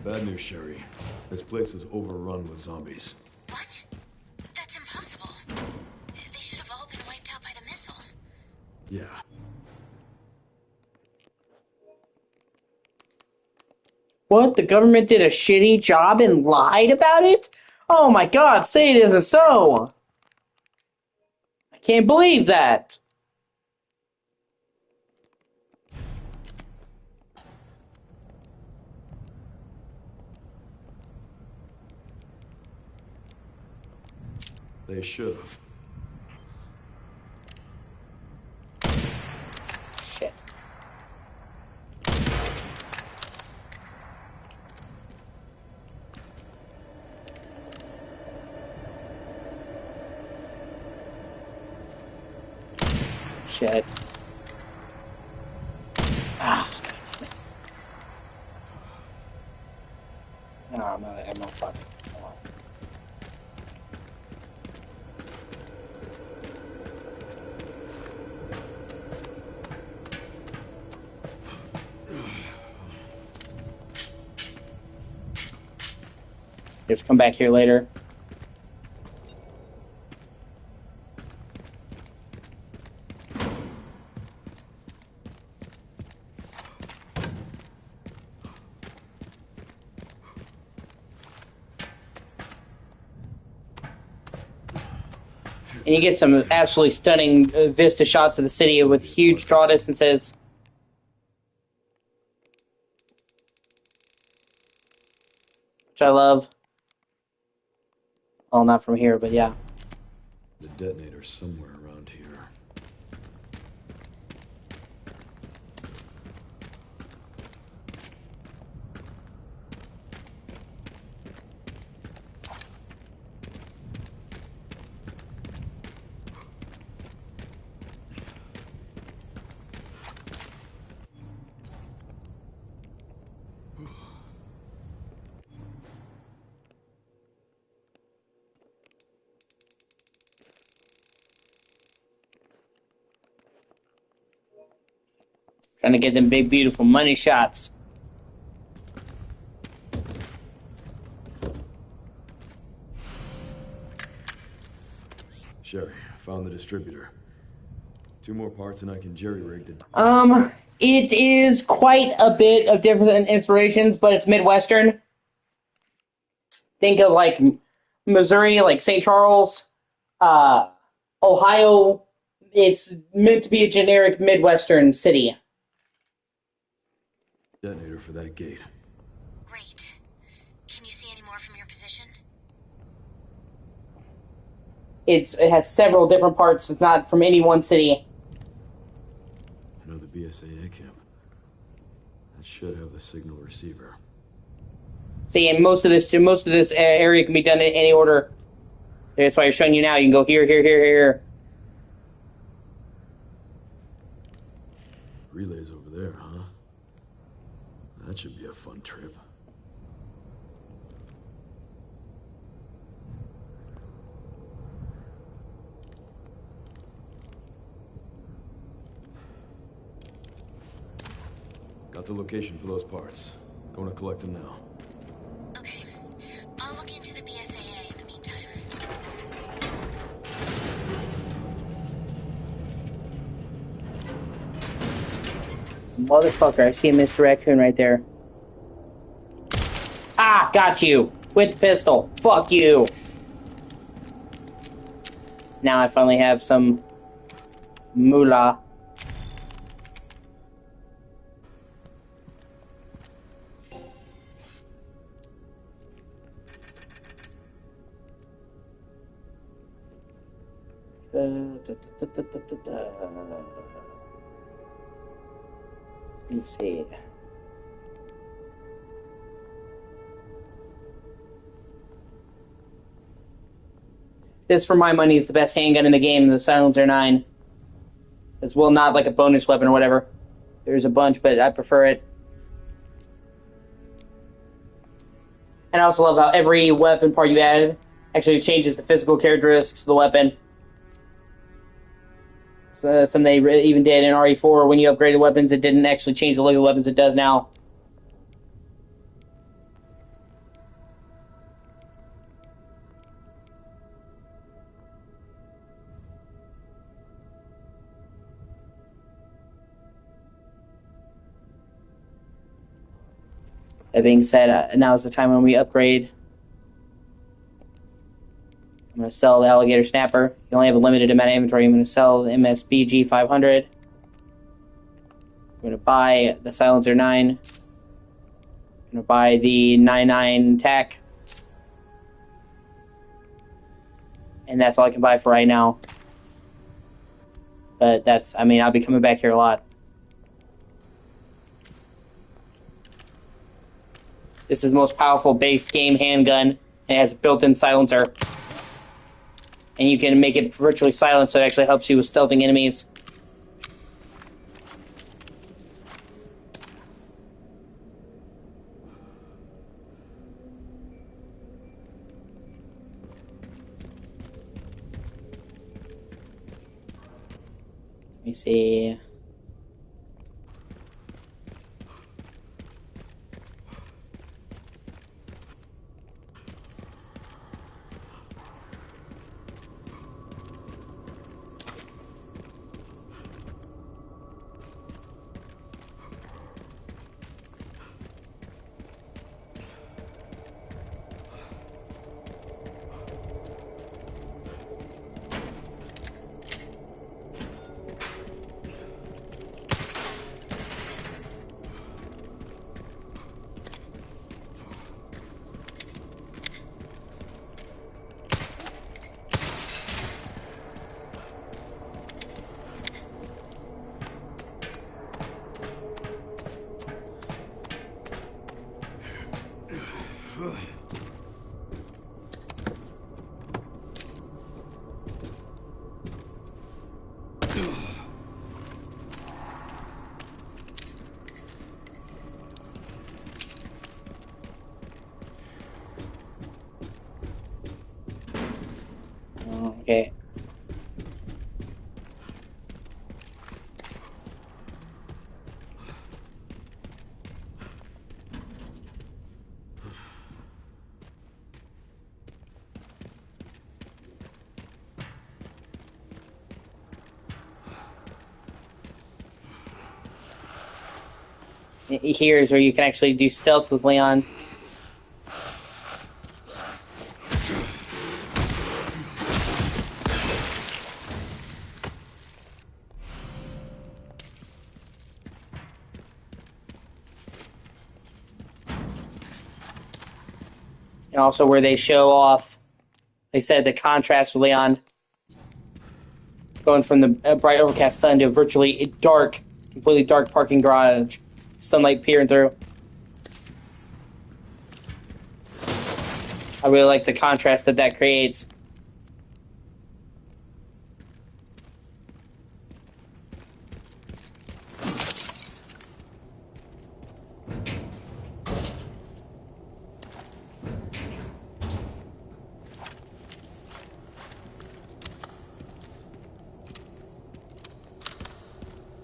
Bad news, Sherry. This place is overrun with zombies. What? That's impossible. They should have all been wiped out by the missile. Yeah. What? The government did a shitty job and lied about it? Oh my god, say it isn't so! I can't believe that! They should have. Shit. Shit. Ah. No, I'm not fucking. Just come back here later. And you get some absolutely stunning vista shots of the city with huge draw distances. Which I love. Well, not from here, but yeah. The detonator's somewhere around here. Trying to get them big, beautiful money shots. Sherry, found the distributor. 2 more parts and I can jerry-rig the... It is quite a bit of different inspirations, but it's Midwestern. Think of, like, Missouri, like St. Charles, Ohio. It's meant to be a generic Midwestern city. Detonator for that gate. Great. Can you see any more from your position? It has several different parts. It's not from any one city. I know the BSAA camp. That should have the signal receiver. See, and most of this area can be done in any order. That's why you're showing you now. You can go here, here, here, here. Relay's over there, huh? That should be a fun trip. Got the location for those parts. Going to collect them now. Okay. I'll look into the BSAA in the meantime. Motherfucker, I see a Mr. Raccoon right there. Ah, got you! With the pistol. Fuck you! Now I finally have some moolah. Let me see. This, for my money, is the best handgun in the game, the Silencer 9. It's, well, not like a bonus weapon or whatever. There's a bunch, but I prefer it. And I also love how every weapon part you added actually changes the physical characteristics of the weapon. So that's something they even did in RE4. When you upgraded weapons, it didn't actually change the look of the weapons. It does now. That being said, now is the time when we upgrade. I'm going to sell the Alligator Snapper. You only have a limited amount of inventory. I'm going to sell the MSBG 500. I'm going to buy the Silencer 9. I'm going to buy the 99 TAC. And that's all I can buy for right now. But that's, I mean, I'll be coming back here a lot. This is the most powerful base game handgun, and it has a built-in silencer. And you can make it virtually silent, so it actually helps you with stealthing enemies. Let me see. Okay. Here is where you can actually do stealth with Leon. And also where they show off, they said, the contrast with Leon. Going from the bright overcast sun to virtually dark, completely dark parking garage. Sunlight peering through. I really like the contrast that that creates.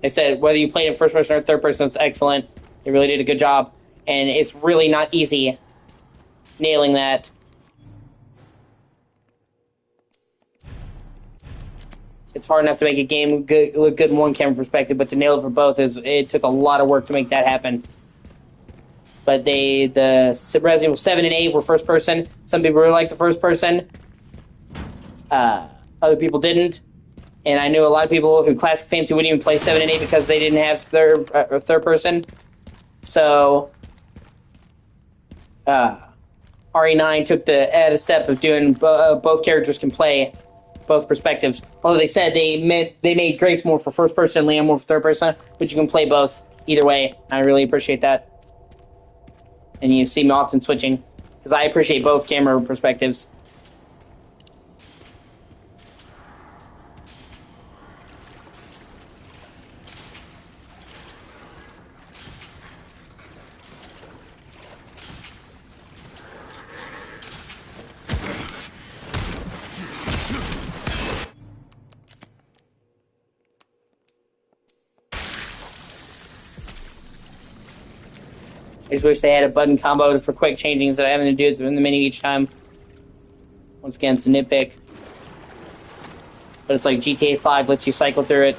I said whether you played in first person or third person, it's excellent. They really did a good job, and it's really not easy nailing that. It's hard enough to make a game look good in one camera perspective, but to nail it for both it took a lot of work to make that happen. But the Resident Evil 7 and 8 were first person. Some people really liked the first person. Other people didn't. And I knew a lot of people who classic fans who wouldn't even play 7 and 8 because they didn't have third person. So RE9 took the added step of doing both characters can play both perspectives. Although they said they made Grace more for first person, Liam more for third person, but you can play both either way. I really appreciate that. And you see me often switching because I appreciate both camera perspectives. I just wish they had a button combo for quick changing instead of having to do it in the menu each time. Once again, it's a nitpick. But it's like GTA 5 lets you cycle through it.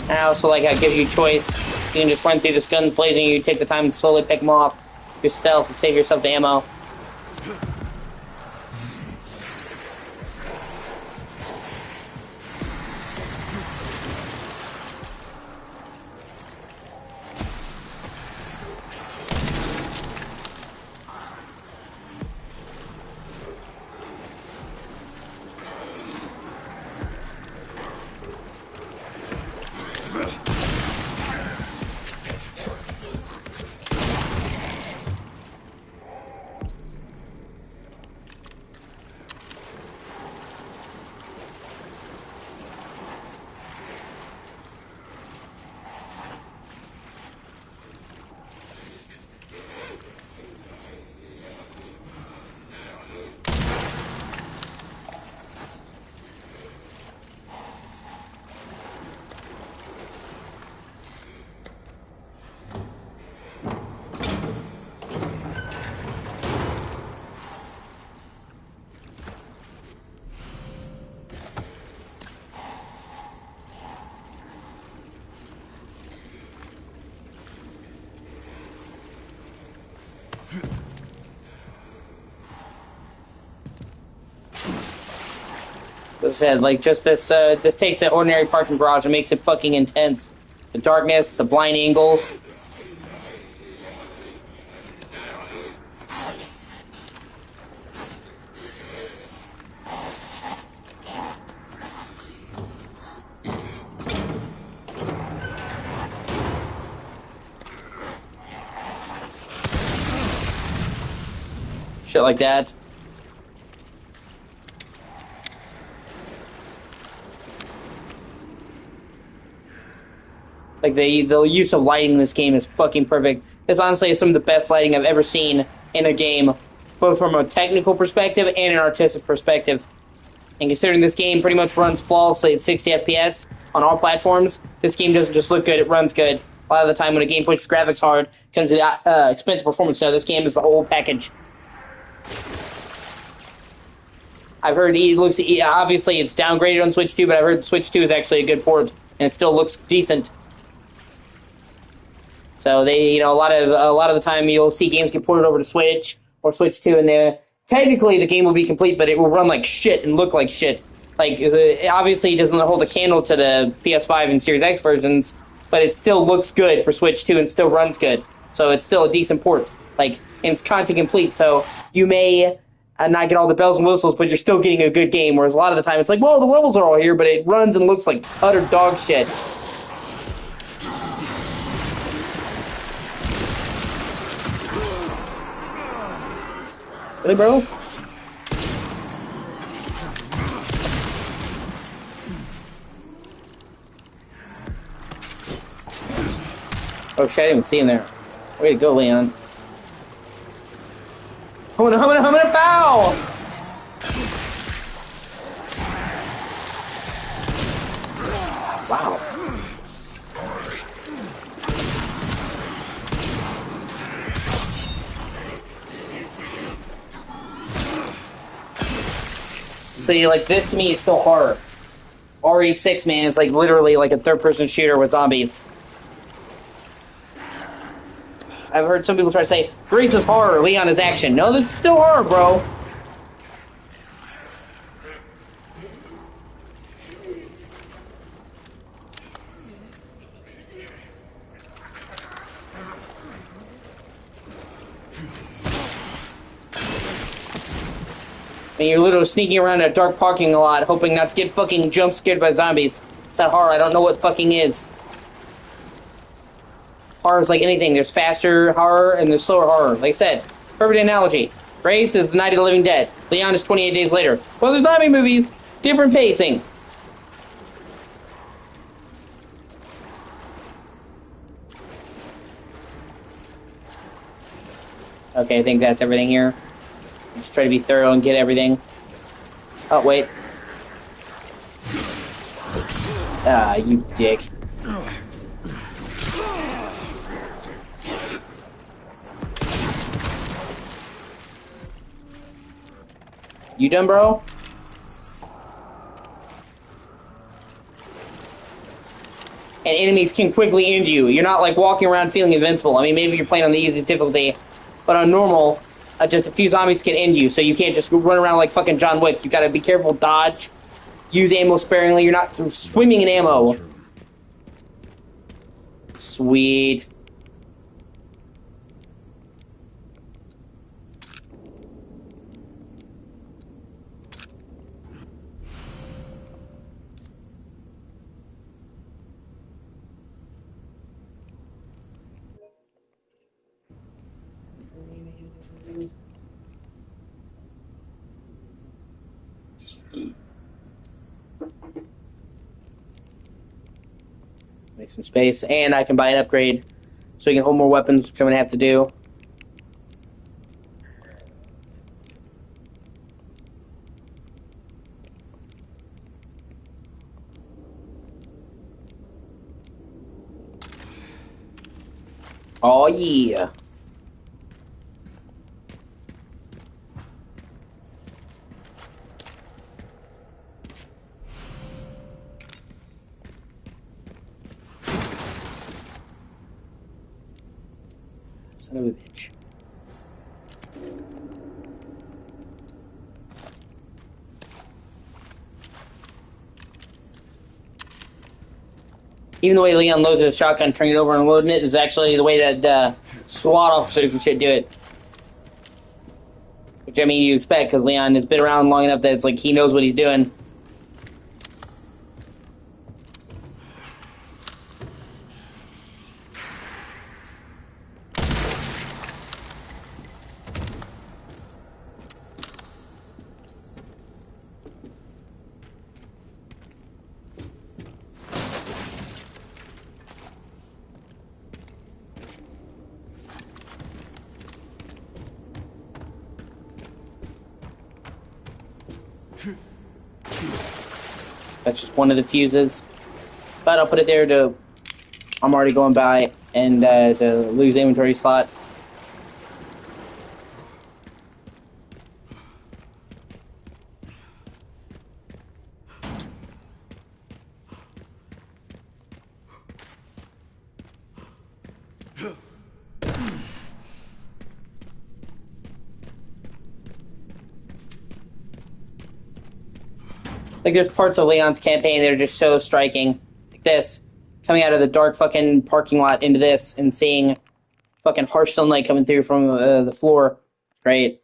And I also like how it gives you choice. You can just run through this gun blazing, you take the time to slowly pick them off. Your stealth and save yourself the ammo. As I said, like, just this takes an ordinary parking garage and makes it fucking intense. The darkness, the blind angles. Shit like that. Like, the use of lighting in this game is fucking perfect. This honestly is some of the best lighting I've ever seen in a game, both from a technical perspective and an artistic perspective. And considering this game pretty much runs flawlessly at 60 FPS on all platforms, this game doesn't just look good, it runs good. A lot of the time when a game pushes graphics hard, it comes to expensive performance. No, this game is the whole package. I've heard obviously it's downgraded on Switch 2, but I've heard the Switch 2 is actually a good port, and it still looks decent. So they, a lot of the time you'll see games get ported over to Switch or Switch 2, and technically the game will be complete, but it will run like shit and look like shit. Like, obviously it doesn't hold a candle to the PS5 and Series X versions, but it still looks good for Switch 2 and still runs good. So it's still a decent port. Like, and it's content complete, so you may not get all the bells and whistles, but you're still getting a good game, whereas a lot of the time it's like, well, the levels are all here, but it runs and looks like utter dog shit. Really, bro? Oh shit, I didn't even see him there. Way to go, Leon. Humana, pow! Wow. See, like, this to me is still horror. RE6, man, is like literally like a third-person shooter with zombies. I've heard some people try to say, Grease is horror, Leon is action. No, this is still horror, bro. And you're literally sneaking around a dark parking lot, hoping not to get fucking jump scared by zombies. It's not horror, I don't know what fucking is. Horror is like anything. There's faster horror and there's slower horror. Like I said, perfect analogy. Grace is Night of the Living Dead. Leon is 28 Days Later. Well, there's zombie movies, different pacing. Okay, I think that's everything here. Just try to be thorough and get everything. Oh, wait. Ah, you dick. You done, bro? And enemies can quickly end you. You're not, like, walking around feeling invincible. I mean, maybe you're playing on the easiest difficulty, but on normal, just a few zombies can end you, so you can't just run around like fucking John Wick. You gotta be careful, dodge, use ammo sparingly. You're not swimming in ammo. Sweet. Make some space, and I can buy an upgrade so you can hold more weapons, which I'm gonna have to do. Oh yeah. Son of a bitch. Even the way Leon loads his shotgun, turning it over and loading it, is actually the way that SWAT officers should do it. Which, I mean, you expect, because Leon has been around long enough that it's like he knows what he's doing. That's just one of the fuses. But I'll put it there to... I'm already going by, and to lose inventory slot. Like, there's parts of Leon's campaign that are just so striking. Like this. Coming out of the dark fucking parking lot into this and seeing fucking harsh sunlight coming through from the floor. Great.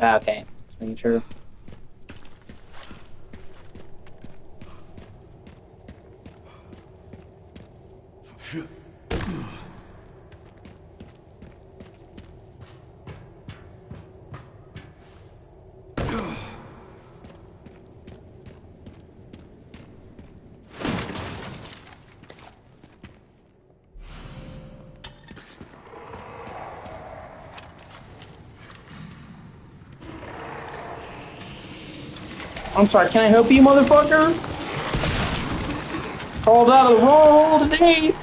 Okay, just making sure. I'm sorry, can I help you, motherfucker? Called out of the wrong hole today.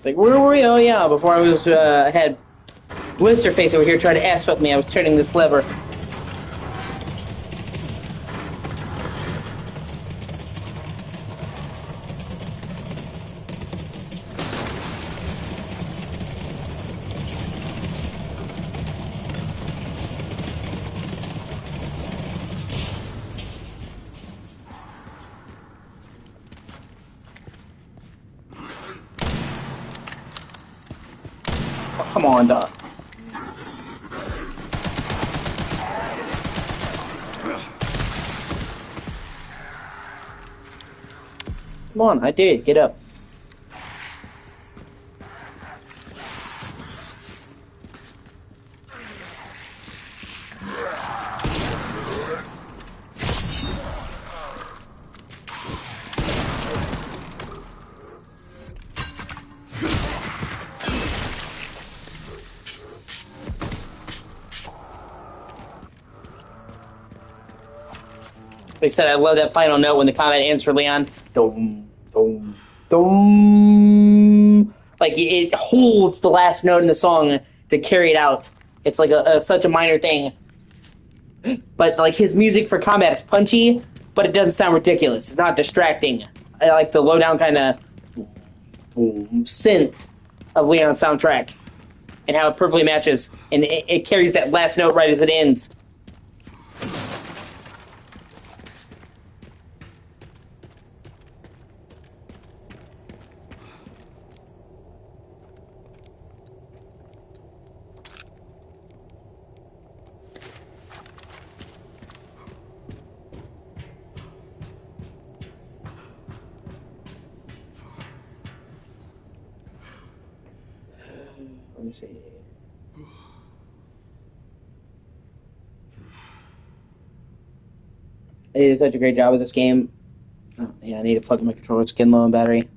Like, where were we? Oh, yeah, before I was, had Blisterface over here trying to ass fuck me, I was turning this lever. Oh, come on, dog. Come on, I did. Get up. Like I said, I love that final note when the combat ends for Leon. Dum, dum, dum. Like, it holds the last note in the song to carry it out. It's like such a minor thing. But, like, his music for combat is punchy, but it doesn't sound ridiculous. It's not distracting. I like the low-down kind of synth of Leon's soundtrack and how it perfectly matches. And it carries that last note right as it ends. Let me see. They did such a great job with this game. Oh, yeah, I need to plug in my controller. It's getting low on battery.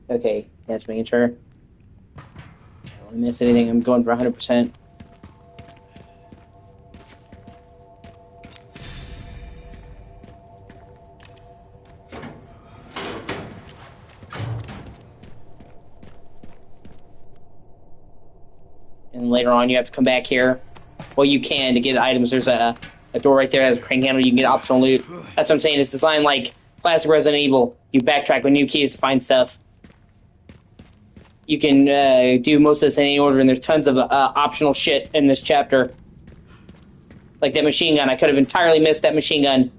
Okay, yeah, just making sure. I don't want to miss anything. I'm going for 100%. And later on, you have to come back here. Well, you can to get items. There's a door right there that has a crank handle. You can get optional loot. That's what I'm saying. It's designed like classic Resident Evil. You backtrack with new keys to find stuff. You can do most of this in any order, and there's tons of optional shit in this chapter. Like that machine gun. I could have entirely missed that machine gun.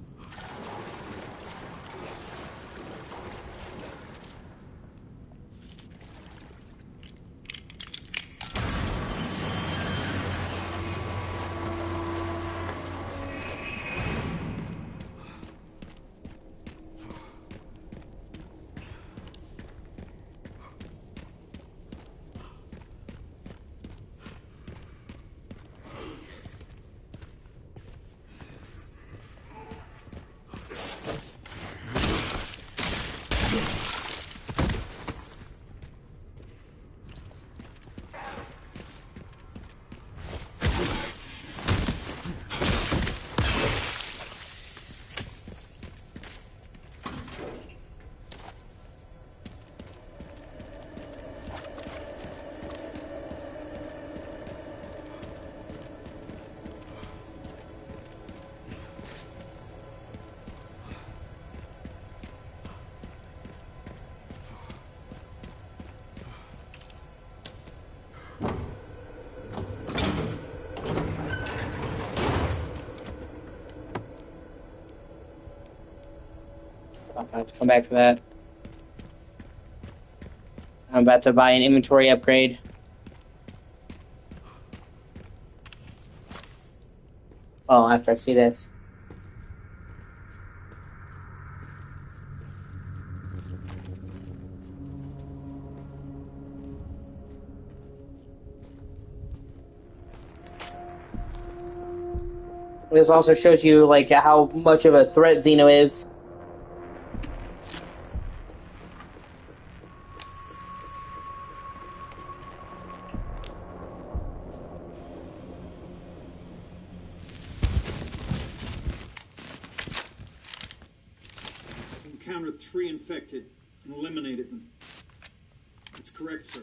I have to come back for that. I'm about to buy an inventory upgrade. Oh, after I see this. This also shows you like how much of a threat Xeno is. Encountered 3 infected and eliminated them. That's correct, sir.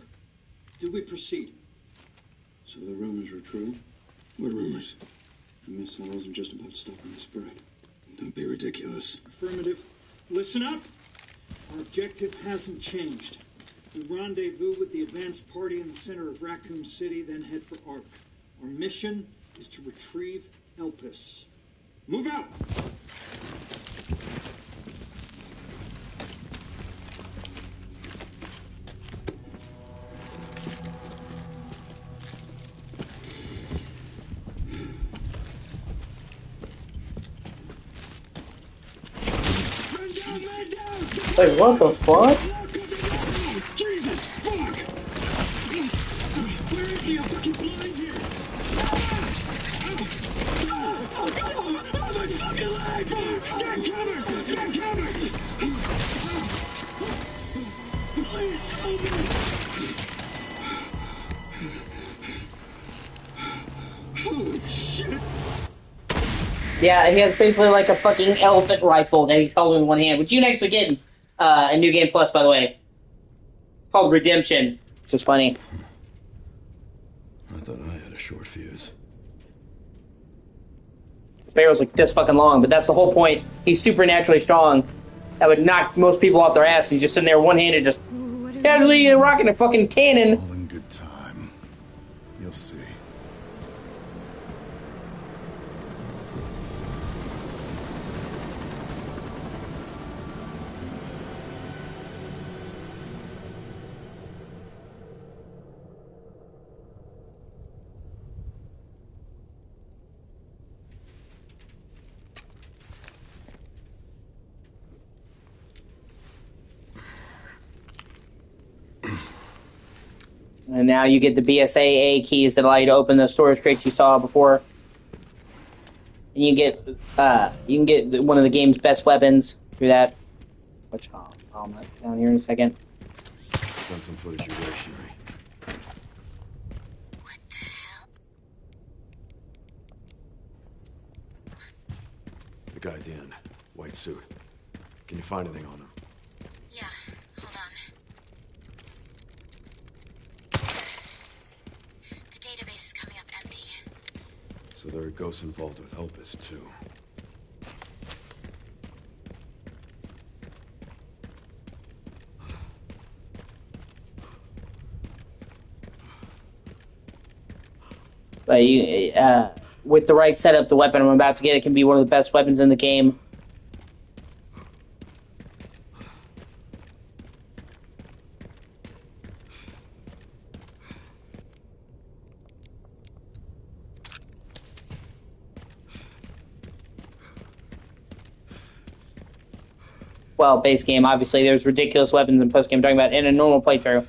Do we proceed? So the rumors were true? What rumors? I missed that wasn't just about stopping the spread. Don't be ridiculous. Affirmative. Listen up! Our objective hasn't changed. We rendezvous with the advanced party in the center of Raccoon City, then head for Ark. Our mission is to retrieve Elpis. Move out! Like, what the fuck? Jesus, fuck! Where is he? I'm fucking blind here! Oh, my fucking leg! Stand cover! Stand cover! Please help me! Holy shit! Yeah, he has basically like a fucking elephant rifle that he's holding in one hand, which you can actually get in a New Game Plus, by the way. It's called Redemption, which is funny. I thought I had a short fuse. The barrel's like this fucking long, but that's the whole point. He's supernaturally strong. That would knock most people off their ass. He's just sitting there one-handed, just casually rocking a fucking cannon. All in good time. You'll see. And now you get the BSAA keys that allow you to open the storage crates you saw before. And you can get one of the game's best weapons through that. Which I'll mark down here in a second. Send some footage your way, Sherry. What the hell? The guy at the end. White suit. Can you find anything on him? Yeah, hold on. The So there are ghosts involved with Opus, too. But you, with the right setup, the weapon I'm about to get, it can be one of the best weapons in the game. Well, base game, obviously, there's ridiculous weapons in post game. I'm talking about in a normal playthrough.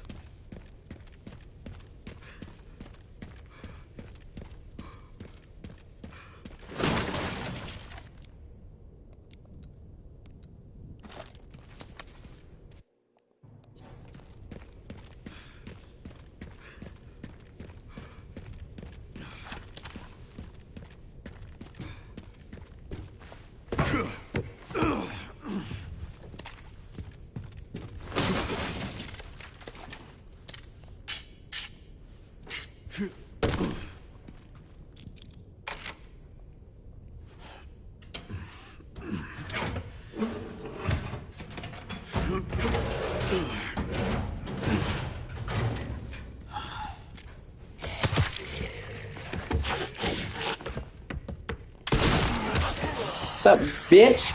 What's up, bitch?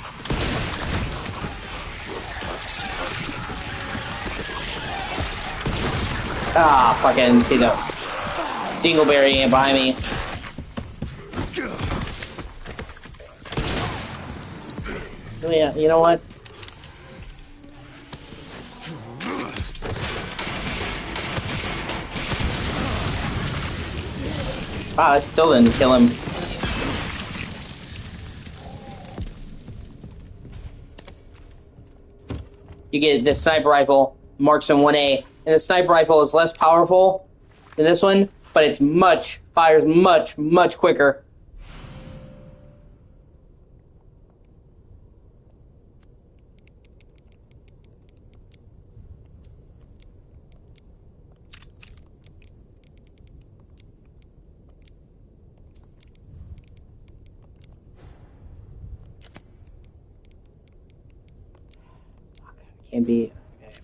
Ah, fuck, I didn't see the Dingleberry behind me. Oh, yeah, you know what? Wow, I still didn't kill him. You get this sniper rifle, marksman 1A, and the sniper rifle is less powerful than this one, but it's fires much quicker. Can't be. Okay.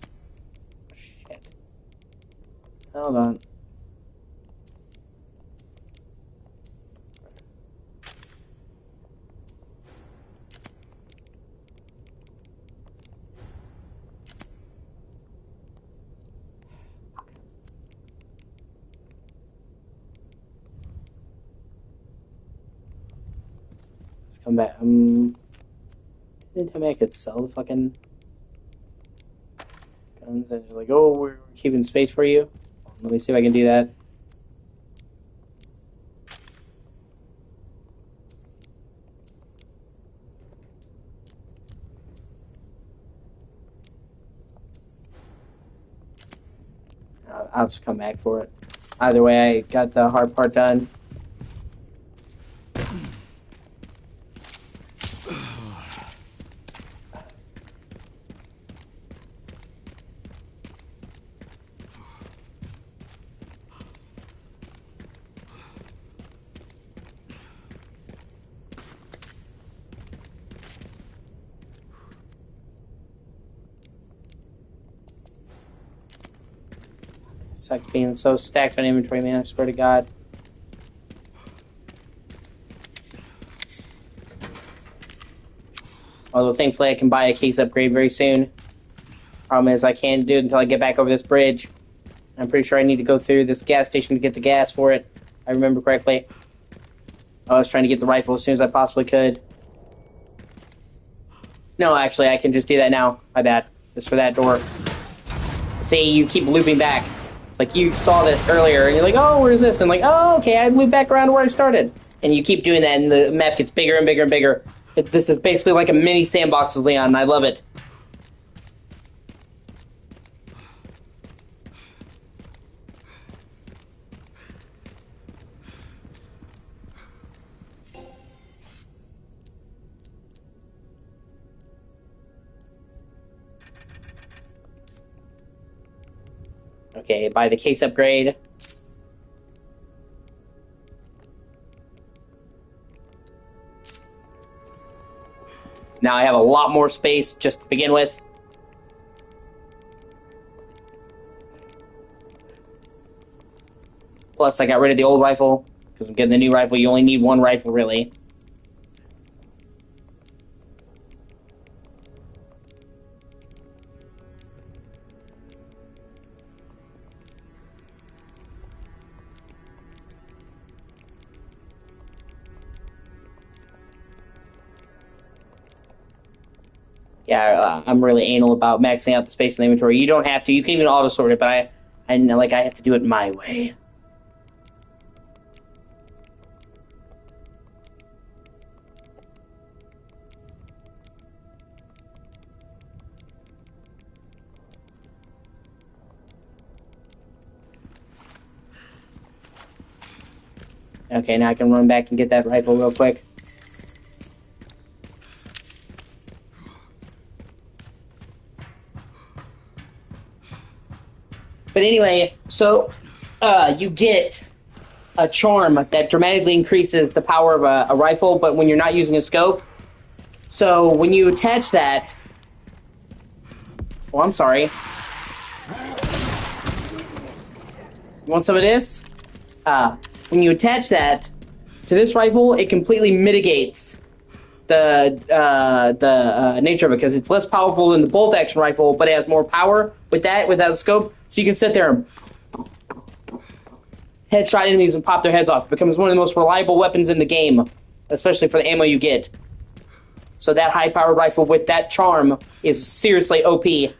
Shit. Hold on. Let's come back. Didn't tell me I could sell the fucking guns. And they're like, oh, we're keeping space for you. Let me see if I can do that. I'll just come back for it. Either way, I got the hard part done. Sucks being so stacked on inventory, man. I swear to God. Although thankfully I can buy a case upgrade very soon. Problem is I can't do it until I get back over this bridge. I'm pretty sure I need to go through this gas station to get the gas for it. I remember correctly. I was trying to get the rifle as soon as I possibly could. No, actually, I can just do that now. My bad. Just for that door. See, you keep looping back. It's like you saw this earlier, and you're like, oh, where's this? And like, oh, okay, I loop back around to where I started. And you keep doing that, and the map gets bigger and bigger and bigger. This is basically like a mini sandbox of Leon, and I love it. Okay, buy the case upgrade. Now I have a lot more space just to begin with. Plus, I got rid of the old rifle, because I'm getting the new rifle. You only need one rifle, really. Yeah, I'm really anal about maxing out the space in the inventory. You don't have to. You can even auto-sort it, but I have to do it my way. Okay, now I can run back and get that rifle real quick. But anyway, so you get a charm that dramatically increases the power of a rifle, but when you're not using a scope. So when you attach that... Oh, I'm sorry. You want some of this? When you attach that to this rifle, it completely mitigates the nature of it, because it's less powerful than the bolt-action rifle, but it has more power without the scope, so you can sit there and headshot enemies and pop their heads off. It becomes one of the most reliable weapons in the game, especially for the ammo you get. So that high-powered rifle with that charm is seriously OP. And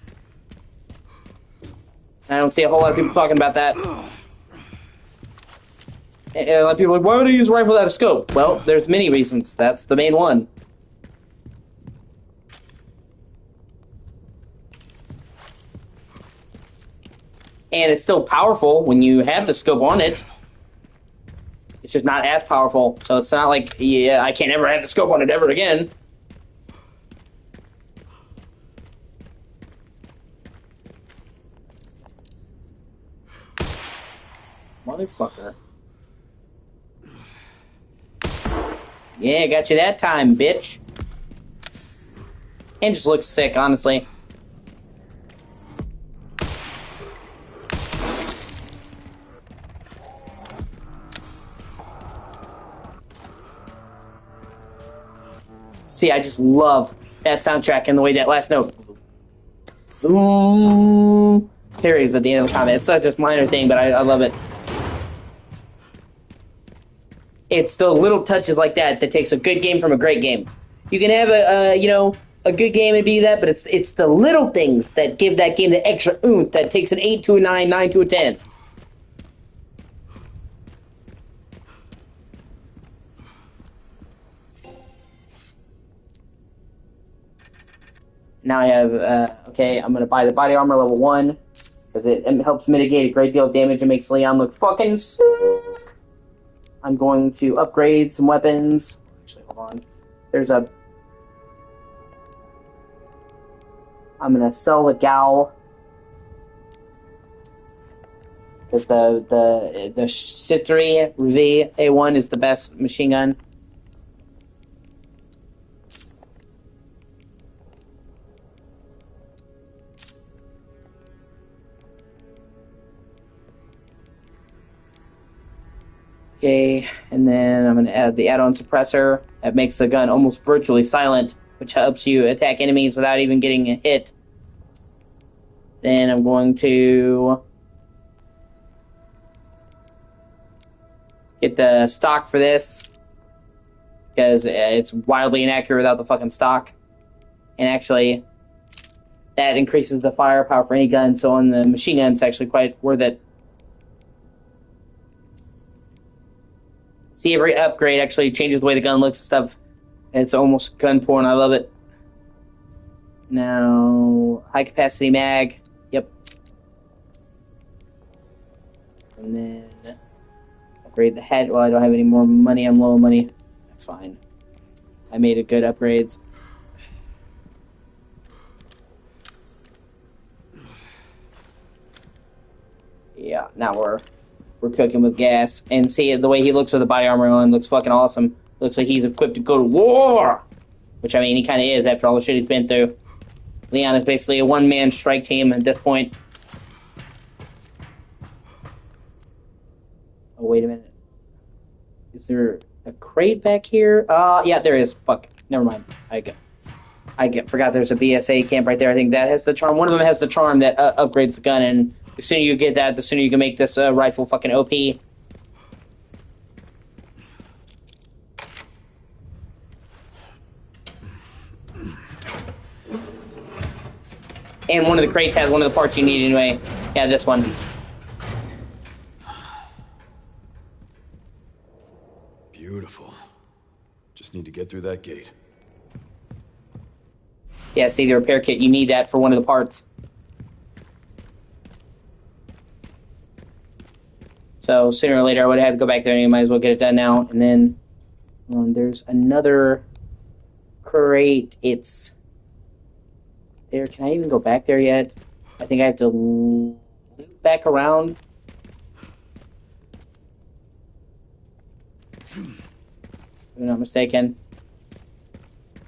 I don't see a whole lot of people talking about that. A lot of people are like, why would I use a rifle without a scope? Well, there's many reasons. That's the main one. And it's still powerful when you have the scope on it. It's just not as powerful. So it's not like, yeah, I can't ever have the scope on it ever again. Motherfucker. Yeah, got you that time, bitch. And just looks sick, honestly. See, I just love that soundtrack and the way that last note carries at the end of the combat. It's such a minor thing, but I love it. It's the little touches like that that takes a good game from a great game. You can have a good game and be that, but it's the little things that give that game the extra oomph that takes an 8 to a 9, 9 to a 10. Now I have, okay, I'm going to buy the body armor level 1, because it helps mitigate a great deal of damage and makes Leon look fucking sick. I'm going to upgrade some weapons. Actually, hold on. I'm going to sell the Gal, because the Citri V A1 is the best machine gun. Okay, and then I'm going to add the add-on suppressor. That makes the gun almost virtually silent, which helps you attack enemies without even getting a hit. Then I'm going to get the stock for this, because it's wildly inaccurate without the fucking stock. And actually, that increases the firepower for any gun, so on the machine gun, it's actually quite worth it. See, every upgrade actually changes the way the gun looks and stuff. It's almost gun porn. I love it. Now, high capacity mag. Yep. And then upgrade the head. Well, I don't have any more money. I'm low on money. That's fine. I made a good upgrades. Yeah, now we're cooking with gas. And see, the way he looks with the body armor on looks fucking awesome. Looks like he's equipped to go to war. Which, I mean, he kind of is after all the shit he's been through. Leon is basically a one-man strike team at this point. Oh, wait a minute. Is there a crate back here? Yeah, there is. Fuck. Never mind. Forgot there's a BSA camp right there. I think that has the charm. One of them has the charm that upgrades the gun, and the sooner you get that, the sooner you can make this rifle fucking OP. And one of the crates has one of the parts you need anyway. Yeah, this one. Beautiful. Just need to get through that gate. Yeah, see the repair kit, you need that for one of the parts. So sooner or later I would have to go back there and you might as well get it done now. And then there's another crate. It's there. Can I even go back there yet? I think I have to loop back around. If I'm not mistaken.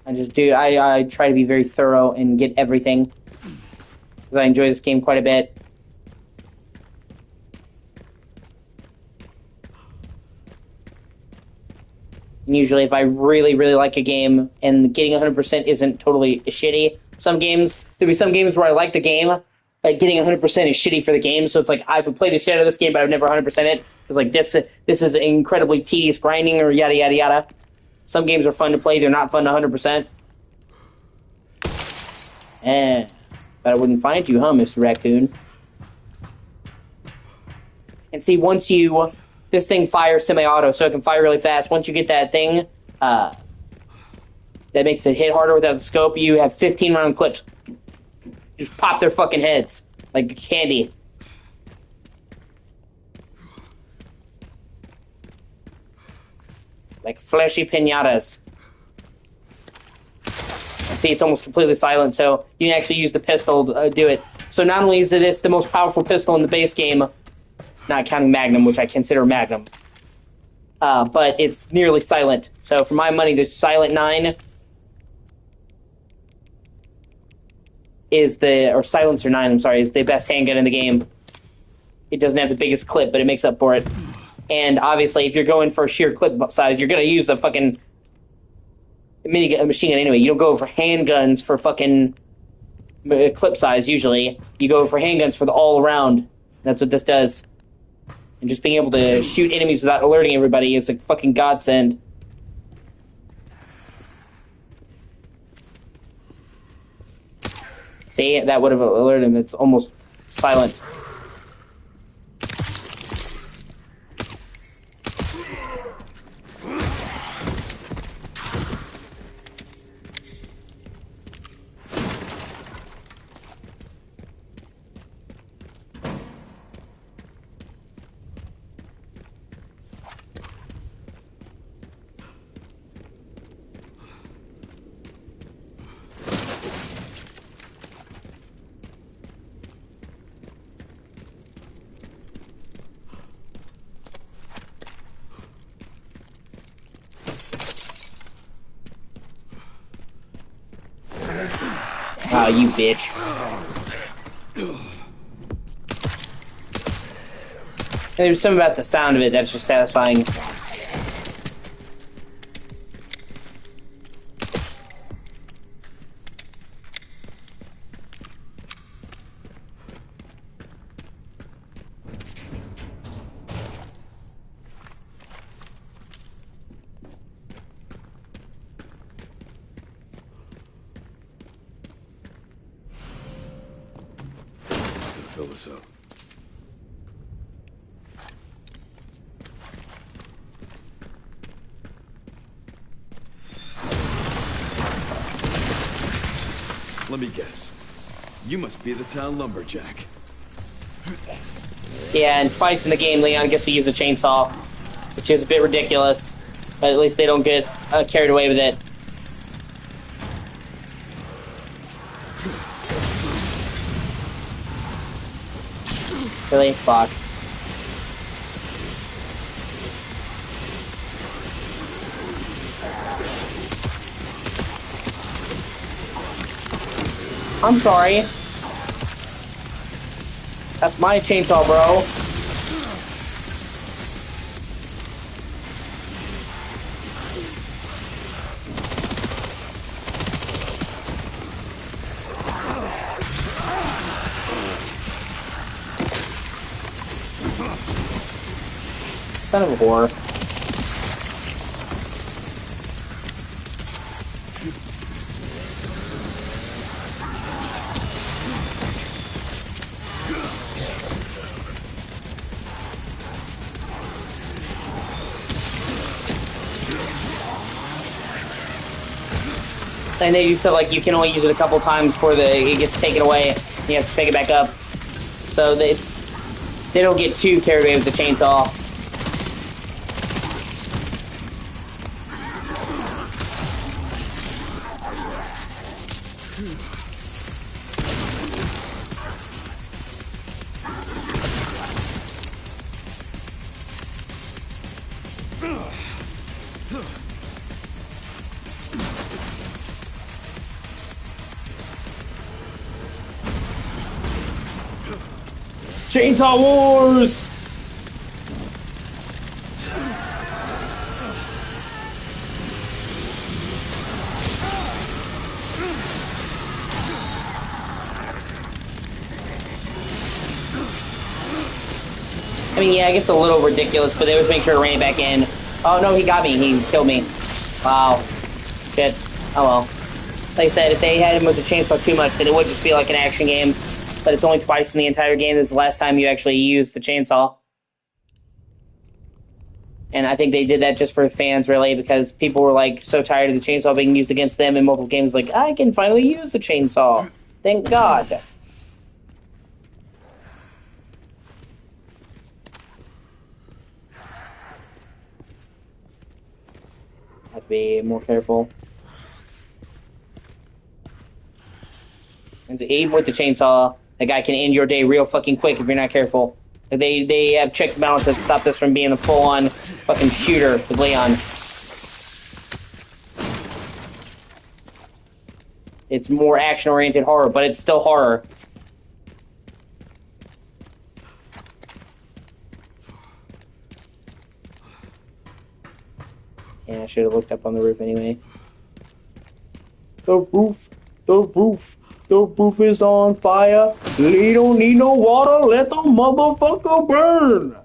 I try to be very thorough and get everything. Because I enjoy this game quite a bit. And usually if I really, really like a game and getting 100% isn't totally shitty. There'll be some games where I like the game, but getting 100% is shitty for the game. So it's like, I would play the shit out of this game, but I would never 100% it. It's like, this is incredibly tedious grinding or yada, yada, yada. Some games are fun to play, they're not fun to 100%. But I wouldn't find you, huh, Mr. Raccoon? And see, this thing fires semi-auto, so it can fire really fast. Once you get that thing, that makes it hit harder without the scope, you have 15-round clips. Just pop their fucking heads like candy. Like fleshy piñatas. And see, it's almost completely silent, so you can actually use the pistol to do it. So not only is this the most powerful pistol in the base game, not counting Magnum, which I consider Magnum, but it's nearly silent. So for my money, the Silent 9 Silencer 9, I'm sorry, is the best handgun in the game. It doesn't have the biggest clip, but it makes up for it. And obviously, if you're going for sheer clip size, you're going to use the fucking machine gun anyway. You don't go for handguns for fucking clip size, usually. You go for handguns for the all-around. That's what this does. And just being able to shoot enemies without alerting everybody is a fucking godsend. See, that would have alerted him. It's almost silent. Oh, you bitch. And there's something about the sound of it that's just satisfying. Fill this up. Let me guess. You must be the town lumberjack. Yeah, and twice in the game, Leon gets to use a chainsaw, which is a bit ridiculous, but at least they don't get carried away with it. Really? Fuck. I'm sorry. That's my chainsaw, bro. Son of a whore. And they used to, like, you can only use it a couple times before it gets taken away. You have to pick it back up. So they don't get too carried away with the chainsaw. Chainsaw Wars! I mean, yeah, it gets a little ridiculous, but they always make sure to rein it back in. Oh, no, he got me. He killed me. Wow. Shit. Oh, well. Like I said, if they had him with the chainsaw too much, then it would just be like an action game. But it's only twice in the entire game. This is the last time you actually used the chainsaw. And I think they did that just for fans, really, because people were, like, so tired of the chainsaw being used against them in multiple games. Like, I can finally use the chainsaw. Thank God. Have to be more careful. And even with the chainsaw, that guy can end your day real fucking quick if you're not careful. They have checks and balances to stop this from being a full-on fucking shooter with Leon. It's more action-oriented horror, but it's still horror. Yeah, I should have looked up on the roof anyway. The roof! The roof! The roof is on fire. We don't need no water. Let the motherfucker burn.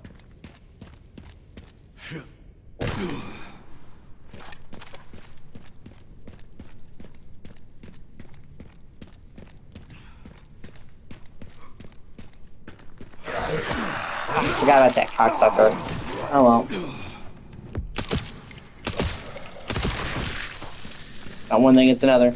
I forgot about that cocksucker. Oh well. Not one thing, it's another.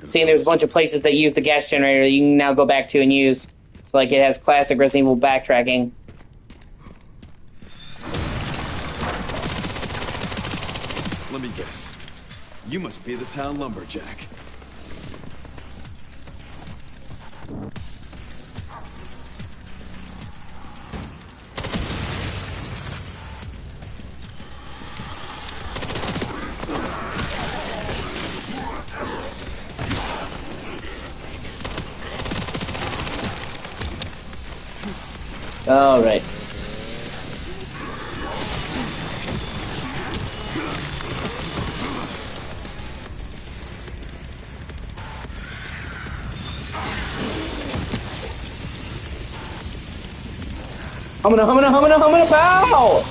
See, there's a bunch of places that use the gas generator that you can now go back to and use. So, like, it has classic Resident Evil backtracking. Let me guess. You must be the town lumberjack. All right. Humana, pow!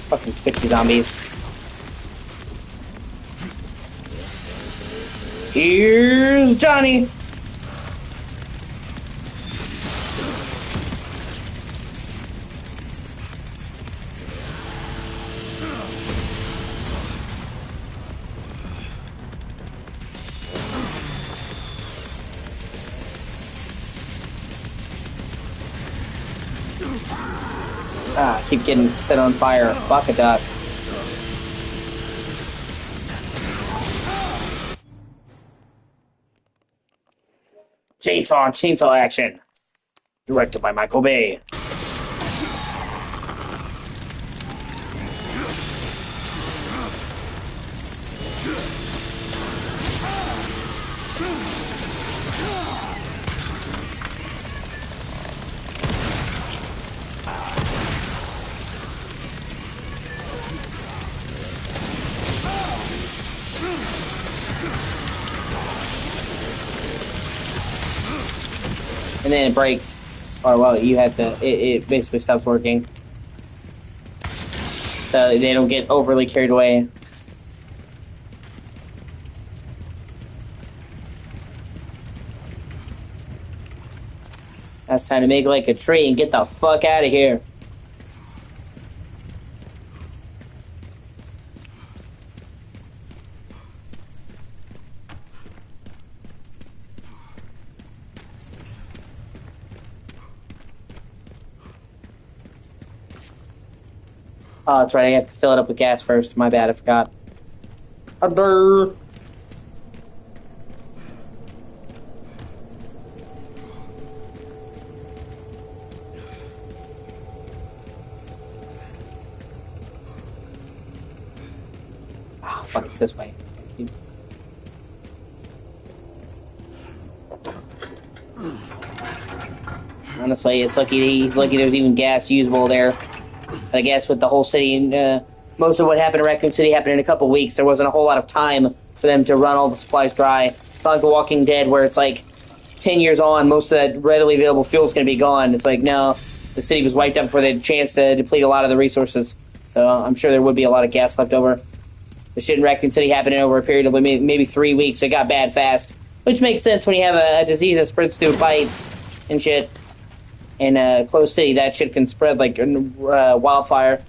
Fucking pixie zombies. Here's Johnny. Ah, I keep getting set on fire. Fuck a duck. Chainsaw on chainsaw action. Directed by Michael Bay. And then it breaks. Or, well, you have to... It basically stops working. So they don't get overly carried away. Now it's time to make like a tree and get the fuck out of here. Oh, that's right. I have to fill it up with gas first. My bad. I forgot. Adder. Ah, fuck. It's this way. Honestly, it's lucky. He's lucky there's even gas usable there. I guess with the whole city, most of what happened in Raccoon City happened in a couple weeks. There wasn't a whole lot of time for them to run all the supplies dry. It's not like The Walking Dead, where it's like 10 years on, most of that readily available fuel is going to be gone. It's like, no, the city was wiped out before they had a chance to deplete a lot of the resources. So I'm sure there would be a lot of gas left over. The shit in Raccoon City happened in over a period of maybe 3 weeks. It got bad fast, which makes sense when you have a disease that spreads through bites and shit. In a closed city, that shit can spread like wildfire.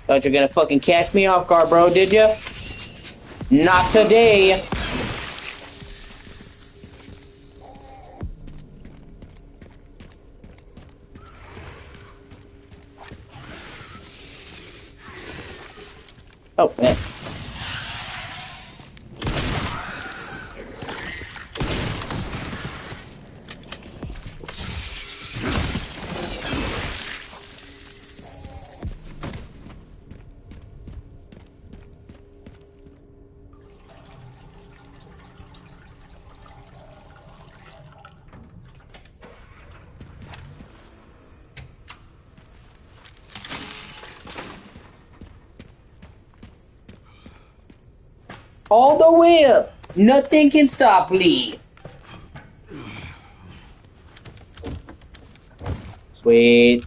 Thought you were gonna fucking catch me off guard, bro, did you? Not today. Oh, man. All the way up. Nothing can stop Lee. Sweet.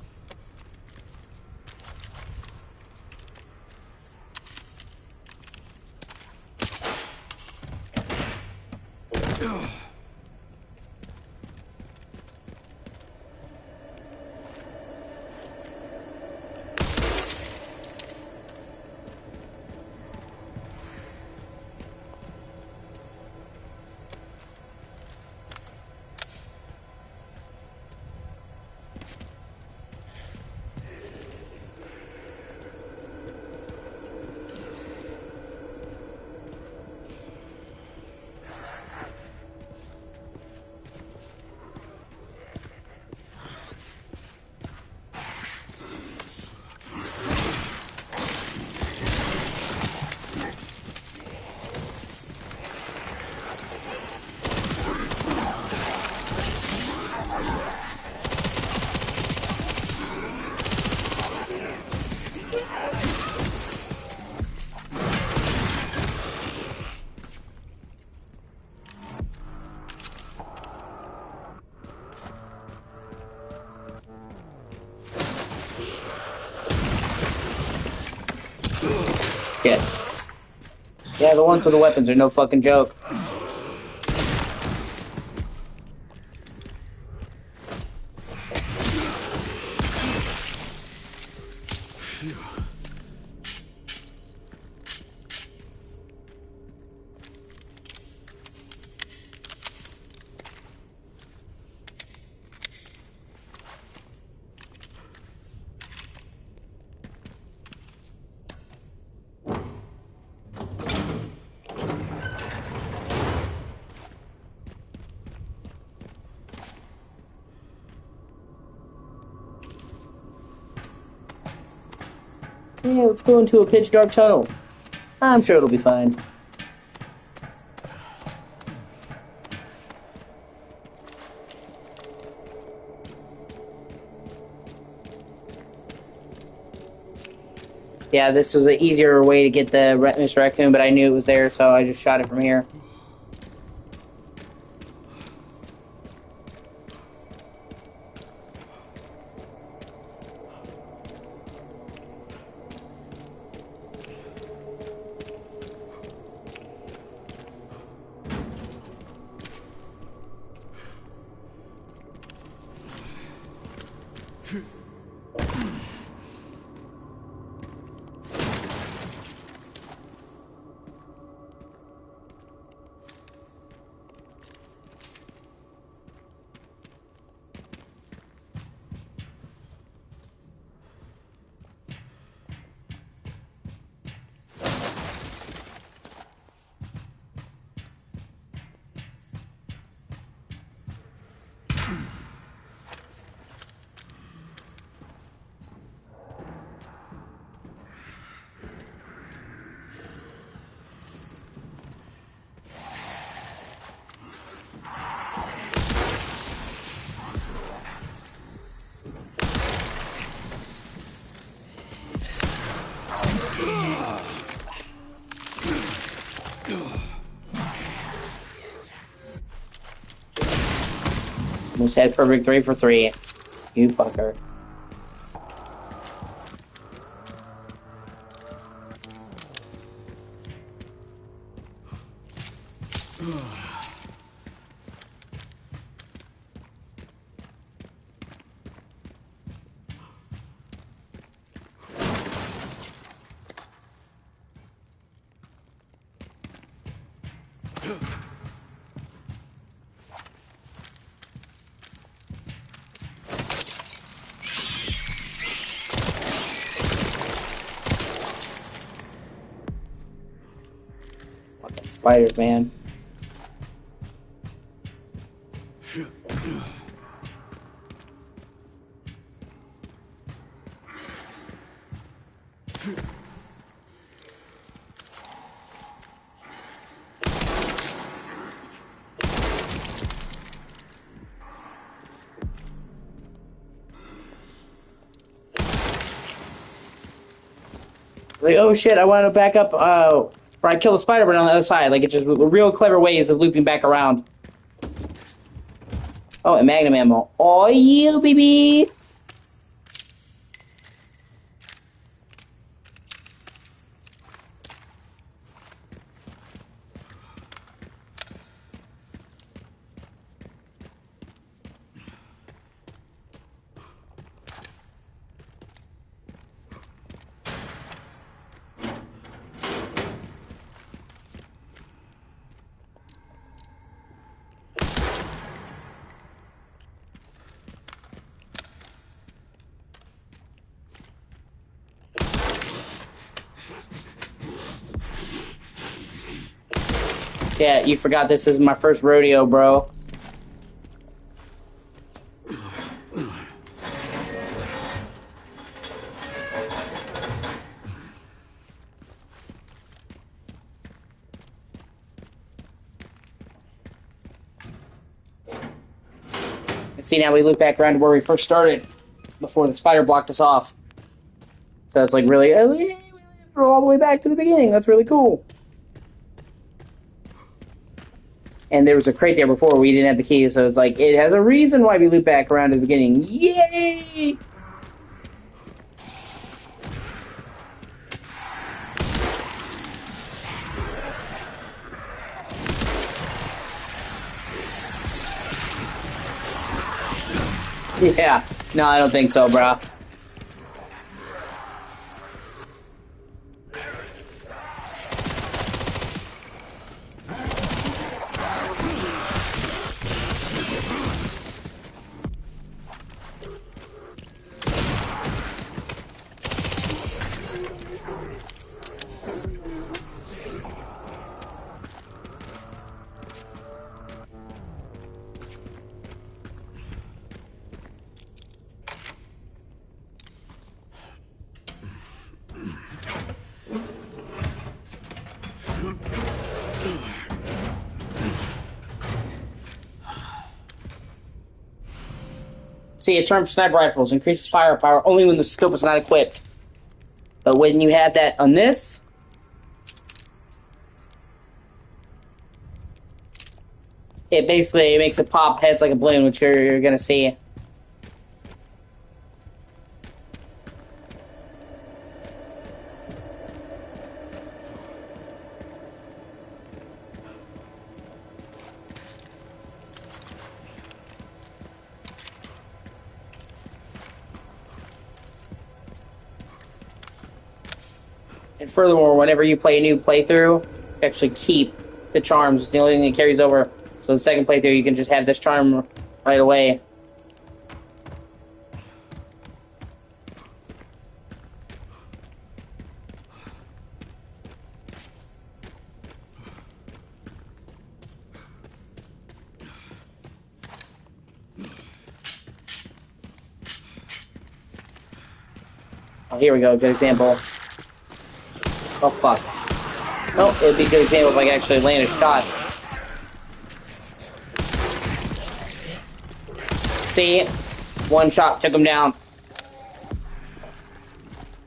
shit. Yeah, the ones with the weapons are no fucking joke. Yeah, let's go into a pitch dark tunnel. I'm sure it'll be fine. Yeah, this was an easier way to get the Mr. Raccoon, but I knew it was there, so I just shot it from here. Almost had perfect 3 for 3. You fucker. Fucking spiders, man. Like, oh shit, I want to back up, or I kill the spider, but on the other side. Like, it's just real clever ways of looping back around. Oh, and magnum ammo. Oh, yeah, baby! Yeah, you forgot this is my first rodeo, bro. And see, now we loop back around to where we first started, before the spider blocked us off. So it's like really, we're all the way back to the beginning. That's really cool. And there was a crate there before we didn't have the key, so it's like, it has a reason why we loop back around to the beginning. Yay! Yeah. No, I don't think so, bro. See, a term for sniper rifles increases firepower only when the scope is not equipped. But when you have that on this, it basically makes it pop heads like a balloon, which you're gonna see. And furthermore, whenever you play a new playthrough, you actually keep the charms. It's the only thing that carries over. So the second playthrough, you can just have this charm right away. Oh, here we go. Good example. Oh, fuck. Oh, it'd be a good example if I could actually land a shot. See? One shot took him down.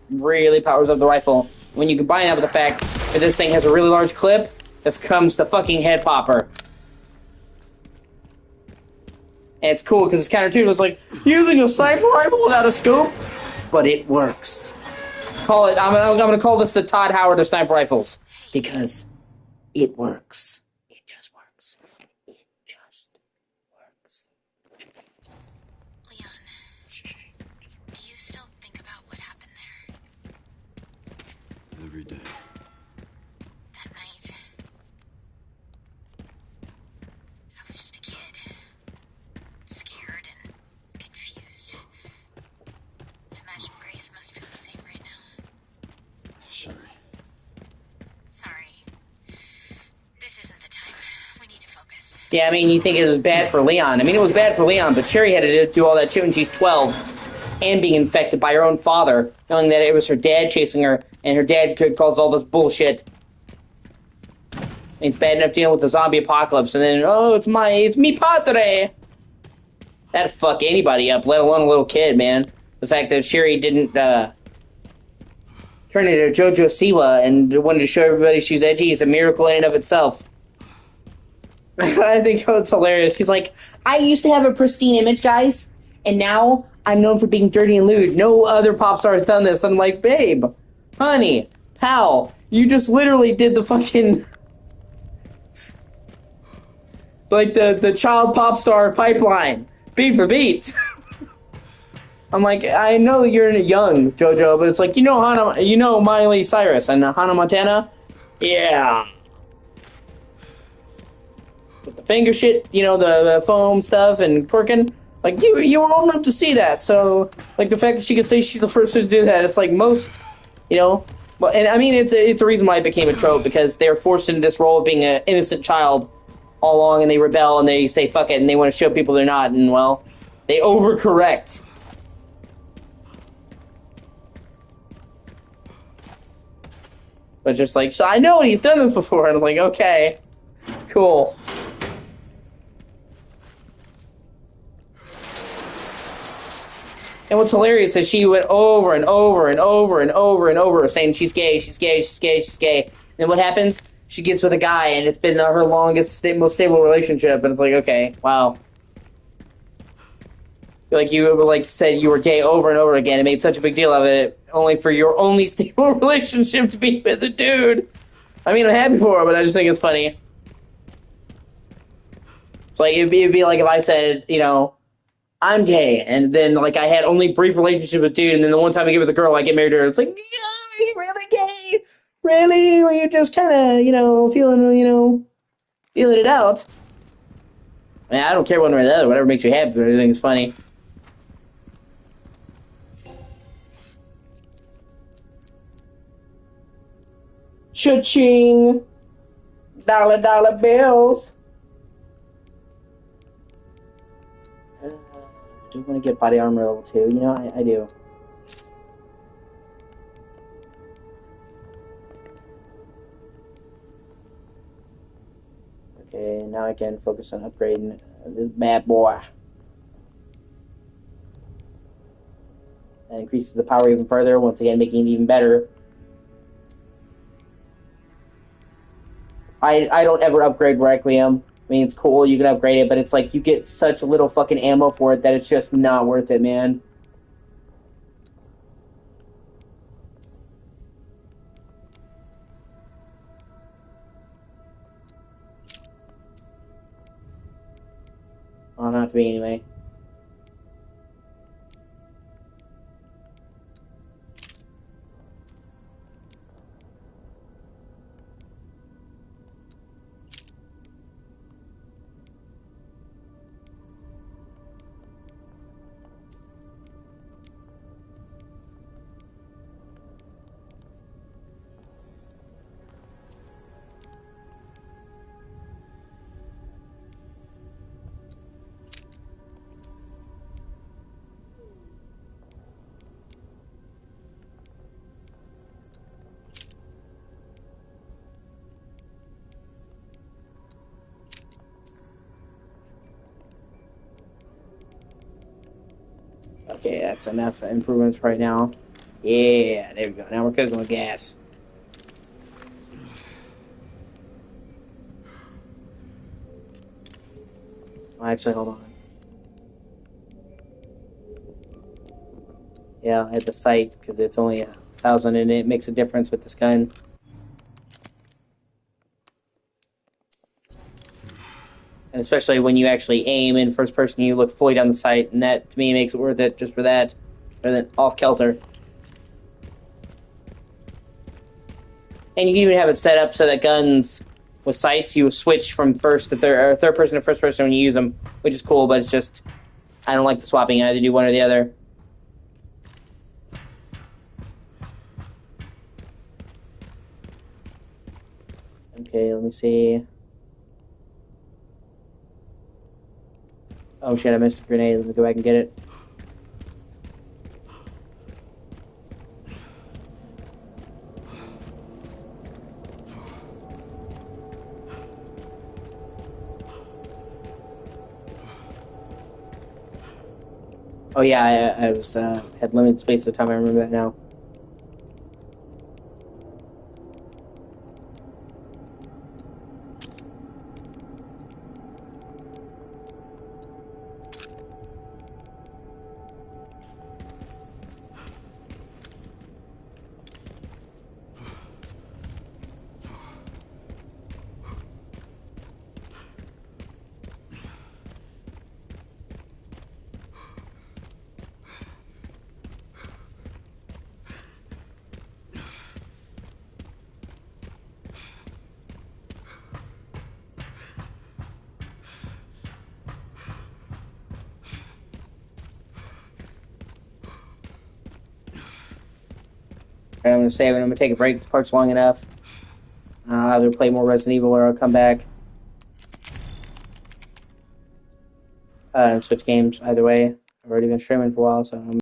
Really powers up the rifle. When you combine that with the fact that this thing has a really large clip, this comes the fucking head popper. And it's cool because it's counterintuitive. It's like, using a sniper rifle without a scope? But it works. Call it. I'm gonna call this the Todd Howard of sniper rifles because it works. It just works. It just works. Leon, do you still think about what happened there? Every day. That night. I was just a kid. Scared and confused. Imagine Grace must feel the same right now. Sorry. Sorry. This isn't the time. We need to focus. Yeah, I mean, you think it was bad for Leon. I mean, it was bad for Leon, but Sherry had to do all that shit when she's 12 and being infected by her own father, knowing that it was her dad chasing her, and her dad could cause all this bullshit. It's bad enough dealing with the zombie apocalypse, and then, oh, it's me padre. That'd fuck anybody up, let alone a little kid, man. The fact that Sherry didn't, turn into JoJo Siwa and wanted to show everybody she's edgy is a miracle in and of itself. I think it's hilarious. She's like, I used to have a pristine image, guys, and now I'm known for being dirty and lewd. No other pop star has done this. I'm like, babe, honey, pal, you just literally did the fucking... like the child pop star pipeline. Beat for beat. I'm like, I know you're young, JoJo, but it's like, you know Miley Cyrus and Hannah Montana? Yeah. With the finger shit, you know, the foam stuff and twerking. Like, you were old enough to see that, so, like, the fact that she could say she's the first to do that, it's like most, you know, well, and I mean, it's a reason why it became a trope, because they're forced into this role of being an innocent child all along, and they rebel, and they say fuck it, and they want to show people they're not, and, well, they overcorrect. But just like, so I know he's done this before, and I'm like, okay, cool. And what's hilarious is she went over and over and over and over and over saying she's gay, she's gay, she's gay, she's gay. And then what happens? She gets with a guy, and it's been her longest, most stable relationship, and it's like, okay, wow. Like you like said you were gay over and over again and made such a big deal of it, only for your only stable relationship to be with a dude. I mean, I'm happy for her, but I just think it's funny. It's like, it'd be like if I said, you know, I'm gay. And then, like, I had only brief relationship with dude, and then the one time I get with a girl, I get married to her. It's like, yeah, are you really gay? Really? Were you just kind of, feeling it out? I mean, I don't care one way or the other. Whatever makes you happy, but I think it's funny. Cha-ching! Dollar bills. I do want to get body armor level 2. You know, I do. Okay, now I can focus on upgrading this bad boy. That increases the power even further, once again making it even better. I don't ever upgrade Requiem. I mean, it's cool, you can upgrade it, but it's like you get such little fucking ammo for it that it's just not worth it, man. Well, not to me anyway. Okay, that's enough improvements right now. Yeah, there we go. Now we're cooking with gas. Oh, actually, hold on. Yeah, at the sight, because it's only 1,000 and it makes a difference with this gun. And especially when you actually aim in first person, you look fully down the sight, and that, to me, makes it worth it just for that, rather than off-kilter. And you can even have it set up so that guns with sights, you switch from first to third, or third person to first person when you use them, which is cool, but it's just, I don't like the swapping. I either do one or the other. Okay, let me see. Oh shit, I missed a grenade. Let me go back and get it. Oh yeah, I was had limited space at the time. I remember that now. I'm going to save it. I'm going to take a break. This part's long enough. I'll either play more Resident Evil or I'll come back. And switch games either way. I've already been streaming for a while, so I'm